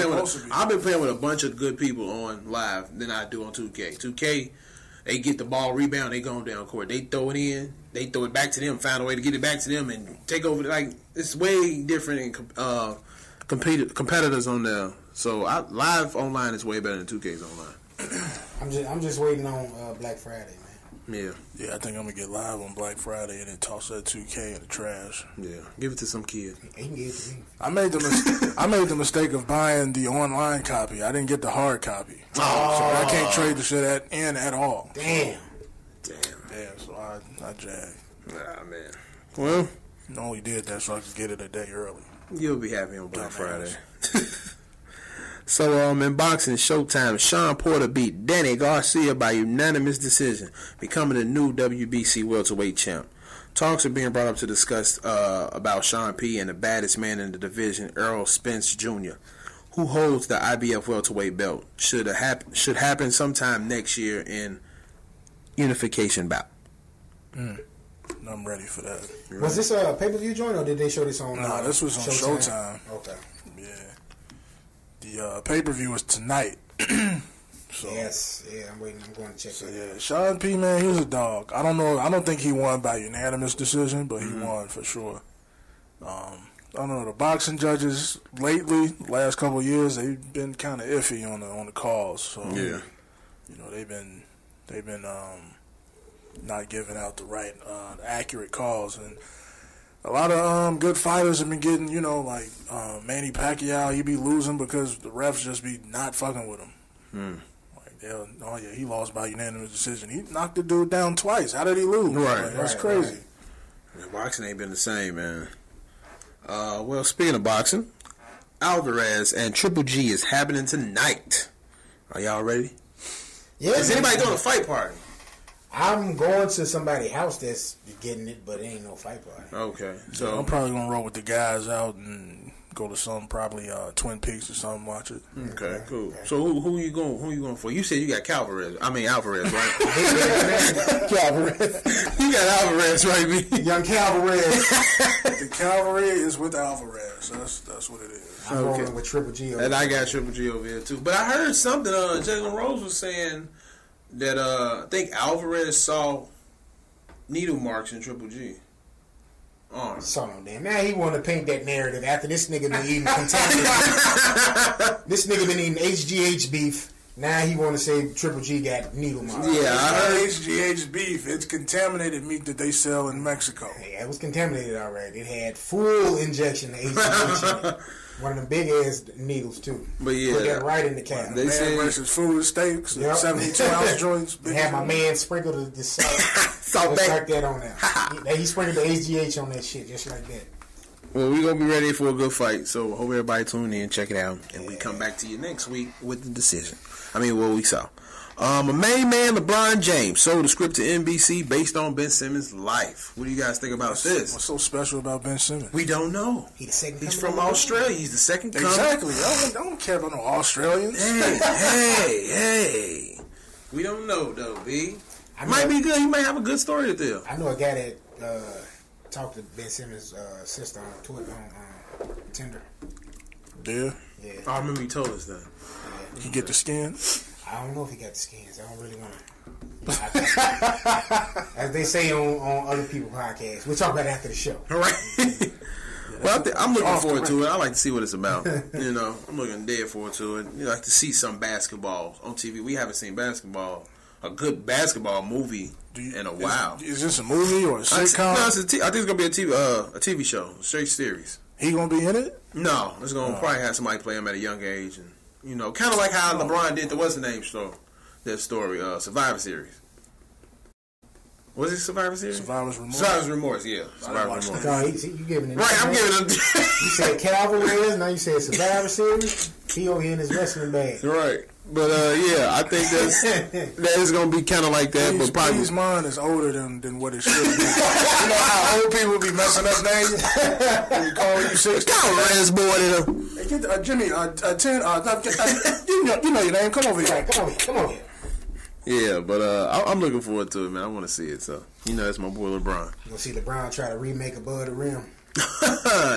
playing with a bunch of good people on live than I do on 2K. 2K, they get the ball, rebound, they go down court. They throw it in, they throw it back to them, find a way to get it back to them, and take over. Like, it's way different in competitors on there. So live online is way better than 2K's online. I'm just waiting on Black Friday, man. Yeah, I think I'm gonna get live on Black Friday and then toss that 2K in the trash. Yeah, give it to some kid. He can give it to me. I made the mistake of buying the online copy. I didn't get the hard copy, so I can't trade the shit at all. Damn. Yeah, so I jagged. Nah, man. Well, I only did that so I could get it a day early. You'll be happy on Black Friday. So, in boxing, Showtime, Sean Porter beat Danny Garcia by unanimous decision, becoming the new WBC welterweight champ. Talks are being brought up to discuss about Sean P. and the baddest man in the division, Errol Spence Jr., who holds the IBF welterweight belt. Should happen sometime next year in unification bout. I'm ready for that. Was this a pay-per-view joint, or did they show this on? No, this was on Showtime. Okay. Yeah. The pay-per-view was tonight. So, yes, I'm waiting. I'm going to check that. Yeah, Sean P, man, he was a dog. I don't know. I don't think he won by unanimous decision, but he won for sure. I don't know. The boxing judges lately, last couple of years, they've been kind of iffy on the calls. So yeah, you know they've been not giving out the right accurate calls, and a lot of good fighters have been getting, like Manny Pacquiao, he be losing because the refs just be not fucking with him. Like, he lost by unanimous decision. He knocked the dude down twice. How did he lose? Right, that's crazy. Right. Boxing ain't been the same, man. Well, speaking of boxing, Alvarez and Triple G is happening tonight. Are y'all ready? Yeah. Is anybody doing a fight party? I'm going to somebody's house that's getting it, but it ain't no fight party. Okay. So I'm probably going to roll with the guys out and go to some probably Twin Peaks or something, watch it. Okay, cool. Okay. So who you going for? You said you got Alvarez, right? Calvarez. You got Alvarez, right, me? Young Calvarez. The cavalry is with Alvarez. That's what it is. I'm rolling with Triple G over and I got Triple G over here, too. But I heard something, Jalen Rose was saying that I think Alvarez saw needle marks in Triple G. So damn. Now he want to paint that narrative after this nigga been eating contaminated. This nigga been eating HGH beef. Now he want to say Triple G got needle marks. Yeah, I heard HGH beef. It's contaminated meat that they sell in Mexico. Yeah, it was contaminated already. It had full injection of HGH in it. One of them big ass needles too. But yeah, put that right in the cap. Man versus food steaks, 72-ounce joints. They had my man sprinkle the salt like that on there. He sprinkled the HGH on that shit just like that. Well, we're going to be ready for a good fight, so hope everybody tune in, check it out, and we come back to you next week with the decision. I mean, what we saw. A main man, LeBron James, sold the script to NBC based on Ben Simmons' life. What do you guys think about this? What's so special about Ben Simmons? We don't know. He's from Australia. He's the second coming. Exactly. I don't care about no Australians. Hey. We don't know, though, B. Might be good. He might have a good story to tell. I know a guy that talked to Ben Simmons' sister on Twitter, on Tinder. Yeah. Oh, I remember you told us that. Yeah. He get the skin? I don't know if he got the skins. I don't really want to. As they say on other people's podcasts. We'll talk about it after the show. All right. Well, I'm looking forward to it. I like to see what it's about. You know, I'm looking dead forward to it. You know, I like to see some basketball on TV. We haven't seen a good basketball movie in a while. Is this a movie or a sitcom? I think it's gonna be a TV show, a straight series. He gonna be in it? No, it's gonna probably have somebody play him at a young age, and you know, kind of like how LeBron did the what's the name show, that story, Survivor Series. Was it Survivor Series? Survivor's Remorse. Survivor's Remorse, yeah. Survivor's Remorse. No, you giving it. Right, I'm giving him. You said Calvary, now you said Survivor Series. He over here in his wrestling bag. Right. But yeah, I think that is gonna be kind of like that. But probably his mind is older than what it should be. You know how old people be messing up names? They call you 60. Res boy to them. Hey, get Jimmy, 10. You know your name. Come over here. Come on here. Yeah, but I'm looking forward to it, man. I want to see it. So you know, that's my boy LeBron. You gonna see LeBron try to remake Above the Rim?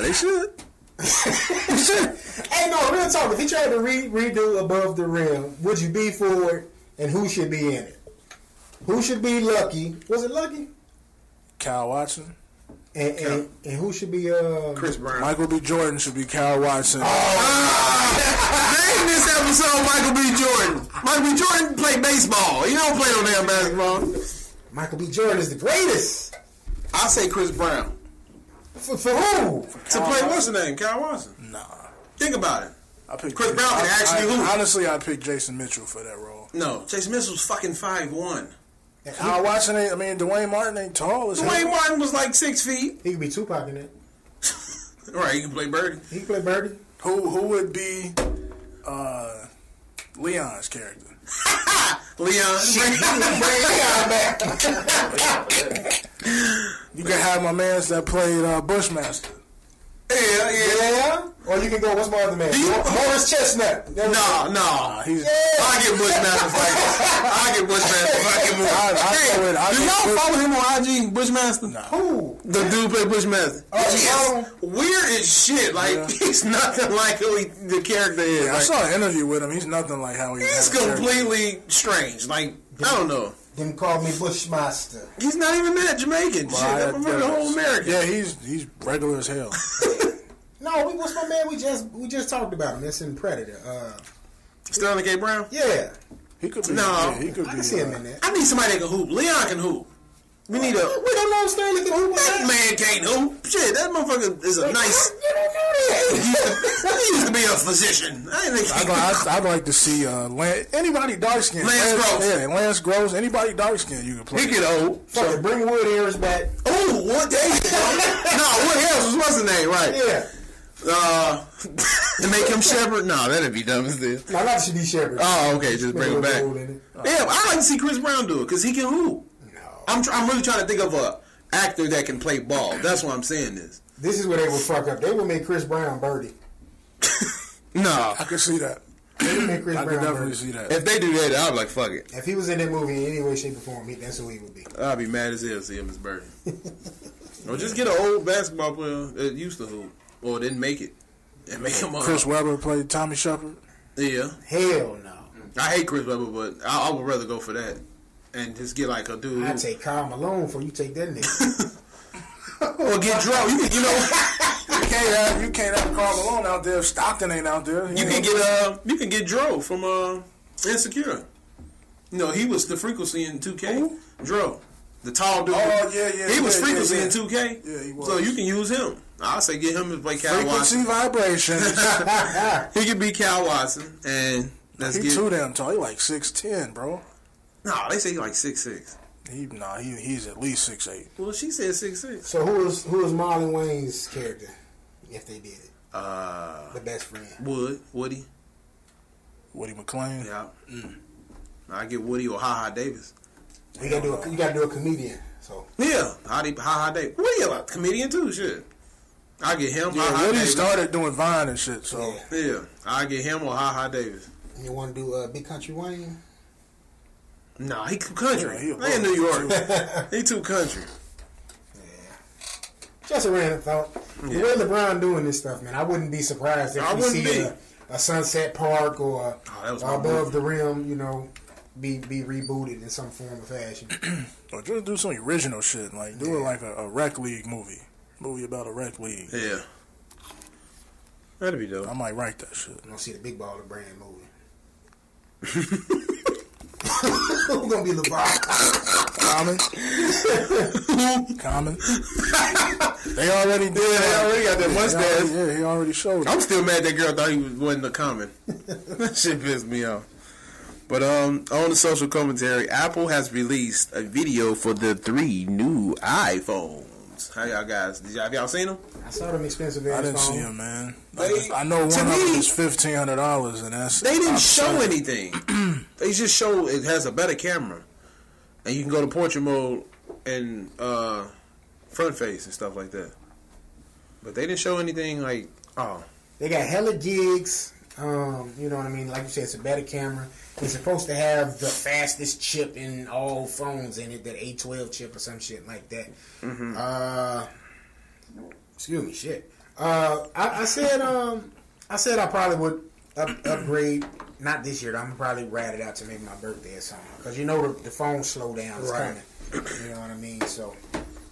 They should. Hey, no, real talk. If he tried to redo Above the Rim, would you be for it? And who should be in it? Who should be Lucky? Was it Lucky? Kyle Watson. And who should be Chris Brown? Michael B. Jordan should be Kyle Watson. Name this episode Michael B. Jordan. Michael B. Jordan play baseball. He don't play no damn basketball. Michael B. Jordan is the greatest. I say Chris Brown. For who? To play what's the name? Kyle Watson. Nah. Think about it. I picked Chris Brown can actually hoop. Honestly, I picked Jason Mitchell for that role. No, Jason Mitchell's fucking 5'1". Kyle Watson ain't. I mean, Dwayne Martin ain't tall as hell. Dwayne Martin was like 6 feet. He could be Tupac in it. Right, he can play Birdie. He can play Birdie. Who would be Leon's character? Leon. You can have my mans that played Bushmaster. Yeah. Or you can go, what's my other man? Morris Chestnut. No. I get Bushmaster fucking move. Do y'all follow him on IG, Bushmaster? No. Who? The dude play Bushmaster. Weird as shit. Like, he's nothing like who the character is. Yeah, I saw an interview with him. He's nothing like how he is. He's completely strange. Like, I don't know. Them call me Bushmaster. He's not even that Jamaican. Well, shit, I'm the whole American. Yeah, he's regular as hell. No, what's my man? We just talked about him. That's in Predator. Sterling K. Brown? Yeah. He could be. No. Yeah, he could I be. can see him in there. I need somebody that can hoop. Leon can hoop. We don't know if Sterling can hoop. That man can't hoop. Shit, that motherfucker is a nice. You don't know that. He used to be a physician. I'd like to see anybody dark skinned. Lance Gross. Yeah, Lance Gross. Anybody dark skinned you can play. He get old. Fuck it, bring Wood Harris back. Oh, what day? No, Wood Harris was what's the name, right? Yeah. To make him Shepard? No, that'd be dumb as this. No, not Shadi Shepard. Oh, okay, just bring him back. Yeah, I like to see Chris Brown do it because he can hoop. I'm really trying to think of a actor that can play ball. That's why I'm saying this. This is where they would fuck up. They would make Chris Brown Birdie. No. I could see that. They would make Chris I Brown could definitely Birdie. see that. If they do that, I'd be like, fuck it. If he was in that movie in any way, shape, or form, that's who he would be. I'd be mad as hell to see him as Birdie. Or just get an old basketball player that used to hoop. Or didn't make it. And make him Chris Webber played Tommy Shepard. Yeah. Hell no. I hate Chris Webber, but I would rather go for that. And just get like a dude. I'd take Karl Malone before you take that nigga. Or get Dro. You can't have Karl Malone out there if Stockton ain't out there. You can get Dro from Insecure. You know, he was the frequency in 2K. Who? Dro. The tall dude. Oh, yeah. He was frequency in 2K. Yeah, he was. So you can use him. I say get him to play Cal Frequency Watson. vibration. He can be Cal Watson. And let's He get... too damn tall. He like 6'10", bro. No, they say he like 6'6". He's at least 6'8". Well, she said 6'6". So who was Marlon Wayne's character if they did it? The best friend. Woody. Woody McClain. Yeah. I get Woody or Ha Davis. You gotta do a comedian. So Yeah, Ha Davis. Woody a comedian too. Shit. I get him. Yeah, Ha Woody Davis. started doing Vine and shit. So Yeah, I get him or Ha Davis. you want to do Big Country Wayne? Nah, he too country. Yeah, he They in New York. He too country. Just a random thought. The way LeBron doing this stuff, man, I wouldn't be surprised if we see a Sunset Park or Above the Rim, you know, be rebooted in some form or fashion. or just do some original shit. Like do it like a rec league movie about a rec league. Yeah, that'd be dope. I might write that shit. You don't see the Big Baller Brand movie. Who's gonna be LeBron? Common. They already did. They already got that mustache. Yeah, he already showed it. I'm still mad that girl thought he wasn't a common. That shit pissed me off. But on the social commentary, Apple has released a video for the 3 new iPhones. How y'all guys? Have y'all seen them? I saw them expensive I ass didn't see phones. him, man. They- I know one to of me- them is $1,500, and that's They didn't show upsetting. anything. They just show it has a better camera, and you can go to portrait mode and front face and stuff like that. But they didn't show anything like They got hella gigs. You know what I mean? Like you said, it's a better camera. It's supposed to have the fastest chip in all phones in it, that A12 chip or some shit like that. Excuse me, shit. I said I probably would upgrade. Not this year. I'm gonna probably rat it out to maybe my birthday or something. Because you know the phone slowdown is coming. You know what I mean? So.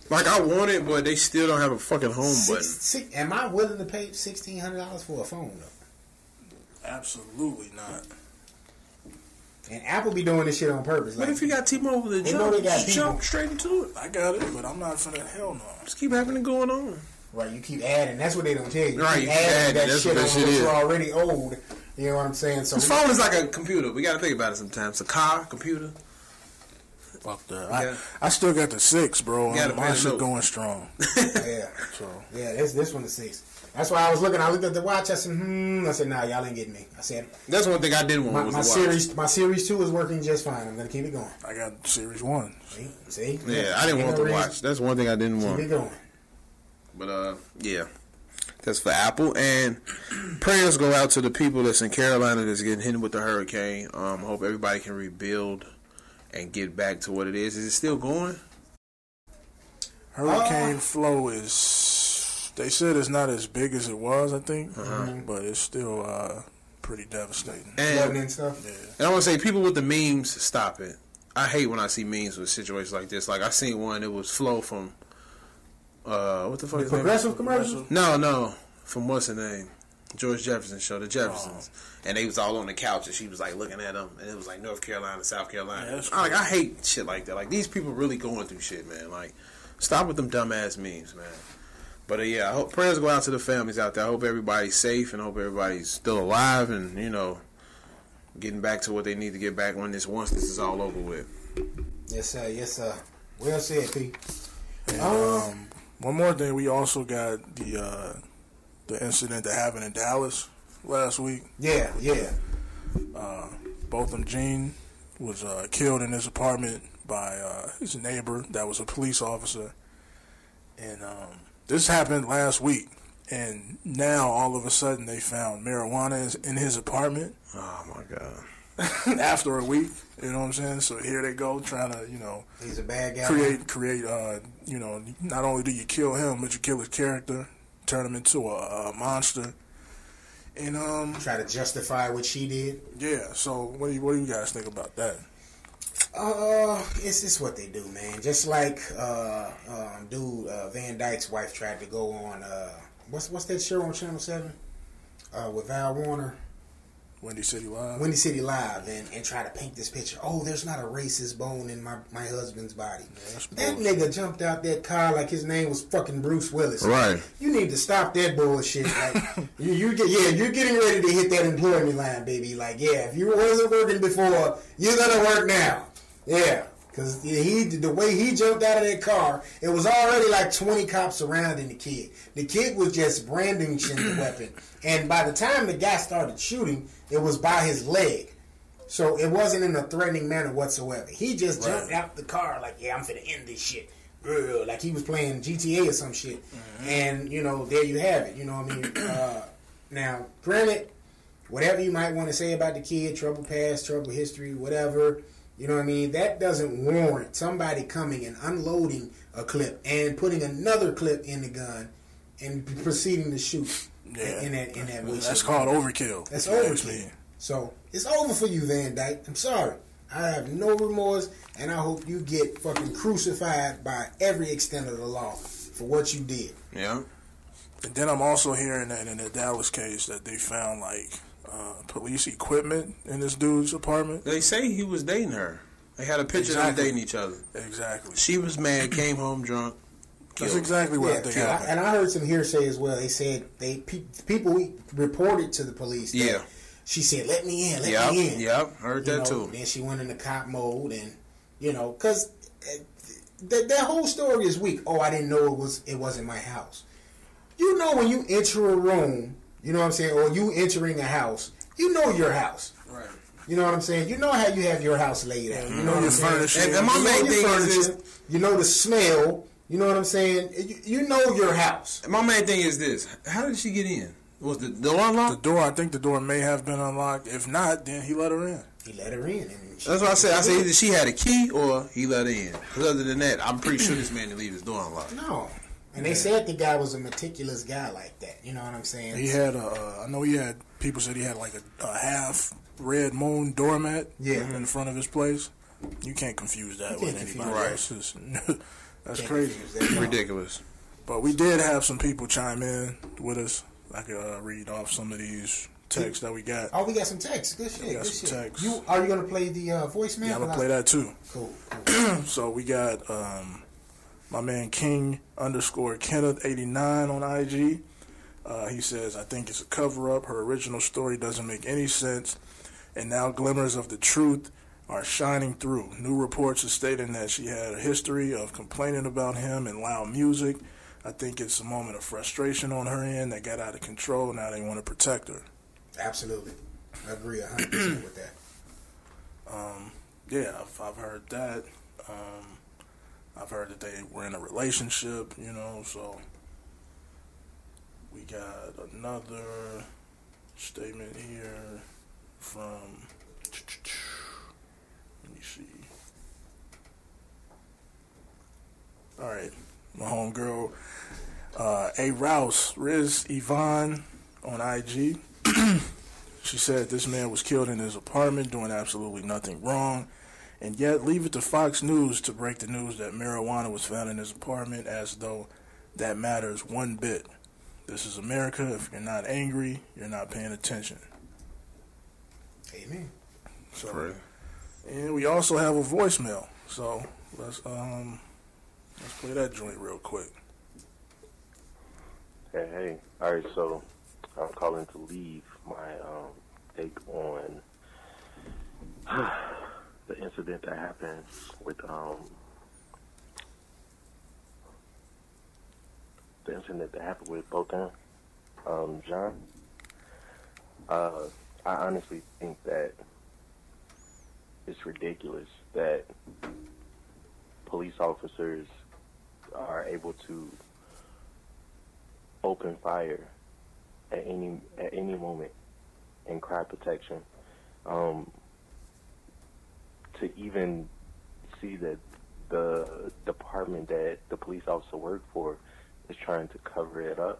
like I want it, but they still don't have a fucking home button. Am I willing to pay $1,600 for a phone though? Absolutely not. And Apple be doing this shit on purpose. But if you got T-Mobile to They know they got jump people. straight into it. I got it, but I'm not for that. Hell no. Just keep having it going on. Right, you keep adding. That's what they don't tell you. Right, keep you adding add, that that's shit what on that shit what is. you're already old. You know what I'm saying? So This phone is like a computer. We got to think about it sometimes. It's a car, computer. Fuck that. Yeah. I still got the 6, bro. You gotta My pay shit the note. going strong. yeah, this one the 6. That's why I was looking. I looked at the watch. I said, I said, nah, y'all ain't getting me. I said, That's one thing I didn't want my was the watch. my series 2 is working just fine. I'm gonna keep it going. I got Series 1. See? Yeah, I didn't want the watch. That's one thing I didn't Keep want. it going. But yeah, that's for Apple. And prayers go out to the people that's in Carolina that's getting hit with the hurricane. Hope everybody can rebuild and get back to what it is. Is it still going? Hurricane flow is. They said it's not as big as it was, I think, but it's still pretty devastating. Flooding And, and stuff. and I want to say, people with the memes, stop it. I hate when I see memes with situations like this. Like I seen one. It was Flo from what the fuck? His name? Progressive commercial. No, from what's her name? George Jefferson show, The Jeffersons, and they was all on the couch, and she was like looking at them, and it was like North Carolina, South Carolina. that's I hate shit like that. Like these people really going through shit, man. Like stop with them dumbass memes, man. But yeah, I hope prayers go out to the families out there. I hope everybody's safe, and I hope everybody's still alive, and getting back to what they need to get back once this is all over with. Yes, sir. Yes, sir. Well said, P. And, one more thing, we also got the incident that happened in Dallas last week. Yeah. Botham Jean was killed in his apartment by his neighbor that was a police officer. And this happened last week. And now, all of a sudden, they found marijuana in his apartment. Oh, my God. After a week, you know what I'm saying? So here they go, trying to, He's a bad guy. create, not only do you kill him, but you kill his character, turn him into a monster. And, Try to justify what she did. yeah, so what do you guys think about that? It's what they do, man. Just like Van Dyke's wife tried to go on what's that show on Channel 7 with Val Warner, Windy City Live. Windy City Live, and try to paint this picture. Oh, there's not a racist bone in my husband's body. Yeah, that nigga jumped out that car like his name was fucking Bruce Willis. Right. You need to stop that bullshit. Like you're getting ready to hit that employment line, baby. Like, yeah, if you wasn't working before, you're gonna work now. Yeah. Because the way he jumped out of that car, it was already like 20 cops surrounding the kid. The kid was just brandishing the weapon. And by the time the guy started shooting, it was by his leg. So it wasn't in a threatening manner whatsoever. He just jumped out the car like, yeah, I'm finna end this shit. Like he was playing GTA or some shit. Mm-hmm. And, there you have it. You know what I mean? Now, granted, whatever you might want to say about the kid, trouble past, trouble history, whatever, you know what I mean? That doesn't warrant somebody coming and unloading a clip and putting another clip in the gun and proceeding to shoot in that way. That's called overkill. That's overkill. So it's over for you, Van Dyke. I'm sorry. I have no remorse, and I hope you get fucking crucified by every extent of the law for what you did. Yeah. And then I'm also hearing that in the Dallas case that they found police equipment in this dude's apartment. They say he was dating her. They had a picture of them dating each other. Exactly. She was mad, came home drunk. That's exactly what they happened. And I heard some hearsay as well. They said people reported to the police that she said, let me in, let me in. Yep, heard that too. Then she went into cop mode and, because that whole story is weak. Oh, I didn't know it wasn't my house. When you enter a room, you know what I'm saying, or you entering a house, you know your house. Right. You know what I'm saying? You know how you have your house laid out. You know your furniture. And my main thing is this. You know the smell. You know what I'm saying? You know your house. My main thing is this. How did she get in? Was the door unlocked? I think the door may have been unlocked. If not, then he let her in. He let her in. That's what I said. I said either she had a key or he let her in. Because other than that, I'm pretty sure this man didn't leave his door unlocked. No. And they said the guy was a meticulous guy like that. You know what I'm saying? He had people said he had like a half red moon doormat in front of his place. You can't confuse that with anybody else. That's crazy. Ridiculous. But we did have some people chime in with us. I could read off some of these texts that we got. Oh, we got some texts. Good shit. We got some texts. Are you going to play the voicemail? Yeah, I'm going to play that too. Cool. So we got my man King_Kenneth89 on IG. He says, I think it's a cover-up. Her original story doesn't make any sense. And now glimmers of the truth are shining through. New reports are stating that she had a history of complaining about him and loud music. I think it's a moment of frustration on her end that got out of control. Now they want to protect her. Absolutely. I agree 100% with that. I've heard that. I've heard that they were in a relationship, so we got another statement here from, let me see. All right, my homegirl, A. Rouse, Riz Yvonne on IG. She said this man was killed in his apartment doing absolutely nothing wrong. And yet, leave it to Fox News to break the news that marijuana was found in his apartment as though that matters one bit. This is America. If you're not angry, you're not paying attention. Amen. So, and we also have a voicemail. So let's play that joint real quick. Hey. All right. So I'm calling to leave my take on the incident that happened with both John. I honestly think that it's ridiculous that police officers are able to open fire at any moment in crime protection. To even see that the department that the police officer worked for is trying to cover it up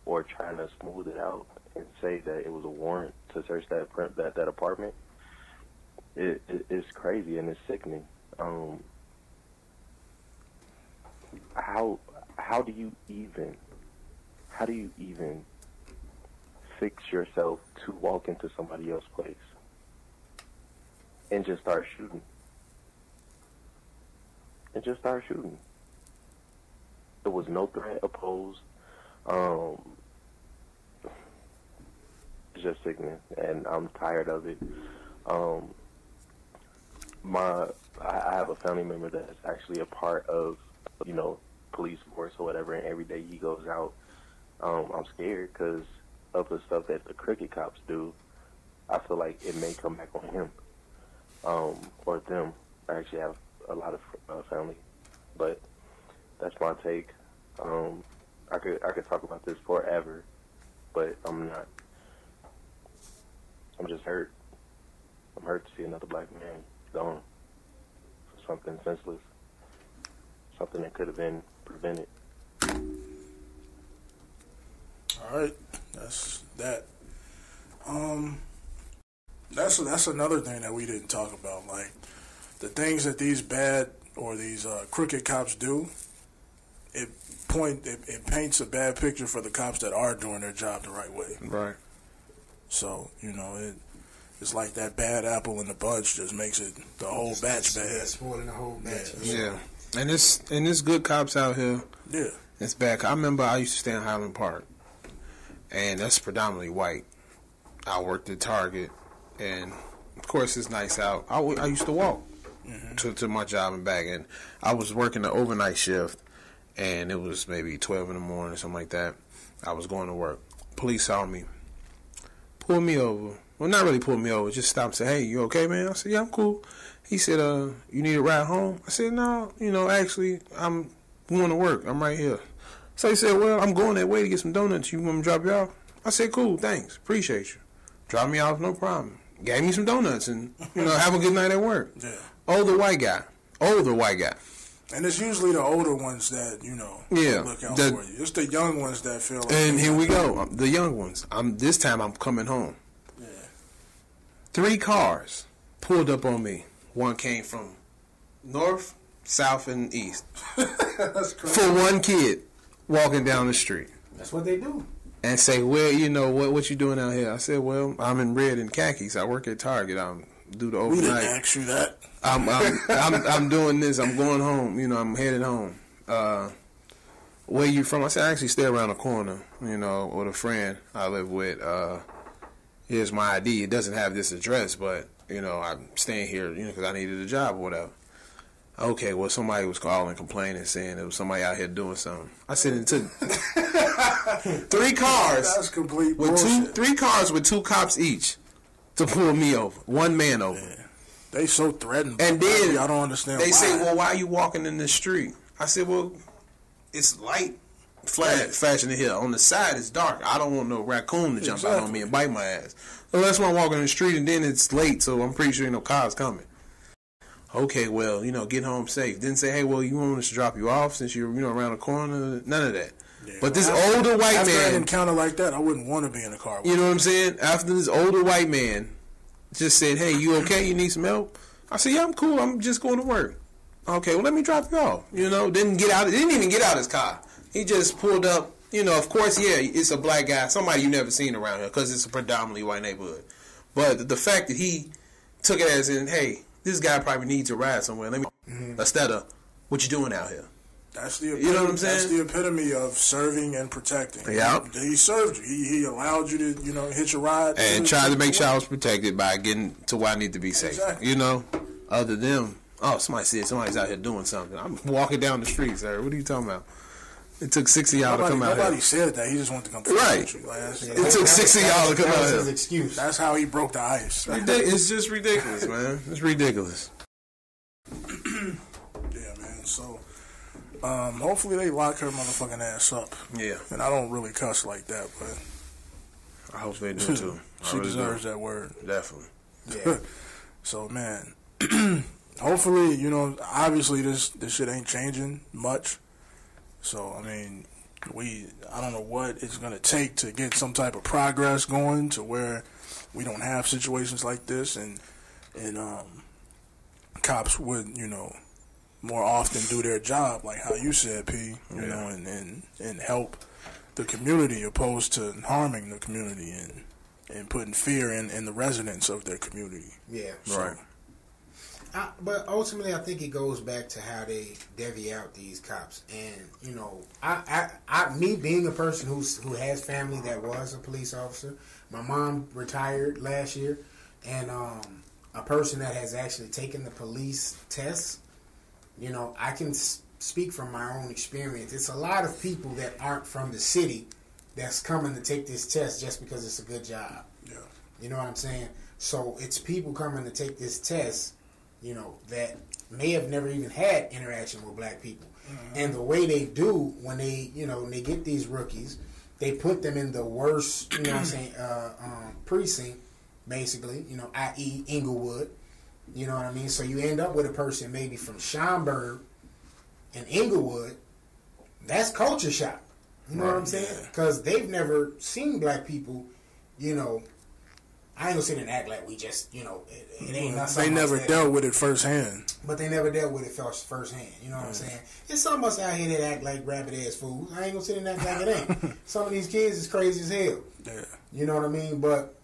or trying to smooth it out and say that it was a warrant to search that apartment, It's crazy and it's sickening. How do you even fix yourself to walk into somebody else's place and just start shooting? There was no threat opposed. It's just sickening, and I'm tired of it. I have a family member that's actually a part of, police force or whatever, and every day he goes out, I'm scared because of the stuff that the crooked cops do. I feel like it may come back on him, or them. I actually have a lot of family, but that's my take. I could talk about this forever, but I'm not. I'm just hurt. I'm hurt to see another black man gone for something senseless, something that could have been prevented. All right, that's that. That's another thing that we didn't talk about. Like the things that these bad or these crooked cops do. It paints a bad picture for the cops that are doing their job the right way. Right. So it's like that bad apple in the bunch just makes it the whole batch bad. Spoiling the whole batch. Yeah. And it's good cops out here. Yeah. It's bad. I remember I used to stay in Highland Park, and that's predominantly white. I worked at Target, and of course it's nice out. I used to walk to my job and back, and I was working the overnight shift, and it was maybe 12 in the morning or something like that. I was going to work. Police saw me, pulled me over. Well, not really pulled me over, just stopped and said, "Hey, you okay, man?" I said, "Yeah, I'm cool." He said, "You need a ride home?" I said, "No, actually, I'm going to work. I'm right here." So he said, "Well, I'm going that way to get some donuts. You want me to drop you off?" I said, "Cool, thanks. Appreciate you." Drop me off, no problem. Gave me some donuts and, have a good night at work. Yeah. Older white guy. And it's usually the older ones that, look out for you. It's the young ones that feel like... And here we go. The young ones. This time I'm coming home. Yeah. 3 cars pulled up on me. One came from north, south, and east. That's crazy. For one kid walking down the street. That's what they do. And say, "Well, what you doing out here?" I said, "Well, I'm in red and khakis. I work at Target. I'm do the overnight." We didn't ask you that. I'm doing this. I'm going home. I'm headed home. Where you from? I said, "I actually stay around the corner. With a friend I live with. Here's my ID. It doesn't have this address, but I'm staying here. Because I needed a job or whatever." Okay, well, somebody was calling, complaining, saying there was somebody out here doing something. I said it took 3 cars. That's complete with bullshit. 3 cars with 2 cops each to pull me over. One man over. Yeah. They so threatened. And then I don't understand they why. say, "Well, why are you walking in the street?" I said, "Well, it's light flashing in here. On the side, it's dark. I don't want no raccoon to jump out on me and bite my ass. So that's why I'm walking in the street, and then it's late, so I'm pretty sure ain't no cars coming." Okay, well, get home safe. Didn't say, "Hey, well, you want us to drop you off since you're, around the corner?" None of that. Yeah, but this older white after man... an encounter like that, I wouldn't want to be in a car with You know what I'm saying? After this older white man just said, "Hey, you okay? You need some help?" I said, "Yeah, I'm cool. I'm just going to work." Okay, well, let me drop you off. Didn't even get out his car. He just pulled up. Of course, yeah, it's a black guy, somebody you never seen around here because it's a predominantly white neighborhood. But the fact that he took it as in, "Hey, this guy probably needs a ride somewhere. Let me," instead of, "What you doing out here?" That's the epitome, you know what I'm saying? That's the epitome of serving and protecting. Yeah. He served you. He allowed you to, hitch a ride. And tried to make sure I was protected by getting to where I need to be safe. Exactly. Other than them, somebody said somebody's out here doing something. I'm walking down the street, sir. What are you talking about? It took 6 of y'all to come out here. Nobody said that. He just wanted to come. Right. It took 6 of y'all to come out here. His excuse. That's how he broke the ice. It's just ridiculous, man. It's ridiculous. Yeah, man. So, hopefully they lock her motherfucking ass up. Yeah. And I don't really cuss like that, but I hope they do too. She deserves that word. Definitely. Yeah. So, man, hopefully, obviously this shit ain't changing much. So, I mean, I don't know what it's going to take to get some type of progress going to where we don't have situations like this. And and cops would, more often do their job, like how you said, P, you know, and help the community opposed to harming the community and putting fear in the residents of their community. Yeah. Right. But ultimately, I think it goes back to how they divvy out these cops. And, me being a person who has family that was a police officer, my mom retired last year, and a person that has actually taken the police tests, I can speak from my own experience. It's a lot of people that aren't from the city that's coming to take this test just because it's a good job. Yeah. You know what I'm saying? So it's people coming to take this test, that may have never even had interaction with black people. Mm-hmm. And the way they do when they, when they get these rookies, they put them in the worst, precinct, basically, i.e. Inglewood. You know what I mean? So you end up with a person maybe from Schaumburg and Inglewood. That's culture shock. You know what I'm saying? Because they've never seen black people, I ain't gonna sit and act like we just, it ain't not They never dealt with it firsthand. But they never dealt with it firsthand. You know what I'm saying? There's some of us out here that act like rabbit ass fools. I ain't gonna sit and act like it ain't. Some of these kids is crazy as hell. Yeah. You know what I mean? But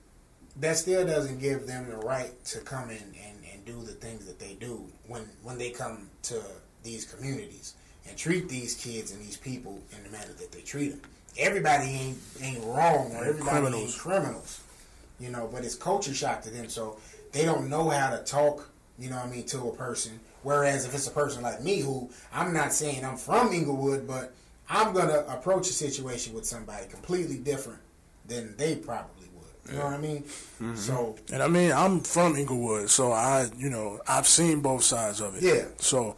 that still doesn't give them the right to come in and do the things that they do when they come to these communities and treat these kids and these people in the manner that they treat them. Everybody ain't wrong, or everybody ain't criminals. But it's culture shock to them, so they don't know how to talk, to a person. Whereas if it's a person like me, who I'm not saying I'm from Inglewood, but I'm going to approach a situation with somebody completely different than they probably would. You know what I mean? Mm-hmm. So, and I'm from Inglewood, so I've seen both sides of it. Yeah. So,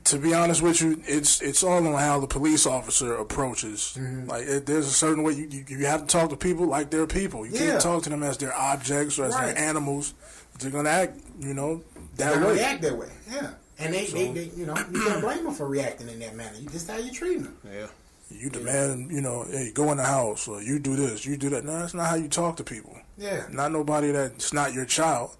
to be honest with you, it's all on how the police officer approaches. Mm-hmm. Like, there's a certain way you have to talk to people like they're people. You can't talk to them as their objects or as their animals. They're gonna act, that way. React that way. Yeah, and they you can't blame them for reacting in that manner. Just how you treat them. Yeah. You demand, hey, go in the house, or you do this, you do that. No, that's not how you talk to people. Yeah. Not nobody that's not your child.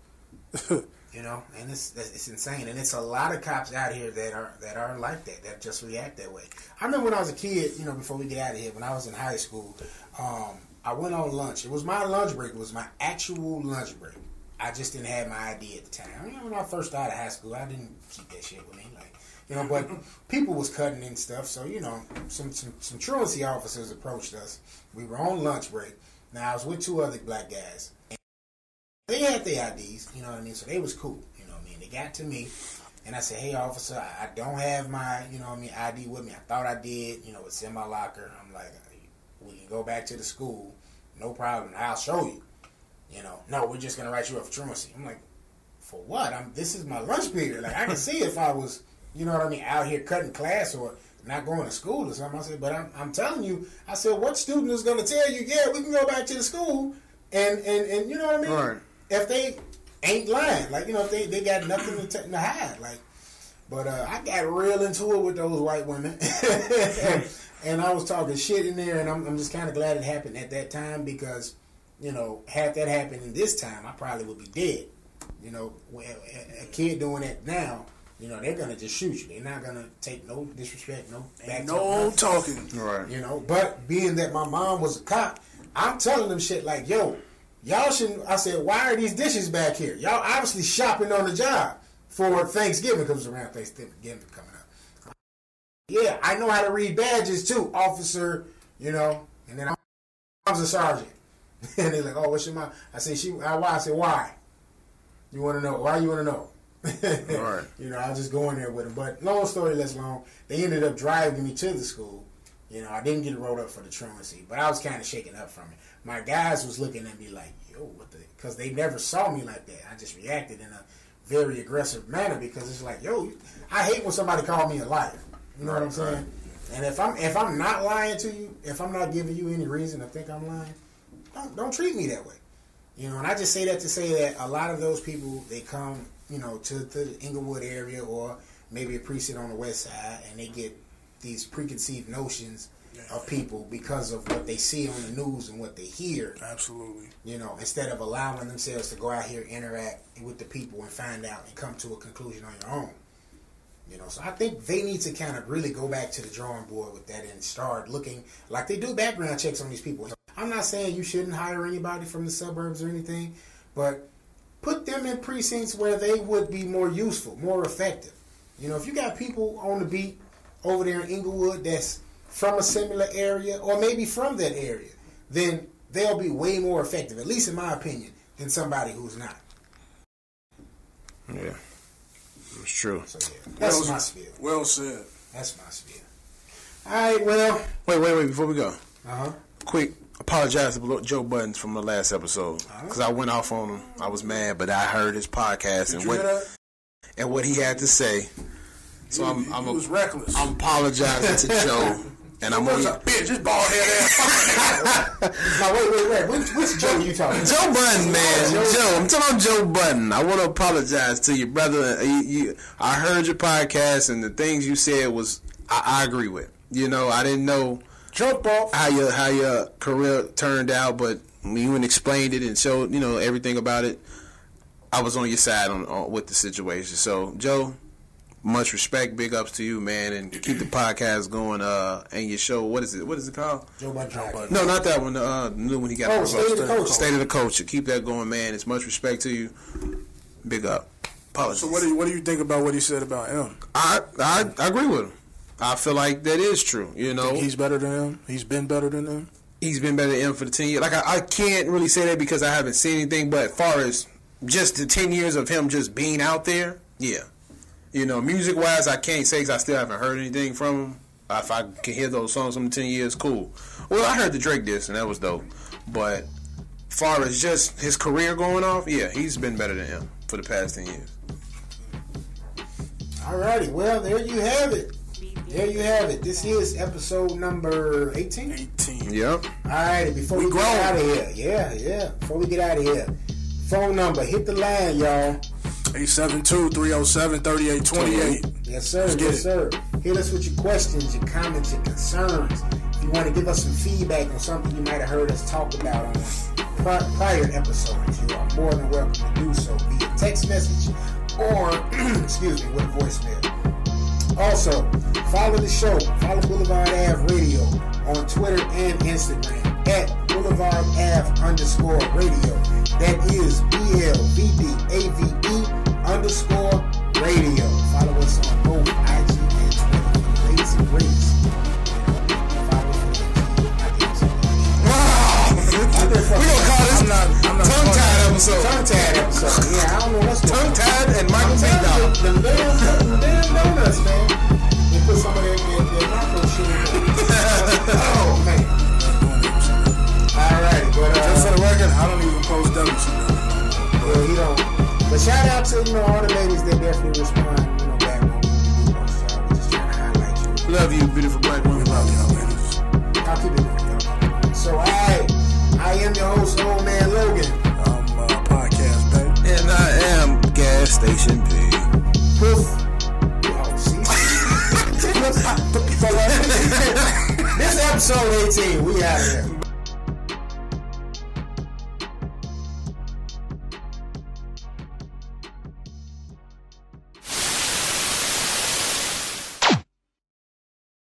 And it's insane, and it's a lot of cops out here that are like that just react that way. I remember when I was a kid, before we get out of here, when I was in high school, I went on lunch. It was my lunch break. It was my actual lunch break. I just didn't have my ID at the time. When I first started high school, I didn't keep that shit with me, but people was cutting and stuff. So some truancy officers approached us. We were on lunch break. Now I was with two other black guys. They had their IDs, so they was cool, They got to me, and I said, hey, officer, I don't have my, ID with me. I thought I did, it's in my locker. I'm like, we can go back to the school, no problem, I'll show you. No, we're just going to write you up for truancy. I'm like, for what? This is my lunch period. Like, I can see if I was, out here cutting class or not going to school or something. I said, but I'm telling you, I said, what student is going to tell you, yeah, we can go back to the school, and you know what I mean? Right. If they ain't lying, if they got nothing to hide, but I got real into it with those white women, and I was talking shit in there, and I'm just kind of glad it happened at that time because, had that happened in this time, I probably would be dead. A kid doing that now, they're gonna just shoot you. They're not gonna take no disrespect, no back talking, right? But being that my mom was a cop, I'm telling them shit like, yo. Y'all shouldn't. I said, why are these dishes back here? Y'all obviously shopping on the job for Thanksgiving, because around Thanksgiving coming up. Yeah, I know how to read badges too, officer. And then I was a sergeant, and they're like, oh, what's your mom? I said, why? I said, why? You want to know? Why you want to know? Right. I was just going there with them. But long story less long, they ended up driving me to the school. I didn't get rolled up for the truancy, but I was kind of shaken up from it. My guys was looking at me like, yo, what the... Because they never saw me like that. I just reacted in a very aggressive manner because it's like, yo, I hate when somebody call me a liar. You know what I'm saying? And if I'm not lying to you, if I'm not giving you any reason to think I'm lying, don't treat me that way. And I just say that to say that a lot of those people, they come, to the Inglewood area or maybe a precinct on the west side, and they get these preconceived notions of people because of what they see on the news and what they hear. Absolutely. Instead of allowing themselves to go out here, interact with the people and find out and come to a conclusion on your own. So I think they need to kind of really go back to the drawing board with that and start looking like they do background checks on these people. I'm not saying you shouldn't hire anybody from the suburbs or anything, but put them in precincts where they would be more useful, more effective. If you got people on the beat over there in Inglewood that's from a similar area or maybe from that area, then they'll be way more effective, at least in my opinion, than somebody who's not. Yeah. It's true. So, yeah, that's my spiel. Well said. That's my spiel. All right, well. Wait, before we go. Uh-huh. Quick, apologize to Joe Buttons from the last episode. Because I went off on him. I was mad, but I heard his podcast and what he had to say. So he was reckless. I'm apologizing to Joe. And I'm only bitch, this bald head ass. Now wait. Which Joe you talking about? Joe Button, man. Joe. I'm talking about Joe Button. I want to apologize to you, brother. I heard your podcast and the things you said was I agree with. I didn't know jump off how your career turned out, but when you explained it and showed everything about it, I was on your side on with the situation. So Joe, much respect, big ups to you, man, and keep the podcast going. And your show, what is it called? Joe Button. No, not that one. The new one he got. State of the Coach. State of the Coach. Keep that going, man. It's much respect to you. Big up. Apologies. So what do you think about what he said about him? I agree with him. I feel like that is true. Think he's better than him. He's been better than him. He's been better than him for the 10 years. Like I can't really say that because I haven't seen anything. But as far as just the 10 years of him just being out there, yeah. Music wise, I can't say because I still haven't heard anything from him. If I can hear those songs from 10 years, cool. Well, I heard the Drake diss and that was dope. But as far as just his career going off, yeah, he's been better than him for the past 10 years. Alrighty, well, there you have it. This is episode number 18. 18. Yep. Alright, before we get out of here. Yeah. Before we get out of here. Phone number, hit the line, y'all. 872-307-3828. Yes, sir. Hit us with your questions, your comments, your concerns. If you want to give us some feedback on something you might have heard us talk about on prior episodes, you are more than welcome to do so via text message or, with a voicemail. Also, follow the show. Follow BlvdAve Radio on Twitter and Instagram at BlvdAve_radio. That is BlvdAve_radio. Follow us on both IG and Twitter for the latest and greatest. Follow us We're going to call this tongue-tied episode. Tongue-tied episode. Yeah, I don't know what's going on. Tongue-tied and Michael T. Dollar. The damn donuts, man. They put some of their macro shit in there. Oh, man. Alright, but just for the record, I don't even post WCW. Well, he don't. But shout out to all the ladies that definitely respond, back when we do those. So we're just trying to highlight you. Love you, beautiful black women. Love y'all, ladies. I'll keep it going, y'all. So I am your host, Old Man Logan. I'm Podcast Babe. And I am Gas Station P. Poof. Oh, see? This episode 18, we out of here.